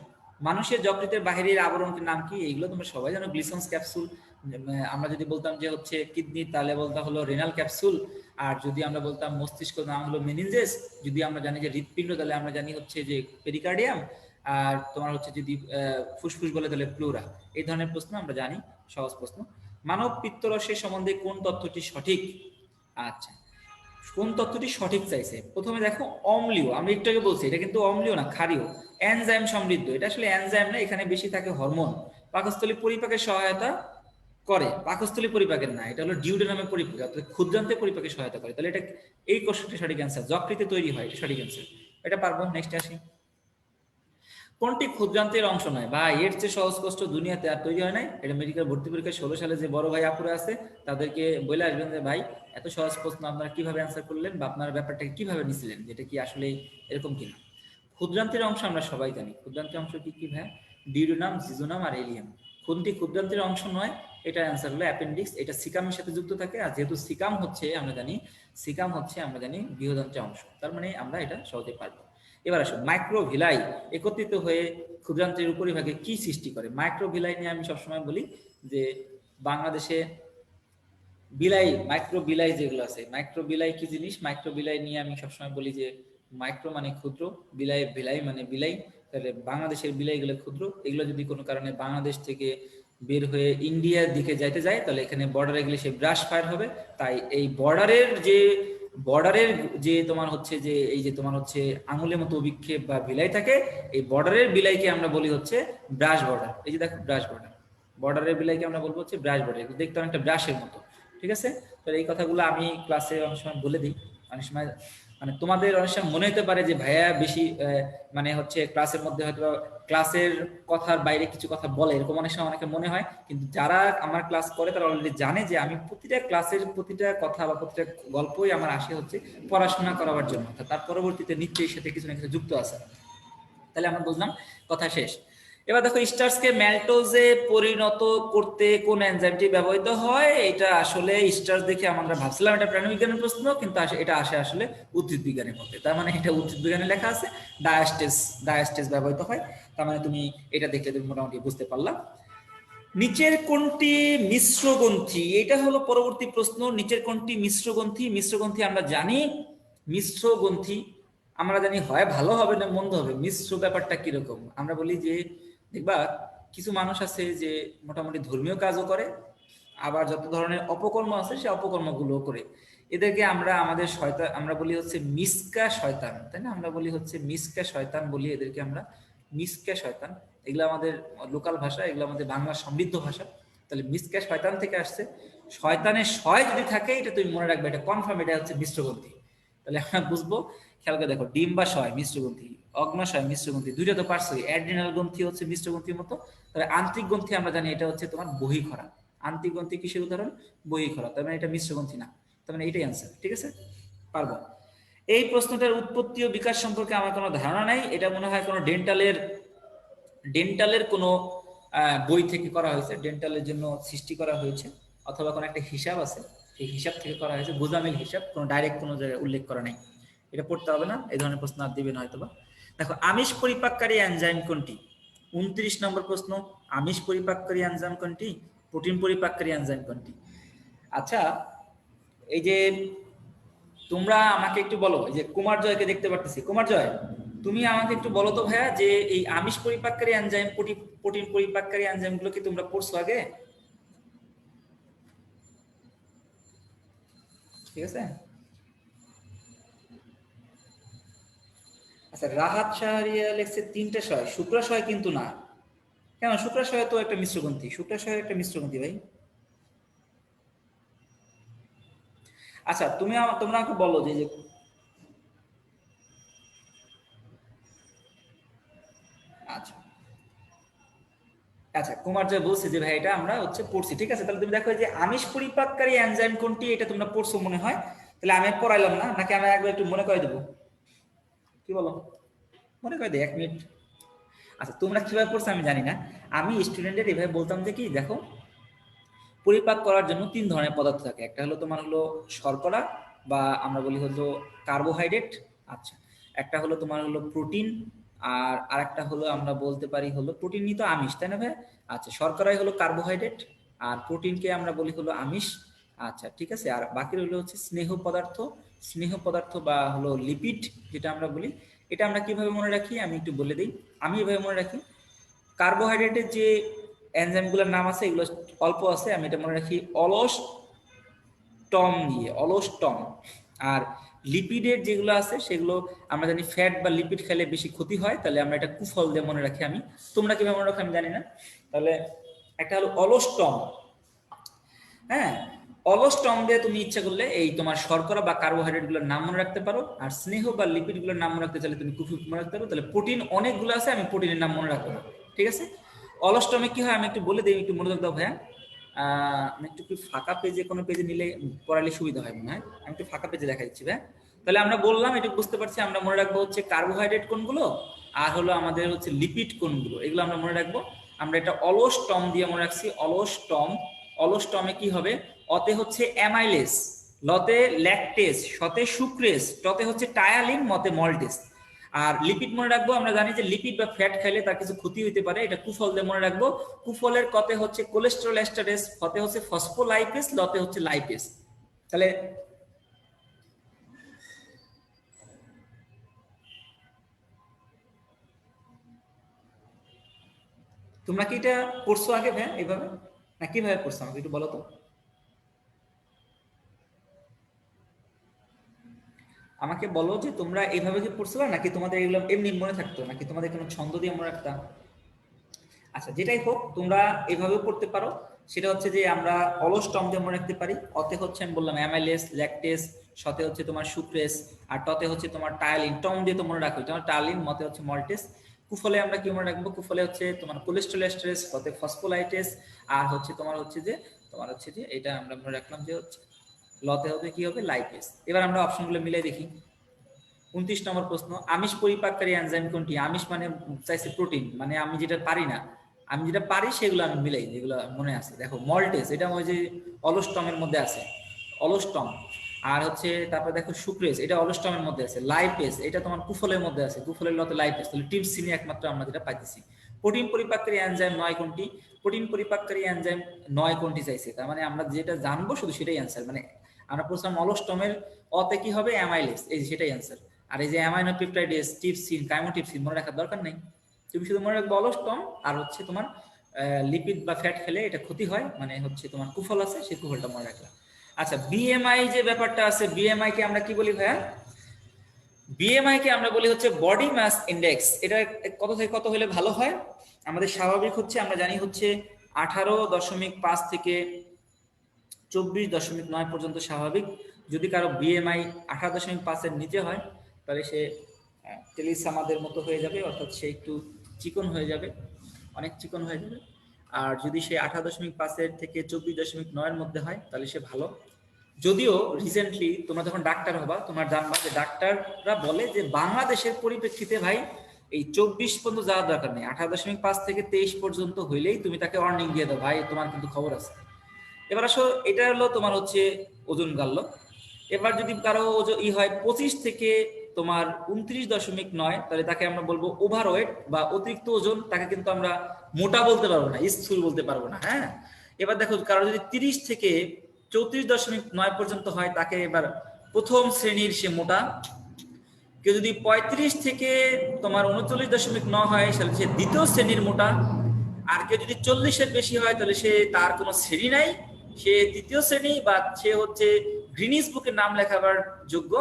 মানুষের যকৃতের বাহিরের আবরণটির নাম কি? এইগুলো তোমরা সবাই জানো, গ্লিসন্স ক্যাপসুল। আমরা যদি বলতাম যে হচ্ছে কিডনি, তাহলে বলতাম হলো রেনাল ক্যাপসুল। আর যদি আমরা বলতাম মস্তিষ্ক, নাম হলো মেনিনজেস। যদি আমরা জানি যে হৃৎপিণ্ড, তাহলে আমরা জানি হচ্ছে যে পেরিকার্ডিয়াম। আর তোমার হচ্ছে যদি ফুসফুস বলে তাহলে প্লুরা। এই ধরনের প্রশ্ন আমরা জানি, সহজ প্রশ্ন। মানব পিত্তরসের সম্বন্ধে কোন তথ্যটি সঠিক? আচ্ছা, কোন তথ্যটি সঠিক চাইছে? প্রথমে দেখো অম্লীয়, আমি একটু আগে বলছি এটা কিন্তু অম্লীয় না, ক্ষারীয়, এনজাইম সমৃদ্ধ। এটা আসলে এনজাইম না, এখানে বেশি থাকে হরমোন। পাকস্থলী পরিপাকের সহায়তা করে, পাকস্থলী পরিপাকের না, এটা হলো ডিউডেনামের পরিপাক, অর্থাৎ ক্ষুদ্রান্তে পরিপাকে সহায়তা করে। তাহলে এটা এই কোশ্চেনটি সঠিক অ্যান্সার, যকৃতে তৈরি হয়, এটা সঠিক অ্যান্সার, এটা পারবো। নেক্সট আসি, কোনটি ক্ষুদ্রান্তের অংশ নয়? বা এর চেয়ে সহজ কষ্ট দুনিয়াতে আর তৈরি হয় নাই। এটা মেডিকেল ভর্তি পরীক্ষা 16 সালে যে বড় ভাই আপুরা আছে তাদেরকে বলে আসবেন যে ভাই এত সহজ প্রশ্ন আপনারা কিভাবে অ্যান্সার করলেন, বা আপনারা ব্যাপারটাকে কিভাবে নিছিলেন, যেটা কি আসলে এরকম কিনা। ক্ষুদ্রান্তের অংশ আমরা সবাই জানি, ক্ষুদ্রান্তের অংশ কি কি ভাই? ডিউডেনাম, জিজোনাম আর এলিয়াম। কোনটি ক্ষুদ্রান্তের অংশ নয়? এটা অ্যান্সার হলো অ্যাপেন্ডিক্স, এটা সিকামের সাথে যুক্ত থাকে। আর যেহেতু সিকাম হচ্ছে আমরা জানি, সিকাম হচ্ছে আমরা জানি বৃহদান্ত্রের অংশ, তার মানে আমরা এটা সহজে পারবো। এবার আসো, মাইক্রোভিলাই একত্রিত হয়ে ক্ষুদ্রান্ত্রের উপরিভাগে কি সৃষ্টি করে? মাইক্রোভিলাই নিয়ে আমি সবসময় বলি যে বাংলাদেশে বিলাই, মাইক্রোবিলাই যেগুলো আছে, মাইক্রোবিলাই কি জিনিস? মাইক্রোবিলাই নিয়ে আমি সবসময় বলি যে মাইক্রো মানে ক্ষুদ্র, বিলাই বিলাই মানে বিলাই। তাহলে বাংলাদেশের বিলাইগুলো ক্ষুদ্র, এগুলো যদি কোনো কারণে বাংলাদেশ থেকে বের হয়ে ইন্ডিয়ার দিকে যাইতে যায় তাহলে এখানে বর্ডারে গেলে সে ব্রাশ ফায়ার হবে। তাই এই বর্ডারের যে তোমার হচ্ছে যে এই যে তোমার হচ্ছে আঙুলের মতো অভিক্ষেপ বা বিলাই থাকে, এই বর্ডারের বিলাইকে আমরা বলি হচ্ছে ব্রাশ বর্ডার। এই যে দেখো ব্রাশ বর্ডার, বর্ডারের বিলাইকে আমরা বলবো হচ্ছে ব্রাশ বর্ডার, দেখতে অনেকটা ব্রাশের মতো। ঠিক আছে, তো এই কথাগুলো আমি ক্লাসে অনেক সময় বলে দিই। অনেক সময় মানে তোমাদের অনেক সময় মনে হতে পারে যে ভাইয়া বেশি মানে হচ্ছে ক্লাসের মধ্যে হয়তো ক্লাসের কথার বাইরে কিছু কথা বলে, এরকম অনেক সময় অনেকে মনে হয়। কিন্তু যারা আমার ক্লাস করে তারা অলরেডি জানে যে আমি প্রতিটা ক্লাসের প্রতিটা কথা বা প্রতিটা গল্পই আমার আসে হচ্ছে পড়াশোনা করার জন্য, তার পরবর্তীতে নিশ্চয়ই সাথে কিছু না কিছু যুক্ত আছে। তাহলে আমরা বুঝলাম, কথা শেষ। এবার দেখো, স্টার্চকে ম্যালটোজে পরিণত করতে কোন এনজাইমটি ব্যবহৃত হয়? এটা আসলে স্টার্চ দেখে আমরা ভাবছিলাম এটা প্রাণীবিজ্ঞানের প্রশ্ন, কিন্তু এটা আসে আসলে উদ্ভিদ বিজ্ঞানের মধ্যে। তার মানে এটা উদ্ভিদ বিজ্ঞানে লেখা আছে, ডায়াস্টেস, ডায়াস্টেস ব্যবহৃত হয়। তার মানে তুমি এটা দেখলে তুমি মোটামুটি বুঝতে পারলা। নিচের কোনটি মিশ্র গ্রন্থি? এটা হলো পরবর্তী প্রশ্ন, নিচের কোনটি মিশ্র গ্রন্থি? মিশ্র গ্রন্থি আমরা জানি, মিশ্র গ্রন্থি আমরা জানি হয় ভালো হবে না মন্দ হবে। মিশ্র ব্যাপারটা কিরকম? আমরা বলি যে দেখবা কিছু মানুষ আছে যে মোটামুটি ধর্মীয় কাজও করে, আবার যত ধরনের অপকর্ম আছে সে অপকর্মগুলো করে। এদেরকে আমরা আমাদের শয়তান আমরা বলি হচ্ছে মিসকা শয়তান, তাই না? আমরা বলি হচ্ছে মিসকা শয়তান বলি এদেরকে আমরা, মিসকা শয়তান। এগুলো আমাদের লোকাল ভাষা, এগুলো আমাদের বাংলা সমৃদ্ধ ভাষা। তাহলে মিসকা শয়তান থেকে আসছে। শয়তানের শয় যদি থাকে এটা তুমি মনে রাখবে, এটা কনফার্ম, এটা হচ্ছে মিশ্রগ্রন্থি। তাহলে আমরা বুঝবো, খেয়াল করে দেখো, ডিম বা শয় মিশ্রগ্রন্থি, অগ্নাশয় মিশ্রগ্রন্থি, দুইটা তো পারছোই। অ্যাড্রিনাল গ্রন্থি হচ্ছে মিশ্রগ্রন্থির মতো। তবে আন্তরিক গ্রন্থি আমরা জানি এটা হচ্ছে তোমার বহিঃখরা। আন্তরিক গ্রন্থি কিসের উদাহরণ? বহিঃখরা। তার মানে এটা মিশ্রগ্রন্থি না, তার মানে এটাই আনসার। ঠিক আছে, পারবো। এই প্রশ্নটার উৎপত্তি ও বিকাশ সম্পর্কে আমার কোনো ধারণা নাই। এটা মনে হয় কোনো ডেন্টালের কোনো বই থেকে করা হয়েছে, ডেন্টালের জন্য সৃষ্টি করা হয়েছে, অথবা কোনো একটা হিসাব আছে সেই হিসাব থেকে করা হয়েছে, গোজামিল হিসাব, কোনো ডাইরেক্ট কোনো জায়গায় উল্লেখ করা নাই। এটা পড়তে হবে না, এই ধরনের প্রশ্ন আর দিবেন হয়তোবা। দেখো, আমিষ পরিপাককারী এনজাইম কোনটি? 29 নম্বর প্রশ্ন, আমিষ পরিপাককারী এনজাইম কোনটি? প্রোটিন পরিপাককারী এনজাইম কোনটি? আচ্ছা, এই যে তোমরা আমাকে একটু বলো, এই যে কুমার জয়কে দেখতে পারতেছি, কুমার জয় তুমি আমাকে একটু বলো তো ভাইয়া, যে এই আমিষ পরিপাককারী এনজাইম, প্রোটিন পরিপাককারী এনজাইম গুলো কি তোমরা পড়ছো আগে? ঠিক আছে। আচ্ছা, রাহাত শাহরিয়া লেখছে 3টে শয়, শুক্রাশয় কিন্তু না। কেন? শুক্রাশয় তো একটা মিশ্রগ্রন্থি, শুক্রাশয় একটা মিশ্রগ্রন্থি ভাই। আচ্ছা, তোমরা আমাকে বলো যে আচ্ছা আচ্ছা, কুমার জয় বলছে যে ভাই এটা আমরা হচ্ছে পড়ছি। ঠিক আছে, তাহলে তুমি দেখো যে আমিষ পরিপাককারী এনজাইম কোনটি, এটা তোমরা পড়ছো মনে হয়। তাহলে আমি পড়াইলাম না, নাকি আমি একবার একটু মনে করে দেবো? কি বলো? মনে করে দিই 1 মিনিট। আচ্ছা, তোমরা কিভাবে পড়ছো আমি জানি না। আমি স্টুডেন্টের এভাবে বলতাম যে কি, দেখো, পরিপাক করার জন্য 3 ধরনের পদার্থ থাকে। একটা হলো তোমার হলো শর্করা, বা আমরা বলি হলো কার্বোহাইড্রেট। আচ্ছা, একটা হলো তোমার হলো প্রোটিন, আর আরেকটা হলো আমরা বলতে পারি হলো প্রোটিনই তো আমিষ, তাই না ভাই? আচ্ছা, শর্করাই হলো কার্বোহাইড্রেট, আর প্রোটিনকে আমরা বলি হলো আমিষ। আচ্ছা, ঠিক আছে। আর বাকি রইলো হচ্ছে স্নেহ পদার্থ, স্নেহ পদার্থ বা হলো লিপিড যেটা আমরা বলি। এটা আমরা কিভাবে মনে রাখি আমি একটু বলে দিই। আমি এভাবে মনে রাখি, কার্বোহাইড্রেটের যে এনজাইমগুলোর নাম আছে এগুলো অল্প আছে, আমি এটা মনে রাখি অলস টম দিয়ে, অলস টম। আর লিপিডের যেগুলো আছে সেগুলো আমরা জানি ফ্যাট বা লিপিড খেলে বেশি ক্ষতি হয়, তাহলে আমরা এটা কুফল দিয়ে মনে রাখি। আমি, তোমরা কিভাবে মনে রাখো আমি জানি না। তাহলে একটা হলো অলস টম, হ্যাঁ, অলস টম দিয়ে তুমি ইচ্ছা করলে এই তোমার শর্করা বা কার্বোহাইড্রেট গুলোর নাম মনে রাখতে পারো, আর স্নেহ বা লিপিড গুলোর নাম মনে রাখতে চাইলে তুমি কুফি মনে রাখতে পারো। তাহলে প্রোটিন অনেকগুলো আছে, আমি প্রোটিনের নাম মনে রাখবো না। ঠিক আছে। অলস টমে কি হয় আমি একটু বলে দিই, একটু মনোযোগ দাও ভাইয়া। আমি একটু কি ফাঁকা পেজে, কোনো পেজে নিলে পড়ালে সুবিধা হয় মনে হয়। আমি একটু ফাঁকা পেজে দেখা দিচ্ছি ভাই। তাহলে আমরা বললাম, এটা বুঝতে পারছি, আমরা মনে রাখবো হচ্ছে কার্বোহাইড্রেট কোনগুলো, আর হলো আমাদের হচ্ছে লিপিড কোনগুলো, এগুলো আমরা মনে রাখবো। আমরা এটা অলস টম দিয়ে মনে রাখছি, অলস টম। অলস টমে কি হবে? অতে হচ্ছে অ্যামাইলেস, লতে ল্যাকটেস, শতে সুক্রেস, টতে হচ্ছে টায়ালিন, মতে মল্টেস। আর লিপিড মনে রাখবো, আমরা জানি যে লিপিড বা ফ্যাট খাইলে তার কিছু ক্ষতি হইতে পারে, এটা কুফল দিয়ে মনে রাখবো। কুফলের কতে হচ্ছে কোলেস্টেরল এস্টারেস, ফতে হচ্ছে ফসফোলাইপেস, লতে হচ্ছে লাইপেস। তাহলে তোমরা কি এটা পড়ছো আগে ভাই এইভাবে, না কিভাবে পড়ছো আমাকে একটু বলো তো। আমাকে বলো যে তোমরা এইভাবে কি পড়ছো, নাকি তোমাদের এগুলো এমনি মনে থাকতো, নাকি তোমাদের কোনো ছন্দ দিয়ে মনে রাখতাম? আচ্ছা, যেটাই হোক, তোমরা এভাবেও পড়তে পারো। সেটা হচ্ছে যে আমরা অলস টম দিয়ে মনে রাখতে পারি। অতে হচ্ছে আমি বললাম অ্যামাইলেস, ল্যাকটেস, শতে হচ্ছে তোমার সুক্রেস, আর টতে হচ্ছে তোমার টায়ালিন। টম দিয়ে তো মনে রাখো তোমার টায়ালিন, মতে হচ্ছে মল্টেস। কুফলে আমরা কি মনে রাখবো? কুফলে হচ্ছে তোমার কোলেস্ট্রল এস্টারেস, ফতে ফসফোলাইটেস, আর হচ্ছে তোমার হচ্ছে যে এটা আমরা মনে রাখলাম যে হচ্ছে লতে হবে কি হবে, লাইপেস। এবার আমরা অপশনগুলো মিলাই দেখি। 29 নম্বর প্রশ্ন, আমিষ পরিপাককারী এনজাইম কোনটি? আমিষ মানে চাইছে প্রোটিন, মানে আমি যেটা পারি না, আমি যেটা পারি সেগুলো আমি মিলাই, যেগুলো মনে আছে। দেখো, মল্টেস, এটা ওই যে অলস্টমের মধ্যে আছে, অলস্টম। আর হচ্ছে তারপরে দেখো সুক্রেস, এটা অলস্টমের মধ্যে আছে। লাইপেস, এটা তোমার কুফলের মধ্যে আছে, কুফলের লতে লাইপেস। তাহলে টিপসিনি একমাত্র আমরা যেটা পাইতেছি। প্রোটিন পরিপাককারী এনজাইম নয় কোনটি? প্রোটিন পরিপাককারী এনজাইম নয় কোনটি চাইছে, তার মানে আমরা যেটা জানবো শুধু সেটাই অ্যান্সার। মানে আমরা প্রশ্ন অলস্টমের অতে কি হবে, অ্যামাইলেস, এই সেটাই অ্যান্সার। আর এই যে অ্যামাইনো পেপটাইডেস, টিপসিন, কাইমোটিপসিন মনে রাখার দরকার নেই। তুমি শুধু মনে রাখবে অলস্টম আর হচ্ছে তোমার লিপিড বা ফ্যাট খেলে এটা ক্ষতি হয়, মানে হচ্ছে তোমার কুফল আছে, সেই কুফলটা মনে রাখলাম। আচ্ছা, বিএমআই যে ব্যাপারটা আছে, বিএমআই কে আমরা কি বলি ভাইয়া? বিএমআই কে আমরা বলি হচ্ছে বডি মাস ইন্ডেক্স। এটা কত থেকে কত হলে ভালো হয়? আমাদের স্বাভাবিক হচ্ছে, আমরা জানি হচ্ছে 18.5 থেকে 24.9 পর্যন্ত স্বাভাবিক। যদি কারো বিএমআই 18.5-এর নিচে হয়, তাহলে সে টেলিসামাদের মতো হয়ে যাবে, অর্থাৎ সে একটু চিকন হয়ে যাবে, অনেক চিকন হয়ে যাবে। আর যদি সে 18.5-এর থেকে 24.9-এর মধ্যে হয়, তাহলে সে ভালো। যদিও রিসেন্টলি তোমরা যখন ডাক্তার হবা, তোমার জানবা যে ডাক্তাররা বলে যে বাংলাদেশের পরিপ্রেক্ষিতে ভাই এই 24 পর্যন্ত যাওয়ার দরকার নেই, 18.5 থেকে 23 পর্যন্ত হইলেই তুমি তাকে ওয়ার্নিং দিয়ে দাও, ভাই তোমার কিন্তু খবর আছে। এবার আসো, এটা হলো তোমার হচ্ছে ওজন গাল্য। এবার যদি কারো ওজন হয় 25 থেকে তোমার 29.9, তাহলে তাকে আমরা বলবো ওভারওয়েট বা অতিরিক্ত ওজন। তাকে কিন্তু আমরা মোটা বলতে পারবো না, স্থূল বলতে পারবো না। হ্যাঁ, এবার দেখো কারো যদি 30 থেকে 34.9 পর্যন্ত হয়, তাকে এবার প্রথম শ্রেণীর সে মোটা। কেউ যদি 35 থেকে তোমার 39.9 হয়, তাহলে সে দ্বিতীয় শ্রেণীর মোটা। আর কেউ যদি 40-এর বেশি হয়, তাহলে সে তার কোনো শ্রেণী নাই, সে তৃতীয় শ্রেণী, বা সে হচ্ছে গ্রিনিস বুকে নাম লেখাবার যোগ্য,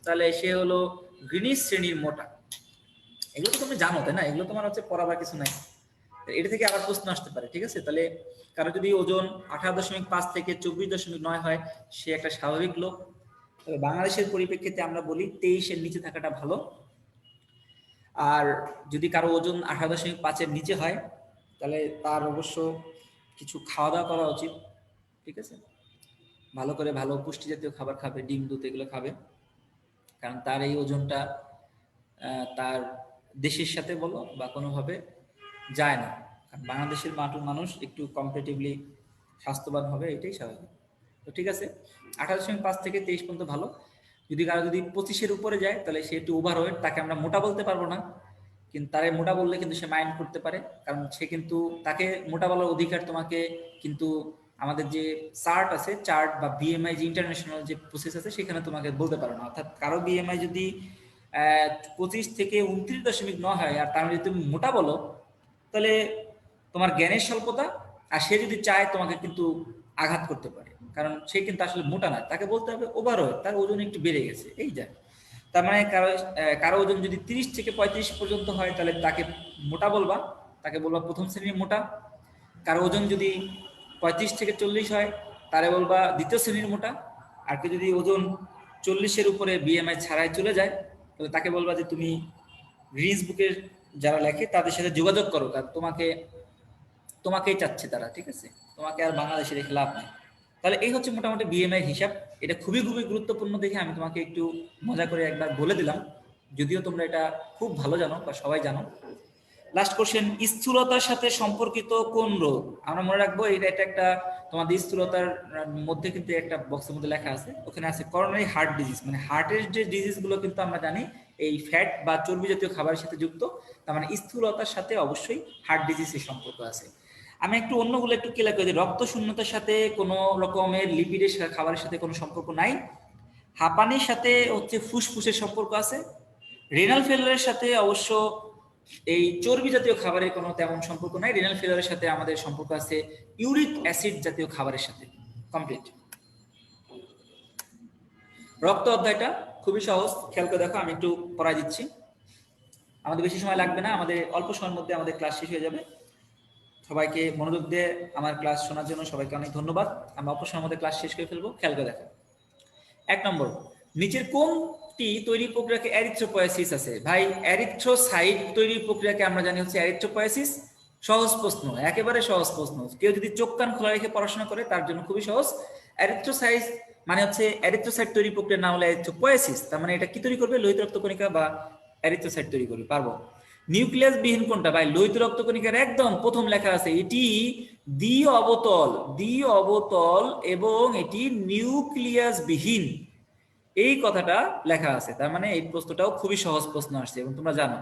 তাহলে সে হলো গ্রিনিস শ্রেণীর মোটা। এগুলো তো তুমি জানো, তাই না? এগুলো তোমার হচ্ছে পড়াবার কিছু নাই। এটা থেকে আবার প্রশ্ন আসতে পারে, ঠিক আছে? তাহলে কারো যদি ওজন 18.5 থেকে 24.9 হয়, সে একটা স্বাভাবিক লোক। তবে বাংলাদেশের পরিপ্রেক্ষিতে আমরা বলি 23-এর নিচে থাকাটা ভালো। আর যদি কারো ওজন 18.5-এর নিচে হয়, তাহলে তার অবশ্য কিছু খাওয়া দাওয়া করা উচিত, ঠিক আছে? ভালো করে ভালো পুষ্টি জাতীয় খাবার খাবে, ডিম দুধ এগুলো খাবে, কারণ তার এই ওজনটা তার দেশের সাথে বলো বা কোনোভাবে যায় না। কারণ বাংলাদেশের মানুষ একটু কম্পারেটিভলি স্বাস্থ্যবান হবে, এটাই স্বাভাবিক। তো ঠিক আছে, 18.5 থেকে 23 পর্যন্ত ভালো। যদি কারো যদি 25-এর উপরে যায়, তাহলে সে একটু ওভারওয়েট, তাকে আমরা মোটা বলতে পারবো না, কিন্তু তারে মোটা বললে কিন্তু সে মাইন্ড করতে পারে, কারণ সে কিন্তু, তাকে মোটা বলার অধিকার তোমাকে কিন্তু আমাদের যে চার্ট আছে, চার্ট বা বিএমআই যে ইন্টারন্যাশনাল যে প্রসেস আছে, সেখানে তোমাকে বলতে পারো না। অর্থাৎ কারো বিএমআই যদি 25 থেকে 29.9 হয়, আর তার যদি তুমি মোটা বলো, তাহলে তোমার জ্ঞানের স্বল্পতা, আর সে যদি চায় তোমাকে কিন্তু আঘাত করতে পারে, কারণ সে কিন্তু আসলে মোটা না, তাকে বলতে হবে ওভারওয়েট, তার ওজন একটু বেড়ে গেছে, এই যা। তার মানে কারো ওজন যদি 30 থেকে 35 পর্যন্ত হয়, তাহলে তাকে মোটা বলবা, তাকে বলবা প্রথম শ্রেণীর মোটা। কারো ওজন যদি 35 থেকে 40 হয়, তারে বলবা দ্বিতীয় শ্রেণীর মোটা। আর কেউ যদি ওজন 40-এর উপরে বিএমআই ছাড়াই চলে যায়, তাহলে তাকে বলবা যে তুমি গ্রিনিস বুকের যারা লেখে তাদের সাথে যোগাযোগ করো, কারণ তোমাকেই চাচ্ছে তারা, ঠিক আছে? তোমাকে আর বাংলাদেশে রেখে লাভ নেই। তাহলে এই হচ্ছে মোটামুটি বিএমআই হিসাব। এটা খুবই খুবই গুরুত্বপূর্ণ দেখে আমি তোমাকে একটু মজা করে একবার বলে দিলাম, যদিও তোমরা এটা খুব ভালো জানো বা সবাই জানো। লাস্ট কোশ্চেন, স্থূলতার সাথে সম্পর্কিত কোন রোগ? আমরা মনে রাখবো এটা একটা তোমাদের স্থূলতার মধ্যে কিন্তু একটা বক্সের মধ্যে লেখা আছে, ওখানে আছে করোনারি হার্ট ডিজিজ, মানে হার্টের যে ডিজিজ গুলো কিন্তু আমরা জানি এই ফ্যাট বা চর্বি জাতীয় খাবারের সাথে যুক্ত। তার মানে স্থূলতার সাথে অবশ্যই হার্ট ডিজিজের সম্পর্ক আছে। আমি একটু অন্যগুলো একটু ক্লিয়ার করে দিই। রক্ত শূন্যতার সাথে কোনো রকমের লিপিডের খাবারের সাথে কোনো সম্পর্ক নাই। হাঁপানির সাথে হচ্ছে ফুসফুসের সম্পর্ক আছে। রেনাল ফেলিওরের সাথে অবশ্য এই চর্বি জাতীয় খাবারের কোনো তেমন সম্পর্ক নাই। রেনাল ফেলিওরের সাথে আমাদের সম্পর্ক আছে ইউরিক অ্যাসিড জাতীয় খাবারের সাথে। কমপ্লিট। রক্ত অধ্যায়টা খুবই সহজ, খেয়াল করে দেখো, আমি একটু পড়াই দিচ্ছি। আমাদের বেশি সময় লাগবে না, আমাদের অল্প সময়ের মধ্যে আমাদের ক্লাস শেষ হয়ে যাবে। সবাইকে মনোযোগ দিয়ে আমার ক্লাস শোনার জন্য সবাইকে অনেক ধন্যবাদ। আমরা অল্প সময়ের মধ্যে ক্লাস শেষ করে ফেলবো, খেয়াল করে দেখো। 1 নম্বর, নিচের কোনটি তৈরি প্রক্রিয়াকে এরিথ্রোপয়েসিস আছে? ভাই, এরিথ্রোসাইট তৈরি প্রক্রিয়াকে আমরা জানি হচ্ছে এরিথ্রোপয়েসিস। সহজ প্রশ্ন, একেবারে সহজ প্রশ্ন। কেউ যদি চোখ কান খোলা রেখে পড়াশোনা করে তার জন্য খুবই সহজ। এরিথ্রোসাইট মানে হচ্ছে এরিথ্রোসাইট তৈরি প্রক্রিয়ার নাম হলো এরিথ্রোপয়েসিস। তার মানে এটা কি তৈরি করবে? লোহিত রক্তকণিকা বা এরিথ্রোসাইট তৈরি করবে। পারবো। নিউক্লিয়াস বিহীন কোনটা? ভাই, লোহিত রক্তকণিকার একদম প্রথম লেখা আছে, এটি দ্বি অবতল, দ্বি অবতল এবং এটি নিউক্লিয়াস বিহীন, এই কথাটা লেখা আছে। তার মানে এই প্রশ্নটাও খুবই সহজ প্রশ্ন আসছে এবং তোমরা জানো।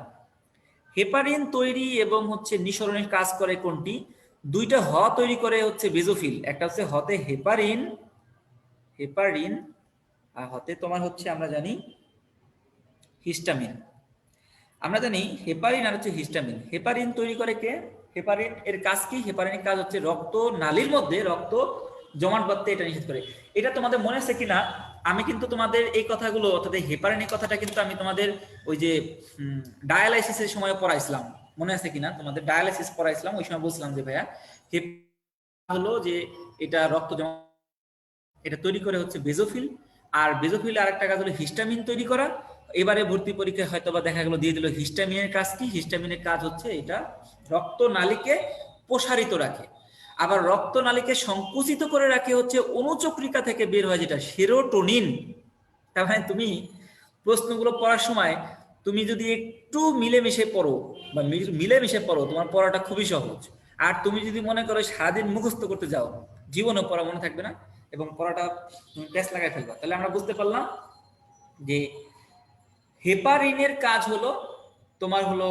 হেপারিন তৈরি এবং হচ্ছে নিঃসরণের কাজ করে কোনটি? দুইটা হ তৈরি করে হচ্ছে বেজোফিল। একটা হচ্ছে হতে হেপারিন, হেপারিন, আর হতে তোমার হচ্ছে আমরা জানি হিস্টামিন। আমরা জানি হেপারিন আর হচ্ছে হিস্টামিন। হেপারিন তৈরি করে কে? হেপারিন এর কাজ কি? হেপারিনের কাজ হচ্ছে রক্ত নালীর মধ্যে রক্ত জমাট বাঁধতে এটা নিষেধ করে। এটা তোমাদের মনে আছে কিনা, আমি কিন্তু তোমাদের এই কথাগুলো অর্থাৎ হেপারিনের কথাটা কিন্তু আমি তোমাদের ওই যে ডায়ালাইসিসের সময় পড়াইছিলাম, মনে আছে কিনা? তোমাদের ডায়ালাইসিস পড়াইছিলাম, ওই সময় বলছিলাম যে ভাইয়া হলো যে এটা রক্ত জমা, এটা তৈরি করে হচ্ছে বেজোফিল, আর বেজোফিল আরেকটা কাজ হলো হিস্টামিন তৈরি করা। এবারে ভর্তি পরীক্ষায় হয়তো বা দেখা গেল দিয়ে দিল হিস্টামিনের কাজ কি? হিস্টামিনের কাজ হচ্ছে এটা রক্ত নালীকে প্রসারিত রাখে, আবার রক্ত নালীকে সংকুচিত করে রাখে হচ্ছে অনুচক্রিকা থেকে বের হয় যেটা সেরোটোনিন। তার মানে তুমি প্রশ্নগুলো পড়ার সময় তুমি যদি একটু মিলেমিশে পড়ো বা মিলেমিশে পড়ো, তোমার পড়াটা খুবই সহজ। আর তুমি যদি মনে করো সারাদিন মুখস্থ করতে যাও, জীবনে পড়া মনে থাকবে না এবং পড়াটা তুমি প্যাচ লাগাই ফেলবা। তাহলে আমরা বুঝতে পারলাম যে হেপারিনের কাজ হলো তোমার হলো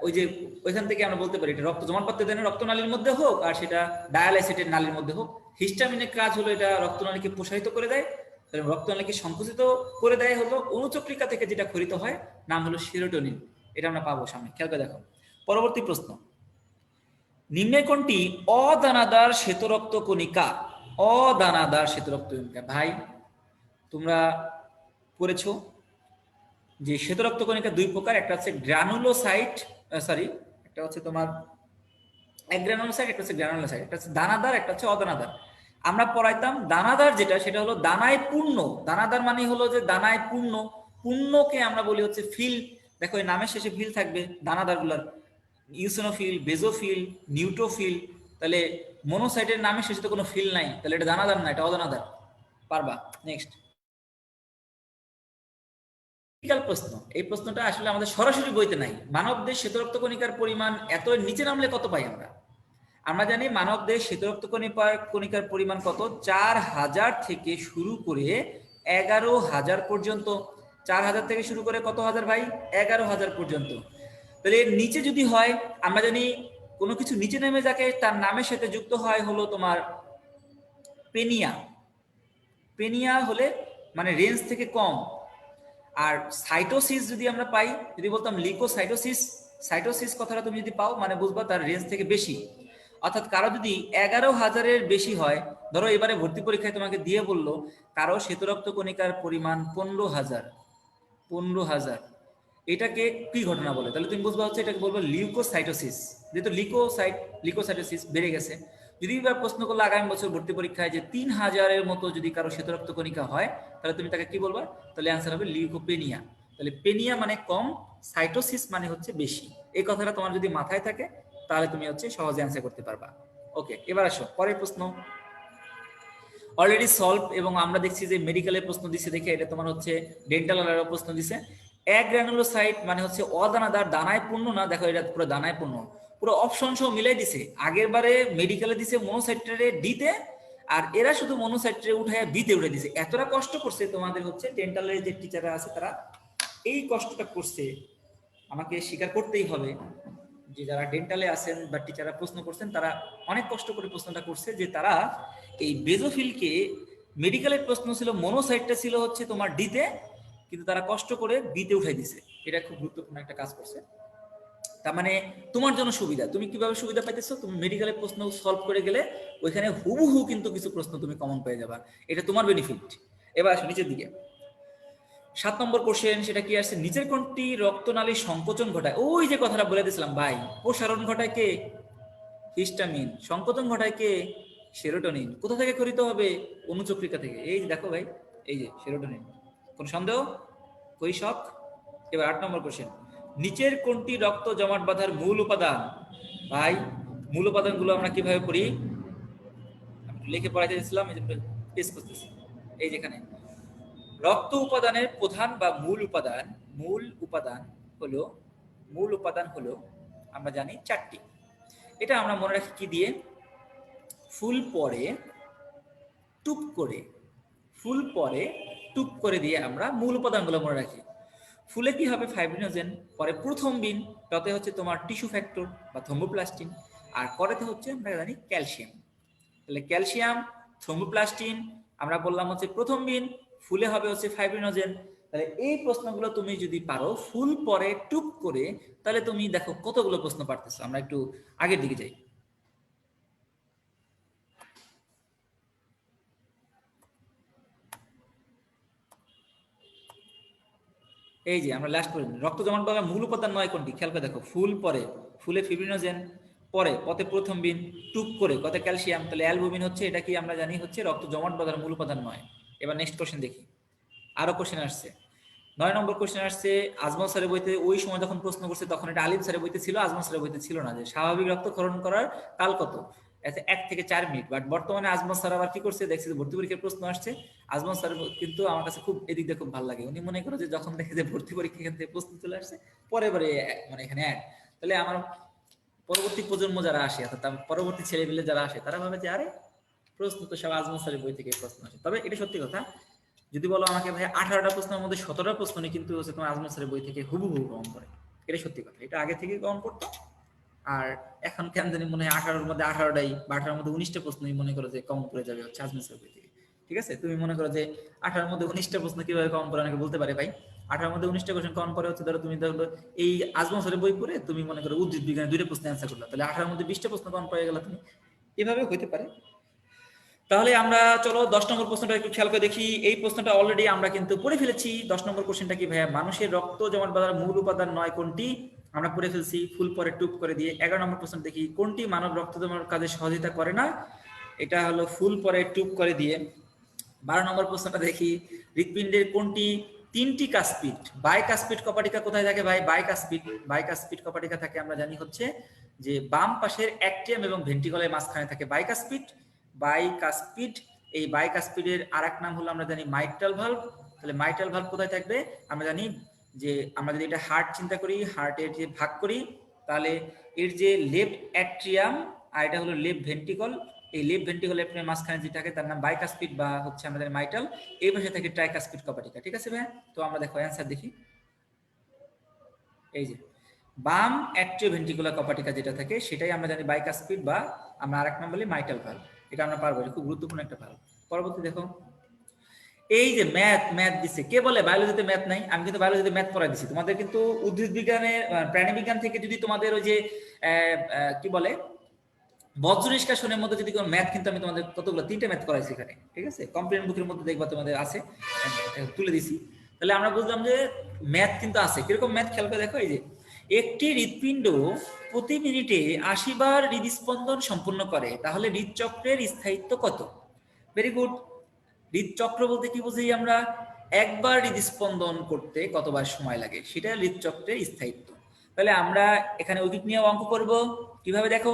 ওই যে ওইখান থেকে আমরা বলতে পারি এটা রক্ত জমাট বাঁধতে দেয় না রক্তনালীর মধ্যে হোক, আর সেটা ডায়ালাইসিসের নালীর মধ্যে হোক। হিস্টামিনের কাজ হলো এটা রক্তনালীকে প্রসারিত করে দেয়, রক্তনালীকে সংকুচিত করে দেয় হলো অনুচক্রিকা থেকে যেটা খরিত হয়, নাম হলো সেরোটোনিন। এটা আমরা পাবো সামনে, খেয়াল করে দেখো। পরবর্তী প্রশ্ন, নিম্নে কোনটি অদানাদার শ্বেতরক্ত কণিকা? অদানাদার শ্বেতরক্ত কণিকা। ভাই তোমরা পড়েছো যে শ্বেতরক্ত কণিকা দুই প্রকার, একটা হচ্ছে গ্রানুলোসাইট, একটা হচ্ছে তোমার অ্যাগ্রানুলোসাইট, একটা হচ্ছে গ্রানুলোসাইট, একটা হচ্ছে দানাদার, একটা হচ্ছে অদানাদার। আমরা পড়াইতাম দানাদার যেটা, সেটা হলো দানায় পূর্ণ। দানাদার মানে হলো যে দানায় পূর্ণ, পূর্ণকে আমরা বলি হচ্ছে ফিল। দেখো এই নামের শেষে ফিল থাকবে দানাদার গুলার, ইউসিনোফিল, বেজোফিল, নিউট্রোফিল। তাহলে মনোসাইটের নামের শেষে তো কোনো ফিল নাই, তাহলে এটা দানাদার না, এটা অদানাদার। পারবা? নেক্সট প্রশ্ন, এই প্রশ্নটা আসলে আমাদের সরাসরি বইতে নাই। মানবদেহ শ্বেতরক্ত কণিকার পরিমাণ এত নিচে নামলে কত পাই আমরা? আমরা জানি মানবদেহ শ্বেতরক্ত কণিকার পরিমাণ কত? 4000 থেকে শুরু করে 11000 পর্যন্ত। 4000 থেকে শুরু করে কত হাজার ভাই? 11000 পর্যন্ত। তাহলে এর নিচে যদি হয়, আমরা জানি কোনো কিছু নিচে নেমে যাকে তার নামের সাথে যুক্ত হয় হলো তোমার পেনিয়া। পেনিয়া হলে মানে রেঞ্জ থেকে কম। আর সাইটোসিস যদি আমরা পাই, যদি বলতাম লিকোসাইটোসিস, সাইটোসিস কথাটা তুমি যদি পাও মানে বুঝবা তার রেঞ্জ থেকে বেশি। অর্থাৎ কারো যদি 11000-এর বেশি হয়, ধরো এবারে ভর্তি পরীক্ষায় তোমাকে দিয়ে বললো কারো শ্বেতরক্ত কণিকার পরিমাণ 15000, 15000, এটাকে কি ঘটনা বলে? তাহলে তুমি বুঝবা হচ্ছে এটাকে বলবো লিউকোসাইটোসিস, যেহেতু লিকোসাইটোসিস বেড়ে গেছে। যদি এবার প্রশ্ন করলো আগামী বছর ভর্তি পরীক্ষায় যে 3000-এর মতো যদি কারো শ্বেতরক্ত কণিকা হয়, তাহলে তুমি তাকে কি বলবা? তাহলে অ্যান্সার হবে লিউকোপেনিয়া। তাহলে পেনিয়া মানে কম, সাইটোসিস মানে হচ্ছে বেশি। এই কথাটা তোমার যদি মাথায় থাকে তাহলে তুমি হচ্ছে সহজে অ্যান্সার করতে পারবা। ওকে, এবার আসো পরের প্রশ্ন। অলরেডি সলভ, এবং আমরা দেখছি যে মেডিকেলের প্রশ্ন দিছে দেখে এটা তোমার হচ্ছে ডেন্টাল আলারও প্রশ্ন দিছে। অ্যাগ্রানুলোসাইট মানে হচ্ছে অদানাদার, দানায় পূর্ণ না। দেখো এটা পুরো দানায় পূর্ণ, পুরো অপশন সহ মিলাই দিছে। আগের বারে মেডিকেলে দিছে মনোসাইট্রেটে ডিতে, আর এরা শুধু মনোসাইট্রেটে উঠায় বিতে উঠে দিছে। এতটা কষ্ট করছে তোমাদের হচ্ছে ডেন্টালের যে টিচাররা আছে তারা এই কষ্টটা করছে, আমাকে স্বীকার করতেই হবে যে যারা ডেন্টালে আছেন বা টিচাররা প্রশ্ন করছেন তারা অনেক কষ্ট করে প্রশ্নটা করছে, যে তারা এই বেজোফিলকে, মেডিকেলের প্রশ্ন ছিল মনোসাইটটা ছিল হচ্ছে তোমার ডিতে, কিন্তু তারা কষ্ট করে বিতে উঠাই দিছে। এটা খুব গুরুত্বপূর্ণ একটা কাজ করছে। তার মানে তোমার জন্য সুবিধা, তুমি কিভাবে সুবিধা পাইতেছো? তুমি মেডিকেলের প্রশ্ন সলভ করে গেলে ওইখানে হুবহু কিন্তু কিছু প্রশ্ন তুমি কমন পেয়ে যাবা, এটা তোমার বেনিফিট। এবার আসো নিচের দিকে। 7 নম্বর কোশ্চেন, সেটা কি আসছে? নিচের কোনটি রক্তনালীর সংকোচন ঘটায়? ওই যে কথাটা বলে দিয়েছিলাম ভাই, প্রসারণ ঘটায় কে? হিস্টামিন। সংকোচন ঘটায় কে? সেরোটোনিন। কোথা থেকে খরিত হবে? অনুচক্রিকা থেকে। এই যে দেখো ভাই, এই যে সেরোটোনিন। কোন সন্দেহ? কই শক? এবার 8 নম্বর কোশ্চেন, নিচের কোনটি রক্ত জমাট বাঁধার মূল উপাদান? ভাই মূল উপাদানগুলো আমরা কিভাবে পড়ি? আমি লিখে পড়াইতে দিয়েছিলাম, এই যে পেশ করতেছি, এই যেখানে রক্ত উপাদানের প্রধান বা মূল উপাদান, মূল উপাদান হলো আমরা জানি 4টি। এটা আমরা মনে রাখি কি দিয়ে? ফুল পরে টুপ করে, ফুল পরে টুপ করে দিয়ে আমরা মূল উপাদানগুলো মনে রাখি। ফুলে কি হবে? ফাইব্রিনোজেন, পরে প্রোথ্রম্বিন, তাতে হচ্ছে তোমার টিস্যু ফ্যাক্টর বা থ্রোম্বোপ্লাস্টিন, আর করেতে হচ্ছে আমরা জানি ক্যালসিয়াম। তাহলে ক্যালসিয়াম, থ্রোম্বোপ্লাস্টিন, আমরা বললাম হচ্ছে প্রোথ্রম্বিন, ফুলে হবে হচ্ছে ফাইব্রিনোজেন। তাহলে এই প্রশ্নগুলো তুমি যদি পারো ফুল পরে টুক করে, তাহলে তুমি দেখো কতগুলো প্রশ্ন পারতেছো। আমরা একটু আগের দিকে যাই। এই যে আমরা লাস্ট পর্যন্ত রক্ত জমাট বাঁধার মূল উপাদান নয় কোনটি, খেয়াল করে দেখো। ফুল পরে, ফুলে ফিব্রিনোজেন, পরে পথে প্রথমবিন, টুক করে কতে ক্যালসিয়াম, তাহলে অ্যালবুমিন হচ্ছে, এটা কি আমরা জানি হচ্ছে রক্ত জমাট বাঁধার মূল উপাদান নয়। এবার নেক্সট কোশ্চেন দেখি, আরো কোশ্চেন আসছে। 9 নম্বর কোশ্চেন আসছে আজমল স্যারের বইতে, ওই সময় যখন প্রশ্ন করছে তখন এটা আলিম স্যারের বইতে ছিল, আজমল স্যারের বইতে ছিল না, যে স্বাভাবিক রক্তক্ষরণ করার কাল কত, 1 থেকে 4 মিনিট। বাট বর্তমানে আজমল স্যার আবার কি করছে দেখছি, ভর্তি পরীক্ষার প্রশ্ন আসছে। আজমল স্যার কিন্তু আমার কাছে খুব এদিক দিয়ে খুব ভালো লাগে, উনি মনে করে যে যখন দেখে যে ভর্তি পরীক্ষা এখান থেকে প্রশ্ন চলে আসছে পরে পরে মানে এখানে অ্যাড, তাহলে আমার পরবর্তী প্রজন্ম যারা আসে, অর্থাৎ পরবর্তী ছেলেপিলে যারা আসে, তারা ভাবে যে আরে প্রশ্ন তো সব আজমল স্যারের বই থেকে প্রশ্ন আসে। তবে এটা সত্যি কথা, যদি বলো আমাকে ভাই 18টা প্রশ্নের মধ্যে 17টা প্রশ্ন নেই কিন্তু হচ্ছে তোমার আজমল স্যারের বই থেকে হুবহু গ্রহণ করে, এটা সত্যি কথা। এটা আগে থেকে গ্রহণ করতো, আর এখন কেন জানি মনে হয় 18-র মধ্যে 18টাই বা 18-র মধ্যে 19টা প্রশ্নই মনে করো যে কম পড়ে যাবে হচ্ছে আজমল স্যারের বই থেকে। ঠিক আছে, তুমি মনে করো যে 18-র মধ্যে 19টা প্রশ্ন কিভাবে কম পড়ে, অনেকে বলতে পারে ভাই 18-র মধ্যে 19টা কোশ্চেন কম পড়ে হচ্ছে, ধরো তুমি ধরো এই আজমল স্যারের বই পড়ে তুমি মনে করো উদ্ভিদ বিজ্ঞানের 2টা প্রশ্ন অ্যান্সার করলে, তাহলে 18-র মধ্যে 20টা প্রশ্ন কম পড়ে গেল তুমি, এভাবে হইতে পারে। তাহলে আমরা চলো 10 নম্বর প্রশ্নটা একটু খেয়াল করে দেখি। এই প্রশ্নটা অলরেডি আমরা কিন্তু পড়ে ফেলেছি। 10 নম্বর কোশ্চেনটা কি ভাইয়া, মানুষের রক্ত জমাট বাঁধার মূল উপাদান নয় কোনটি, আমরা পড়ে ফেলছি ফুল পরে টুপ করে দিয়ে। 11 নম্বর প্রশ্ন দেখি, কোনটি মানব রক্ত জমার কাজে সহযোগিতা করে না, এটা হলো ফুল পরে টুপ করে দিয়ে। 12 নম্বর প্রশ্নটা দেখি, হৃৎপিণ্ডের কোনটি 3টি কাসপিড, বাইকাসপিড কপাটিকা কোথায় থাকে ভাই, বাইকাসপিড কপাটিকা থাকে আমরা জানি হচ্ছে যে বাম পাশের অ্যাক্টিয়াম এবং ভেন্ট্রিকলের মাঝখানে থাকে বাইকাসপিড। এই বাইকাসপিডের আরেক নাম হলো আমরা জানি মাইট্রাল ভালভ। তাহলে মাইট্রাল ভালভ কোথায় থাকবে, আমরা জানি যে আমরা যদি এটা হার্ট চিন্তা করি, হার্টের যে ভাগ করি, তাহলে এর যে লেফট অ্যাট্রিয়াম আর এটা হলো লেফট ভেন্ট্রিকল, এই লেফট ভেন্ট্রিকল এর মাঝখানে যেটা থাকে তার নাম বাইকাসপিড বা হচ্ছে আমাদের মাইটাল, এই পাশে থাকে ট্রাইকাসপিড কপাটিকা। ঠিক আছে ভাই, তো আমরা দেখো অ্যান্সার দেখি। এই যে বাম অ্যাট্রিওভেন্ট্রিকুলার কপাটিকা যেটা থাকে সেটাই আমরা জানি বাইকাসপিড বা আমরা আরেক নাম বলি মাইটাল ভালভ। এটা আমরা পারবো, এটা খুব গুরুত্বপূর্ণ একটা ভালভ। পরবর্তী দেখো, এই যে ম্যাথ দিছে, কে বলে বায়োলজিতে ম্যাথ নাই, আমি কিন্তু বায়োলজিতে ম্যাথ পড়াই দিছি তোমাদের। কিন্তু উদ্ভিদ বিজ্ঞানের প্রাণী বিজ্ঞান থেকে যদি তোমাদের ওই যে কি বলে বজ্র নিষ্কাশনের মধ্যে যদি কোনো ম্যাথ, কিন্তু আমি তোমাদের কতগুলো 3টে ম্যাথ করাইছি এখানে। ঠিক আছে, কমপ্লেন বুকের মধ্যে দেখবা তোমাদের আছে, তুলে দিছি। তাহলে আমরা বুঝলাম যে ম্যাথ কিন্তু আছে। কিরকম ম্যাথ খেয়াল করে দেখো, এই যে একটি হৃৎপিণ্ড প্রতি মিনিটে 80 বার হৃদস্পন্দন সম্পূর্ণ করে, তাহলে হৃদচক্রের স্থায়িত্ব কত। Very good. হৃদচক্র বলতে কি বুঝি আমরা, একবার হৃদস্পন্দন করতে কতবার সময় লাগে, সেটা হৃদচক্রের স্থায়িত্ব। তাহলে আমরা এখানে ঐকিক নিয়ে অঙ্ক করব। কিভাবে দেখো,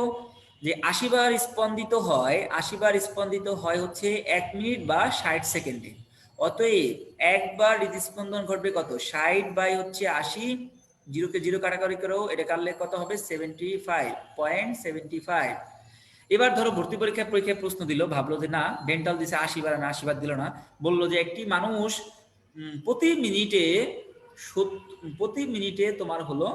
যে 80 বার স্পন্দিত হয়, 80 বার স্পন্দিত হয় হচ্ছে 1 মিনিট বা 60 সেকেন্ডে। অতএব একবার হৃদস্পন্দন ঘটবে কত, 60 বাই হচ্ছে 80, 0 কে 0 কাটাকাটি করো, এটা কাটলে কত হবে 75.75। এবার ধরো ভর্তি পরীক্ষায় প্রশ্ন দিল, ভাবলো যে না ডেন্টাল দিছে 80 বার, না 80 বার দিল না, বললো যে একটি মানুষ প্রতি মিনিটে তোমার হলো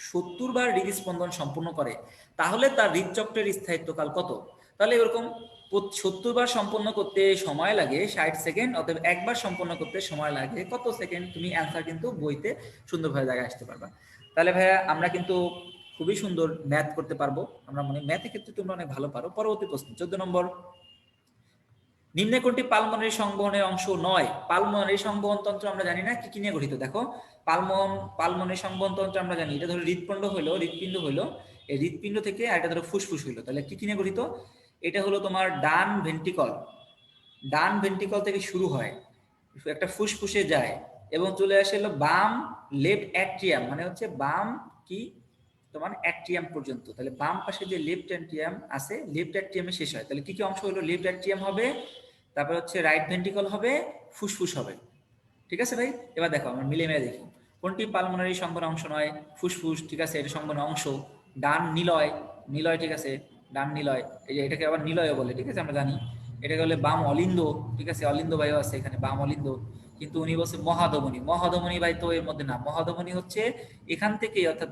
70 বার হৃদস্পন্দন সম্পূর্ণ করে, তাহলে তার হৃদচক্রের স্থায়িত্বকাল কত। তাহলে এরকম 70 বার সম্পন্ন করতে সময় লাগে 60 সেকেন্ড, অতএব একবার সম্পন্ন করতে সময় লাগে কত সেকেন্ড। তুমি অ্যান্সার কিন্তু বইতে সুন্দরভাবে জায়গায় আসতে পারবা। তাহলে ভাইয়া আমরা কিন্তু খুবই সুন্দর ম্যাথ করতে পারবো, আমরা মনে ম্যাথের ক্ষেত্রে তোমরা অনেক ভালো পারো। পরবর্তী প্রশ্ন 14 নম্বর, নিম্নে কোনটি পালমোনারি সংবহনের অংশ নয়। পালমোনারি সংবহন তন্ত্র আমরা জানি না কি কি নিয়ে গঠিত, দেখো পালমোনারি সংবহন তন্ত্র আমরা জানি, এটা ধরো হৃৎপিণ্ড হইলো, এই হৃৎপিণ্ড থেকে আর এটা ধরো ফুসফুস হইলো, তাহলে কি কি নিয়ে গঠিত, এটা হলো তোমার ডান ভেন্ট্রিকল থেকে শুরু হয়, একটা ফুসফুসে যায় এবং চলে আসে হলো বাম লেফট অ্যাট্রিয়াম, মানে হচ্ছে বাম কি তোমার অ্যাট্রিয়াম পর্যন্ত। তাহলে বাম পাশে যে লেফট অ্যাট্রিয়াম আছে, লেফট অ্যাট্রিয়ামে শেষ হয়। তাহলে কি কি অংশ হলো, লেফট অ্যাট্রিয়াম হবে, তারপর হচ্ছে রাইট ভেন্ট্রিকল হবে, ফুসফুস হবে। ঠিক আছে ভাই, এবার দেখো আমরা মিলে দেখি কোনটি পালমোনারি সংবহনের অংশ নয়। ফুসফুস, ঠিক আছে, এটা সংবহনের অংশ। ডান নিলয়, ঠিক আছে, ডান নিলয়, এই যে এটাকে আবার নিলয় বলে, ঠিক আছে আমরা জানি। এটাকে বলে বাম অলিন্দ, ঠিক আছে, অলিন্দ ভাইও আছে এখানে, বাম অলিন্দ। কিন্তু উনি বলছে মহাধমনী ভাই, তো এর মধ্যে না, মহাধমনী হচ্ছে এখান থেকে, অর্থাৎ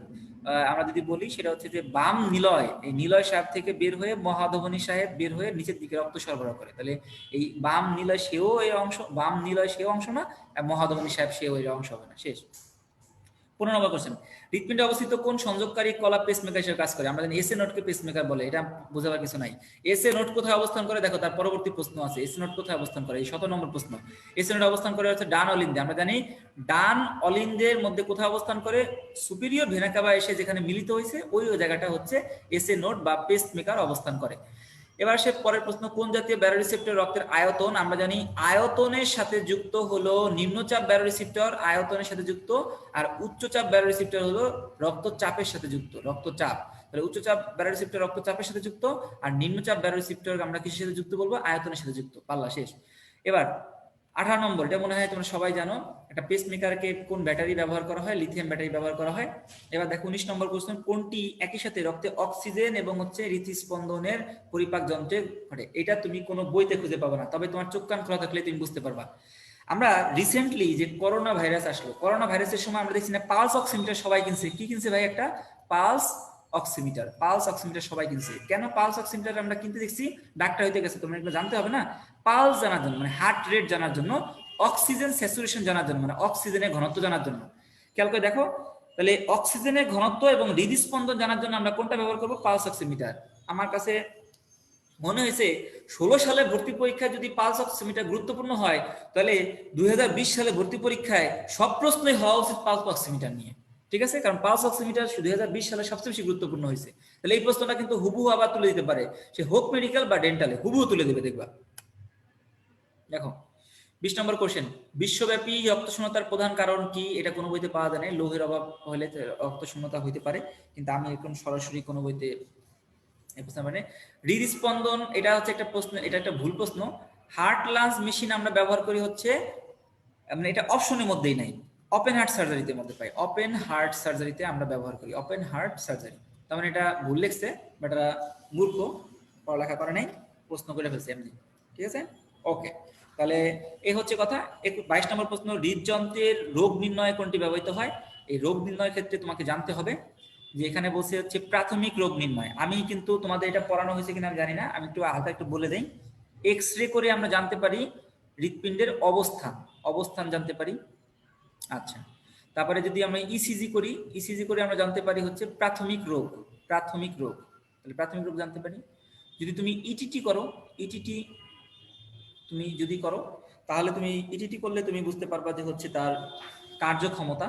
আমরা যদি বলি সেটা হচ্ছে যে বাম নিলয়, এই নিলয় সাহেব থেকে বের হয়ে মহাধবনী সাহেব বের হয়ে নিচের দিকে রক্ত সরবরাহ করে, তাহলে এই বাম নিলয় সেও এই অংশ, বাম নিলয় সেও অংশ না, আর মহাধবনী সাহেব সেও এর অংশ হবে না। শেষ। 15 নম্বর কোশ্চেন, হৃৎপিণ্ডে অবস্থিত কোন সংযোগকারী কলা পেসমেকার হিসেবে কাজ করে? আমরা জানি এসএ নোটকে পেসমেকার বলে, এটা বোঝাবার কিছু নাই। এসএ নোট কোথায় অবস্থান করে দেখো, তার পরবর্তী প্রশ্ন আছে, এসএ নোট কোথায় অবস্থান করে, এই 17 নম্বর প্রশ্ন। এসএ নোট অবস্থান করে হচ্ছে ডান অলিন্দে। আমরা জানি ডান অলিন্দের মধ্যে কোথায় অবস্থান করে, সুপিরিয়র ভেনা কাভা এসে যেখানে মিলিত হয়েছে ওই জায়গাটা হচ্ছে এসএ নোট বা পেসমেকার অবস্থান করে। এবার সে পরের প্রশ্ন, কোন জাতীয় ব্যারোরিসেপ্টর রক্তের আয়তন? আমরা জানি আয়তনের সাথে যুক্ত হলো নিম্নচাপ ব্যারোরিসেপ্টর, আয়তনের সাথে যুক্ত, আর উচ্চচাপ ব্যারোরিসেপ্টর হলো রক্তচাপের সাথে যুক্ত, রক্তচাপ। তাহলে উচ্চচাপ ব্যারোরিসেপ্টর রক্তচাপের সাথে যুক্ত, আর নিম্নচাপ ব্যারোরিসেপ্টর আমরা কিসের সাথে যুক্ত বলবো? আয়তনের সাথে যুক্ত। পাল্লা শেষ। এবার 18 নম্বর, এটা মনে হয় তোমরা সবাই জানো, একটা পেসমেকারকে কোন ব্যাটারি ব্যবহার করা হয়? লিথিয়াম ব্যাটারি ব্যবহার করা হয়। এবার দেখো 19 নম্বর কোশ্চেন, কোনটি একই সাথে রক্তে অক্সিজেন এবং হচ্ছে হৃৎস্পন্দনের পরিপাক যন্ত্রে ঘটে? এটা তুমি কোনো বইতে খুঁজে পাবে না, তবে তোমার চোখ কান খোলা থাকলে তুমি বুঝতে পারবা। আমরা রিসেন্টলি যে করোনা ভাইরাস আসলো, করোনা ভাইরাসের সময় আমরা দেখছি না পালস অক্সিমিটার সবাই কিনছে। কি কিনছে ভাই? একটা পালস অক্সিমিটার। পালস অক্সিমিটার সবাই কিনছে। কেন পালস অক্সিমিটার আমরা কিনতে দেখছি? ডাক্তার হইতে গেছে, তোমরা এগুলো জানতে হবে না? পালস জানার জন্য, মানে হার্ট রেট জানার জন্য, অক্সিজেন স্যাচুরেশন জানার জন্য, মানে অক্সিজেনের ঘনত্ব জানার জন্য। খেয়াল করে দেখো, তাহলে অক্সিজেনের ঘনত্ব এবং হৃদস্পন্দন জানার জন্য আমরা কোনটা ব্যবহার করবো? Pulse oximeter. আমার কাছে মনে হয়েছে 16 সালে ভর্তি পরীক্ষায় যদি পালস অক্সিমিটার গুরুত্বপূর্ণ হয়, তাহলে 2020 সালে ভর্তি পরীক্ষায় সব প্রশ্নই হওয়া উচিত পালস অক্সিমিটার নিয়ে। ঠিক আছে, কারণ পালস অক্সিমিটার 2020 সালে সবচেয়ে বেশি গুরুত্বপূর্ণ হয়েছে। তাহলে এই প্রশ্নটা কিন্তু হুবহু আবার তুলে দিতে পারে, সে হোক মেডিকেল বা ডেন্টালে, হুবহু তুলে দেবে, দেখবা। দেখো 20 নম্বর কোশ্চেন, বিশ্বব্যাপী রক্তশূন্যতার প্রধান কারণ কি? এটা কোনো বইতে পাওয়া যায় না। লোহের অভাব হলে রক্তশূন্যতা হইতে পারে, কিন্তু আমি এরকম সরাসরি কোনো বইতে মানে হৃদস্পন্দন, এটা হচ্ছে একটা প্রশ্ন, এটা একটা ভুল প্রশ্ন। হার্ট লাংস মেশিন আমরা ব্যবহার করি হচ্ছে, মানে এটা অপশনের মধ্যেই নাই, ওপেন হার্ট সার্জারিতে মধ্যে পাই, ওপেন হার্ট সার্জারিতে আমরা ব্যবহার করি, ওপেন হার্ট সার্জারি। তার মানে এটা ভুল লিখছে, বাট এরা মূর্খ, পড়ালেখা করে নাই, প্রশ্ন করে ফেলছে এমনি। ঠিক আছে, ওকে। তাহলে এই হচ্ছে কথা। 22 নম্বর প্রশ্ন, হৃদযন্ত্রের রোগ নির্ণয়ে কোনটি ব্যবহৃত হয়? এই রোগ নির্ণয়ের ক্ষেত্রে তোমাকে জানতে হবে যে এখানে বলছে হচ্ছে প্রাথমিক রোগ নির্ণয়। আমি কিন্তু তোমাদের এটা পড়ানো হয়েছে কিনা আমি জানি না, আমি একটু হালকা একটু বলে দেই। এক্স রে করে আমরা জানতে পারি হৃৎপিণ্ডের অবস্থান, অবস্থান জানতে পারি। আচ্ছা, তারপরে যদি আমরা ইসিজি করি, ইসিজি করে আমরা জানতে পারি হচ্ছে প্রাথমিক রোগ, প্রাথমিক রোগ, তাহলে প্রাথমিক রোগ জানতে পারি। যদি তুমি ইটিটি করো, ইটিটি তুমি যদি করো, তাহলে তুমি ইটিটি করলে তুমি বুঝতে পারবা যে হচ্ছে তার কার্যক্ষমতা,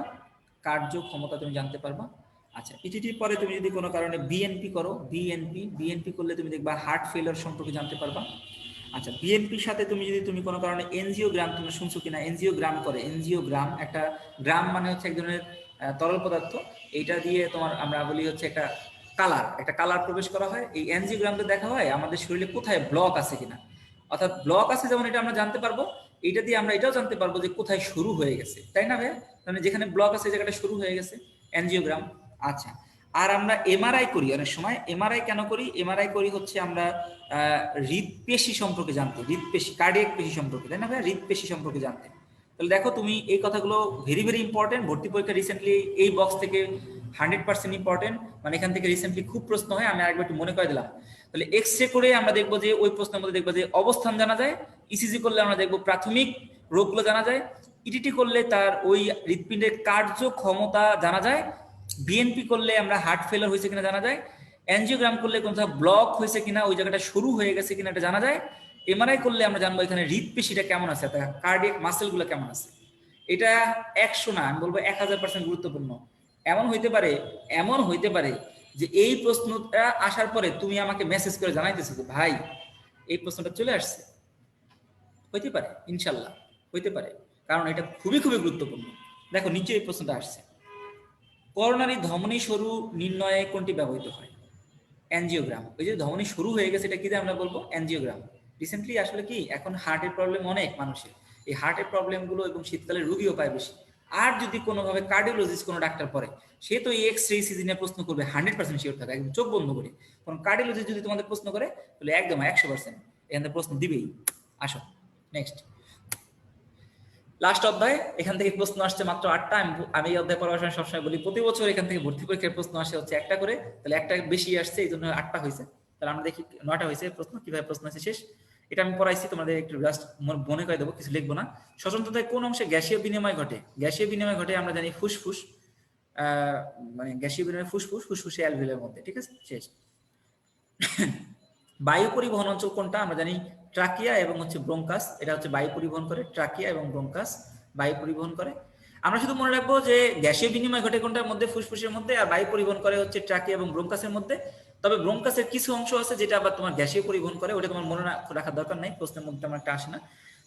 কার্যক্ষমতা তুমি জানতে পারবা। আচ্ছা, ইটিটির পরে তুমি যদি কোনো কারণে বিএনপি করো, বিএনপি, বিএনপি করলে তুমি দেখবা হার্ট ফেলিওর সম্পর্কে জানতে পারবা। আচ্ছা, বিএনপির সাথে তুমি কোনো কারণে এনজিওগ্রাম, তুমি শুনছো কিনা? এনজিওগ্রাম করে, এনজিওগ্রাম, একটা গ্রাম মানে হচ্ছে এক ধরনের তরল পদার্থ, এইটা দিয়ে তোমার আমরা বলি হচ্ছে একটা কালার, একটা কালার প্রবেশ করা হয়। এই এনজিওগ্রামটা দেখা হয় আমাদের শরীরে কোথায় ব্লক আছে কিনা, অর্থাৎ ব্লক আছে যেমন এটা আমরা জানতে পারবো, এইটা দিয়ে আমরা এটাও জানতে পারবো যে কোথায় শুরু হয়ে গেছে, তাই না ভাই? মানে যেখানে ব্লক আছে জায়গাটা শুরু হয়ে গেছে, এনজিওগ্রাম। আচ্ছা, আর আমরা এমআরআই করি অনেক সময়। এমআরআই কেন করি? এমআরআই করি হচ্ছে আমরা হৃদপেশি সম্পর্কে জানতে, হৃদপেশি, কার্ডিয়াক পেশি সম্পর্কে, তাই না ভাই? হৃদপেশি সম্পর্কে জানতে। তাহলে দেখো তুমি এই কথাগুলো ভেরি ভেরি ইম্পর্টেন্ট। ভর্তি পরীক্ষা রিসেন্টলি এই বক্স থেকে 100% ইম্পর্টেন্ট, মানে এখান থেকে রিসেন্টলি খুব প্রশ্ন হয়, আমি আরেকবার একটু মনে করে দিলাম। তাহলে এক্স রে করে আমরা দেখবো যে ওই প্রশ্নের মধ্যে দেখবো যে অবস্থান জানা যায়, ইসিজি করলে আমরা দেখবো প্রাথমিক রোগগুলো জানা যায়, ইটিটি করলে তার ওই হৃৎপিণ্ডের কার্যক্ষমতা জানা যায়, বিএনপি করলে আমরা হার্ট ফেলার হয়েছে কিনা জানা যায়, এনজিওগ্রাম করলে কোথাও ব্লক হয়েছে কিনা, ওই জায়গাটা শুরু হয়ে গেছে কিনা এটা জানা যায়, এমআরআই করলে আমরা জানবো এখানে হৃদপেশিটা কেমন আছে, কার্ডিয়াক মাসেলগুলো কেমন আছে। এটা 100 না, আমি বলবো 1000% গুরুত্বপূর্ণ। এমন হইতে পারে, এমন হইতে পারে যে এই প্রশ্নটা আসার পরে তুমি আমাকে মেসেজ করে জানাইতেছো যে ভাই এই প্রশ্নটা চলে আসছে। হইতে পারে, ইনশাল্লাহ হইতে পারে, কারণ এটা খুবই খুবই গুরুত্বপূর্ণ। দেখো নিচে এই প্রশ্নটা আসছে, করোনারি ধমনী সরু নির্ণয়ে কোনটি ব্যবহৃত হয়? এনজিওগ্রাম। ওই যে ধমনী শুরু হয়ে গেছে, এটা কি দিয়ে আমরা বলবো? এনজিওগ্রাম। রিসেন্টলি আসলে কি এখন হার্টের প্রবলেম অনেক মানুষের, এই হার্টের প্রবলেমগুলো এবং শীতকালে রুগীও পায় বেশি। আর যদি কোনোভাবে কার্ডিওলজিস্ট কোনো ডাক্তার পড়ে, সে তো এই এক্স রে সিজনে প্রশ্ন করবে 100% শিওর থাকে, একদম চোখ বন্ধ করে। কারণ কার্ডিওলজিস্ট যদি তোমাদের প্রশ্ন করে তাহলে একদম 100% এখান থেকে প্রশ্ন দিবেই। আসো নেক্সট, লাস্ট অধ্যায়, এখান থেকে প্রশ্ন আসছে মাত্র 8টা। আমি এই অধ্যায় পড়ার সময় সবসময় বলি প্রতি বছর এখান থেকে ভর্তি পরীক্ষার প্রশ্ন আসে হচ্ছে 1টা করে, তাহলে একটা বেশি আসছে এই জন্য 8টা হয়েছে। তাহলে আমরা দেখি 9টা হয়েছে প্রশ্ন, কিভাবে প্রশ্ন আছে শেষ। এটা আমি পড়াইছি, তোমাদের একটু জাস্ট মনে করে দেবো, কিছু লিখবো না। স্বতন্ত্রতায় কোন অংশে গ্যাসীয় বিনিময় ঘটে? গ্যাসীয় বিনিময় ঘটে আমরা জানি ফুসফুস, মানে গ্যাসীয় বিনিময় ফুসফুস, ফুসফুসে অ্যালভিওলের মধ্যে, ঠিক আছে শেষ। বায়ু পরিবহন অঞ্চল কোনটা? আমরা জানি ট্রাকিয়া এবং হচ্ছে ব্রোঙ্কাস, এটা হচ্ছে বায়ু পরিবহন করে, ট্রাকিয়া এবং ব্রোঙ্কাস বায়ু পরিবহন করে। আমরা শুধু মনে রাখবো যে গ্যাসীয় বিনিময় ঘটে কোনটার মধ্যে? ফুসফুসের মধ্যে। আর বায়ু পরিবহন করে হচ্ছে ট্রাকিয়া এবং ব্রোঙ্কাসের মধ্যে। তবে ব্রোঙ্কাসের কিছু অংশ আছে যেটা আবার তোমার গ্যাসীয় পরিবহন করে, ওটা তোমার মনে রাখার দরকার নাই, প্রশ্নের মধ্যে আমার একটা আসে না।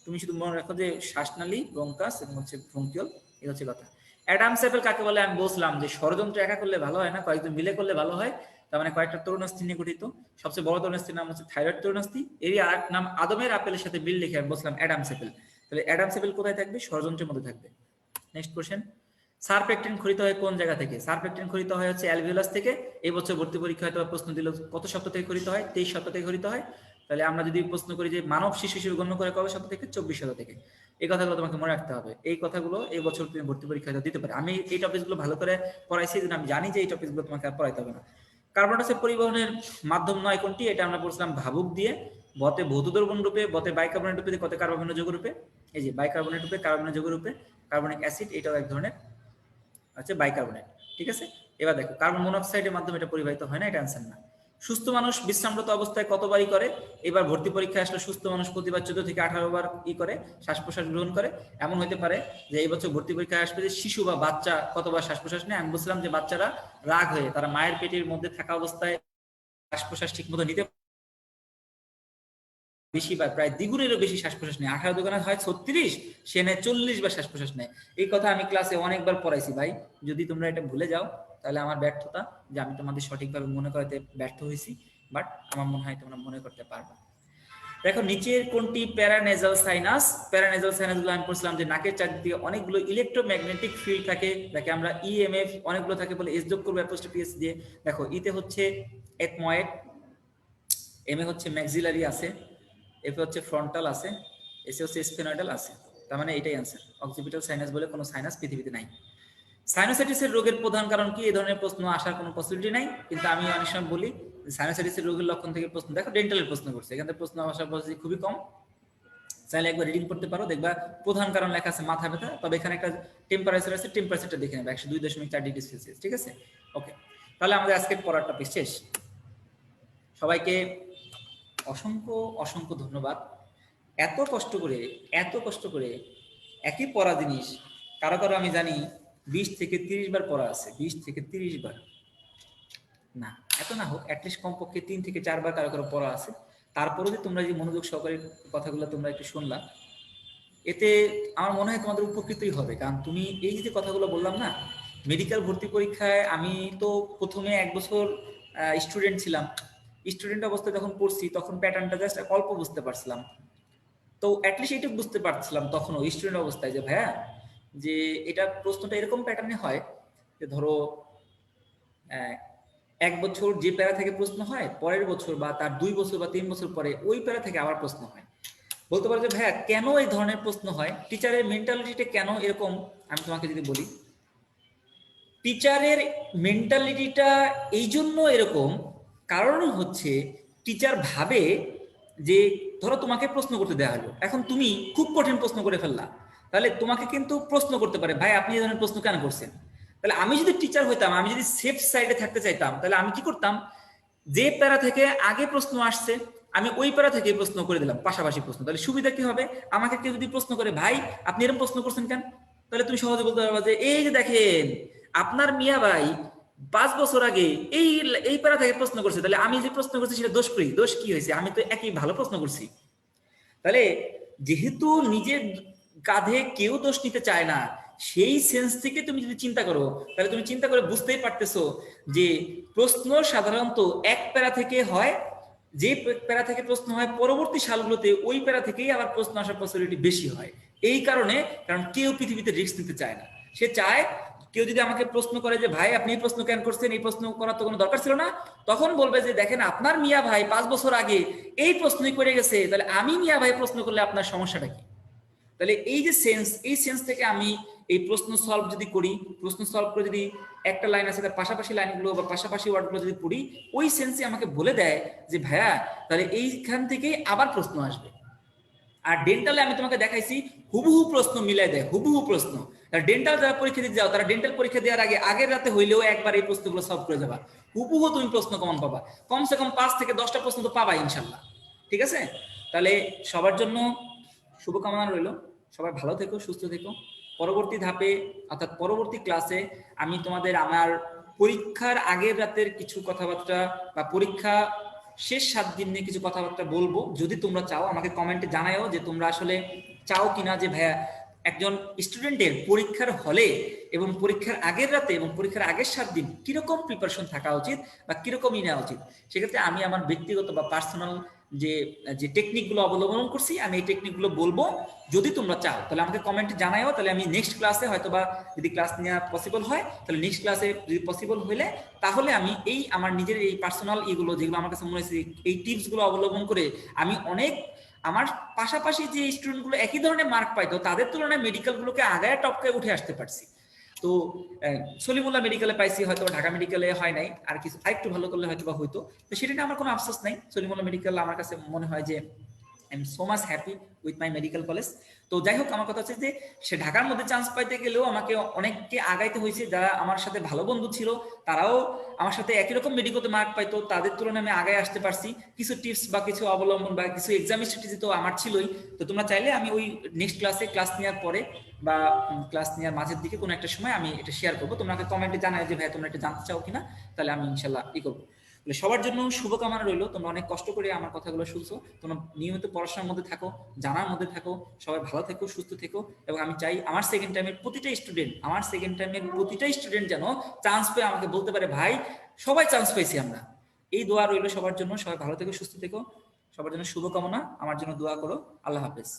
তুমি শুধু মনে রাখো যে শ্বাসনালী, ব্রোঙ্কাস এবং হচ্ছে ব্রঙ্কিওল, এই হচ্ছে কথা। অ্যাডামস অ্যাপেল কাকে বলে? আমি বলছিলাম যে ষড়যন্ত্র একা করলে ভালো হয় না, কয়েকজন মিলে করলে ভালো হয়। তার মানে কয়েকটা তরুণাস্থি নিয়ে গঠিত। সবচেয়ে বড় তরুণাস্থির নাম হচ্ছে থাইরয়েড তরুণাস্থি। এরই আর নাম আদমের আপেলের সাথে মিল লিখে আমি বলছিলাম অ্যাডামস অ্যাপেল। তাহলে অ্যাডামস অ্যাপেল কোথায় থাকবে? ষড়যন্ত্রের মধ্যে থাকবে। নেক্সট কোশ্চেন, সারপেক্টিন খরিত হয় কোন জায়গা থেকে? সারপেক্টিন খরিত হয় হচ্ছে অ্যালভিওলাস থেকে। এই বছর ভর্তি পরীক্ষা হয়তো প্রশ্ন দিল কত সপ্তাহ থেকে খরিত হয়? 23 সপ্তাহ থেকে খরিত হয়। তাহলে আমরা যদি প্রশ্ন করি যে মানব শিশু হিসেবে গণ্য করে কবে সপ্তাহ থেকে? 24 সপ্তাহ থেকে। এই কথাগুলো তোমাকে মনে রাখতে হবে। এই কথাগুলো এই বছর তুমি ভর্তি পরীক্ষা দিতে পারে। আমি এই টপিকগুলো ভালো করে পড়াইছি, যেন আমি জানি যে এই টপিকগুলো তোমাকে আর পড়াইতে হবে না। কার্বন ডাইঅক্সাইড পরিবহনের মাধ্যম নয় কোনটি? এটা আমরা বলছিলাম ভাবুক দিয়ে, বতে ভৌত দ্রবণ রূপে, বতে বাইকার্বনেট রূপে, কতে কার্বনের যৌগ রূপে। এই যে বাইকার্বনেট রূপে, কার্বনের যৌগ রূপে, কার্বনিক অ্যাসিড, এটাও এক ধরনের হচ্ছে বাইকার্বনেট, ঠিক আছে। এবার দেখো কার্বন মনোক্সাইডের মাধ্যমে এটা পরিবাহিত হয় না, এটা অ্যান্সার না। সুস্থ মানুষ বিশ্রামরত অবস্থায় কতবারই করে? এবার ভর্তি পরীক্ষায় আসলে সুস্থ মানুষ প্রতিবার 14 থেকে 18 বার করে শ্বাস প্রশ্বাস গ্রহণ করে। এমন হতে পারে যে এই বছর ভর্তি পরীক্ষায় আসবে যে শিশু বা বাচ্চা কতবার শ্বাস প্রশ্বাস নেয়। আমি বলছিলাম যে বাচ্চারা রাগ হয়ে তারা মায়ের পেটের মধ্যে থাকা অবস্থায় শ্বাস প্রশ্বাস ঠিক মতো নিতে বেশি, বা প্রায় দ্বিগুণেরও বেশি শ্বাস প্রশ্বাস নেয়। 18 দোকানে হয় 36, সে নেয় 40 বার শ্বাস প্রশ্বাস নেয়। এই কথা আমি ক্লাসে অনেকবার পড়াইছি ভাই। যদি তোমরা এটা ভুলে যাও তাহলে আমার ব্যর্থতা, যে আমি তোমাদের সঠিকভাবে মনে করাতে ব্যর্থ হয়েছি। বাট আমার মনে হয় তোমরা মনে করতে পারবে। দেখো নিচের কোনটি প্যারানেজাল সাইনাস? প্যারানেজাল সাইনাস গুলো আমি বলছিলাম যে নাকের চারদিকে অনেকগুলো ইলেকট্রোম্যাগনেটিক ফিল্ড থাকে, যাকে আমরা ইএমএফ অনেকগুলো থাকে বলে এস যোগ করবো অ্যাপোস্ট্রোফি এস দিয়ে। দেখো ইতে হচ্ছে এথময়েড, এম এ হচ্ছে ম্যাক্সিলারি আছে, এফ হচ্ছে ফ্রন্টাল আছে, এসে হচ্ছে স্ফেনয়েডাল আছে। তার মানে এটাই আনসার। অক্সিপিটাল সাইনাস বলে কোনো সাইনাস পৃথিবীতে নাই। সাইনোসাইটিসের রোগের প্রধান কারণ কি? এই ধরনের প্রশ্ন আসার কোনো পসিবিলিটি নাই, কিন্তু আমি অনেক সময় বলি সাইনোসাইটিসের রোগের লক্ষণ থেকে প্রশ্ন, দেখো ডেন্টালের প্রশ্ন করছে, এখান থেকে প্রশ্ন আসার পসিবিলিটি খুবই কম। চাইলে একবার রিডিং করতে পারো, দেখবা প্রধান কারণ লেখা আছে মাথা ব্যথা, তবে এখানে একটা টেম্পারেচার আছে, টেম্পারেচারটা দেখে নেবে 102.4 ডিগ্রি সেলসিয়াস, ঠিক আছে। ওকে, তাহলে আমাদের আজকের পড়ার টপিক শেষ। সবাইকে অসংখ্য অসংখ্য ধন্যবাদ। এত কষ্ট করে একই পড়া জিনিস কারো কারো আমি জানি 20 থেকে 30 বার পড়া আছে, 20 থেকে 30 বার না, এত না হোক, অ্যাটলিস্ট কমপক্ষে 3 থেকে 4 বার কারো কারো পড়া আছে। তারপরে যে তোমরা যে মনোযোগ সহকারে কথাগুলো তোমরা একটু শুনলা, এতে আমার মনে হয় তোমাদের উপকৃতই হবে। কারণ তুমি এই যে কথাগুলো বললাম না, মেডিকেল ভর্তি পরীক্ষায় আমি তো প্রথমে 1 বছর স্টুডেন্ট ছিলাম। স্টুডেন্ট অবস্থায় যখন পড়ছি তখন প্যাটার্নটা জাস্ট অল্প বুঝতে পারছিলাম। তো অ্যাটলিস্ট এইটুকু বুঝতে পারছিলাম তখনও স্টুডেন্ট অবস্থায় যে ভাইয়া, যে এটা প্রশ্নটা এরকম প্যাটার্নে হয় যে ধরো 1 বছর যে প্যারা থেকে প্রশ্ন হয়, পরের বছর বা তার 2 বছর বা 3 বছর পরে ওই প্যারা থেকে আবার প্রশ্ন হয়। বলতে পারো যে ভাইয়া কেন এই ধরনের প্রশ্ন হয়, টিচারের মেন্টালিটিটা কেন এরকম? আমি তোমাকে যদি বলি, টিচারের মেন্টালিটিটা এই জন্য এরকম, কারণ হচ্ছে টিচার ভাবে যে ধরো তোমাকে প্রশ্ন করতে দেওয়া হলো, এখন তুমি খুব কঠিন প্রশ্ন করে ফেললা, তাহলে তোমাকে কিন্তু প্রশ্ন করতে পারে ভাই আপনি এই ধরনের প্রশ্ন কেন করছেন। তাহলে আমি যদি টিচার হইতাম, আমি যদি সেফ সাইডে থাকতে চাইতাম, তাহলে আমি কি করতাম, যে প্যারা থেকে আগে প্রশ্ন আসছে আমি ওই প্যারা থেকে প্রশ্ন করে দিলাম, পাশাপাশি প্রশ্ন। তাহলে সুবিধা কি হবে, আমাকে কেউ যদি প্রশ্ন করে ভাই আপনি এরকম প্রশ্ন করছেন কেন, তাহলে তুমি সহজে বলতে পারবা যে এই যে দেখেন আপনার মিয়া ভাই 5 বছর আগে এই এই প্যারা থেকে প্রশ্ন করছে, তাহলে আমি যে প্রশ্ন করছি সেটা দোষ করি, দোষ কি হয়েছে, আমি তো একই ভালো প্রশ্ন করছি। তাহলে যেহেতু নিজের কাঁধে কেউ দোষ নিতে চায় না, সেই সেন্স থেকে তুমি যদি চিন্তা করো, তাহলে তুমি চিন্তা করে বুঝতেই পারতেছো যে প্রশ্ন সাধারণত এক প্যারা থেকে হয়, যে প্যারা থেকে প্রশ্ন হয় পরবর্তী সালগুলোতে ওই প্যারা থেকেই আবার প্রশ্ন আসার পসিবিলিটি বেশি হয়। এই কারণে, কারণ কেউ পৃথিবীতে রিস্ক নিতে চায় না। সে চায় কেউ যদি আমাকে প্রশ্ন করে যে ভাই আপনি এই প্রশ্ন কেন করছেন, এই প্রশ্ন করার তো কোনো দরকার ছিল না, তখন বলবে যে দেখেন আপনার মিয়া ভাই 5 বছর আগে এই প্রশ্নই করে গেছে, তাহলে আমি মিয়া ভাই প্রশ্ন করলে আপনার সমস্যাটা কি? তাহলে এই যে সেন্স, এই সেন্স থেকে আমি এই প্রশ্ন সলভ যদি করি, প্রশ্ন সলভ করে যদি একটা লাইন আছে তার পাশাপাশি লাইনগুলো বা পাশাপাশি ওয়ার্ডগুলো যদি পড়ি, ওই সেন্সে আমাকে বলে দেয় যে ভাইয়া তাহলে এইখান থেকে আবার প্রশ্ন আসবে। আর ডেন্টালে আমি তোমাকে দেখাইছি হুবহু প্রশ্ন মিলাই দেয়, হুবহু প্রশ্ন। ডেন্টাল যারা পরীক্ষা দিতে যাও তারা ডেন্টাল পরীক্ষা দেওয়ার আগে আগের রাতে হইলেও একবার এই প্রশ্নগুলো সলভ করে যাবা, হুবহু তুমি প্রশ্ন কমন পাবা, কমসে কম 5 থেকে 10টা প্রশ্ন তো পাবা ইনশাল্লাহ। ঠিক আছে, তাহলে সবার জন্য শুভকামনা রইল, সবাই ভালো থেকো, সুস্থ থেকো। পরবর্তী ধাপে অর্থাৎ পরবর্তী ক্লাসে আমি তোমাদের আমার পরীক্ষার আগের রাতের কিছু কথাবার্তা বা পরীক্ষা শেষ 7 দিন নিয়ে কিছু কথাবার্তা বলবো। যদি তোমরা চাও আমাকে কমেন্টে জানাও যে তোমরা আসলে চাও কিনা যে ভাইয়া একজন স্টুডেন্টের পরীক্ষার হলে এবং পরীক্ষার আগের রাতে এবং পরীক্ষার আগের 7 দিন কিরকম প্রিপারেশন থাকা উচিত বা কিরকমই নেওয়া উচিত। সেক্ষেত্রে আমি আমার ব্যক্তিগত বা পার্সোনাল যে যে টেকনিকগুলো অবলম্বন করছি আমি এই টেকনিকগুলো বলবো। যদি তোমরা চাও তাহলে আমাকে কমেন্টে জানাও, তাহলে আমি নেক্সট ক্লাসে হয়তো বা যদি ক্লাস নেওয়া পসিবল হয় তাহলে নেক্সট ক্লাসে যদি পসিবল হলে তাহলে আমি এই আমার নিজের এই পার্সোনাল এগুলো যেগুলো আমার কাছে মনে হয়েছে এই টিপসগুলো অবলম্বন করে আমি অনেক আমার পাশাপাশি যে স্টুডেন্টগুলো একই ধরনের মার্ক পাইতো তাদের তুলনায় মেডিকেলগুলোকে আগায় টপকায় উঠে আসতে পারছি। তো সলিমুল্লাহ মেডিকেলে পাইছি, হয়তো ঢাকা মেডিকেলে হয় নাই, আর কিছু আরেকটু ভালো করলে হয়তো বা হইতো। তো সেটা নিয়ে আমার কোনো আফসোস নাই। সলিমুল্লাহ মেডিকেল আমার কাছে মনে হয় যে I am so much happy with my medical college. তো যাই হোক, আমার কথা হচ্ছে যে সে ঢাকার মধ্যে চান্স পাইতে গেলেও আমাকে অনেককে আগাইতে হয়েছে, যারা আমার সাথে ভালো বন্ধু ছিল তারাও আমার সাথে একই রকম মেডিকেলে মার্ক পাইতো, তাদের তুলনায় আমি আগায় আসতে পারছি। কিছু টিপস বা কিছু অবলম্বন বা কিছু এক্সাম স্ট্র্যাটেজি তো আমার ছিলই। তো তোমরা চাইলে আমি ওই নেক্সট ক্লাসে ক্লাস নেওয়ার পরে বা ক্লাস নেওয়ার মাঝের দিকে কোনো একটা সময় আমি এটা শেয়ার করবো। তোমরা কমেন্টে জানাও যে ভাই তোমরা এটা জানতে চাও কিনা, তাহলে আমি ইনশাল্লাহ করবো। সবার জন্য শুভকামনা রইল। তোমরা অনেক কষ্ট করে আমার কথাগুলো শুনছো, তোমরা নিয়মিত পড়াশোনার মধ্যে থাকো, জানার মধ্যে থাকো, সবাই ভালো থেকো, সুস্থ থেকো। এবং আমি চাই আমার সেকেন্ড টাইমের প্রতিটা স্টুডেন্ট যেন চান্স পেয়ে আমাকে বলতে পারে ভাই সবাই চান্স পেয়েছি আমরা। এই দোয়া রইল সবার জন্য। সবাই ভালো থেকো, সুস্থ থেকো। সবার জন্য শুভকামনা, আমার জন্য দোয়া করো। আল্লাহ হাফেজ।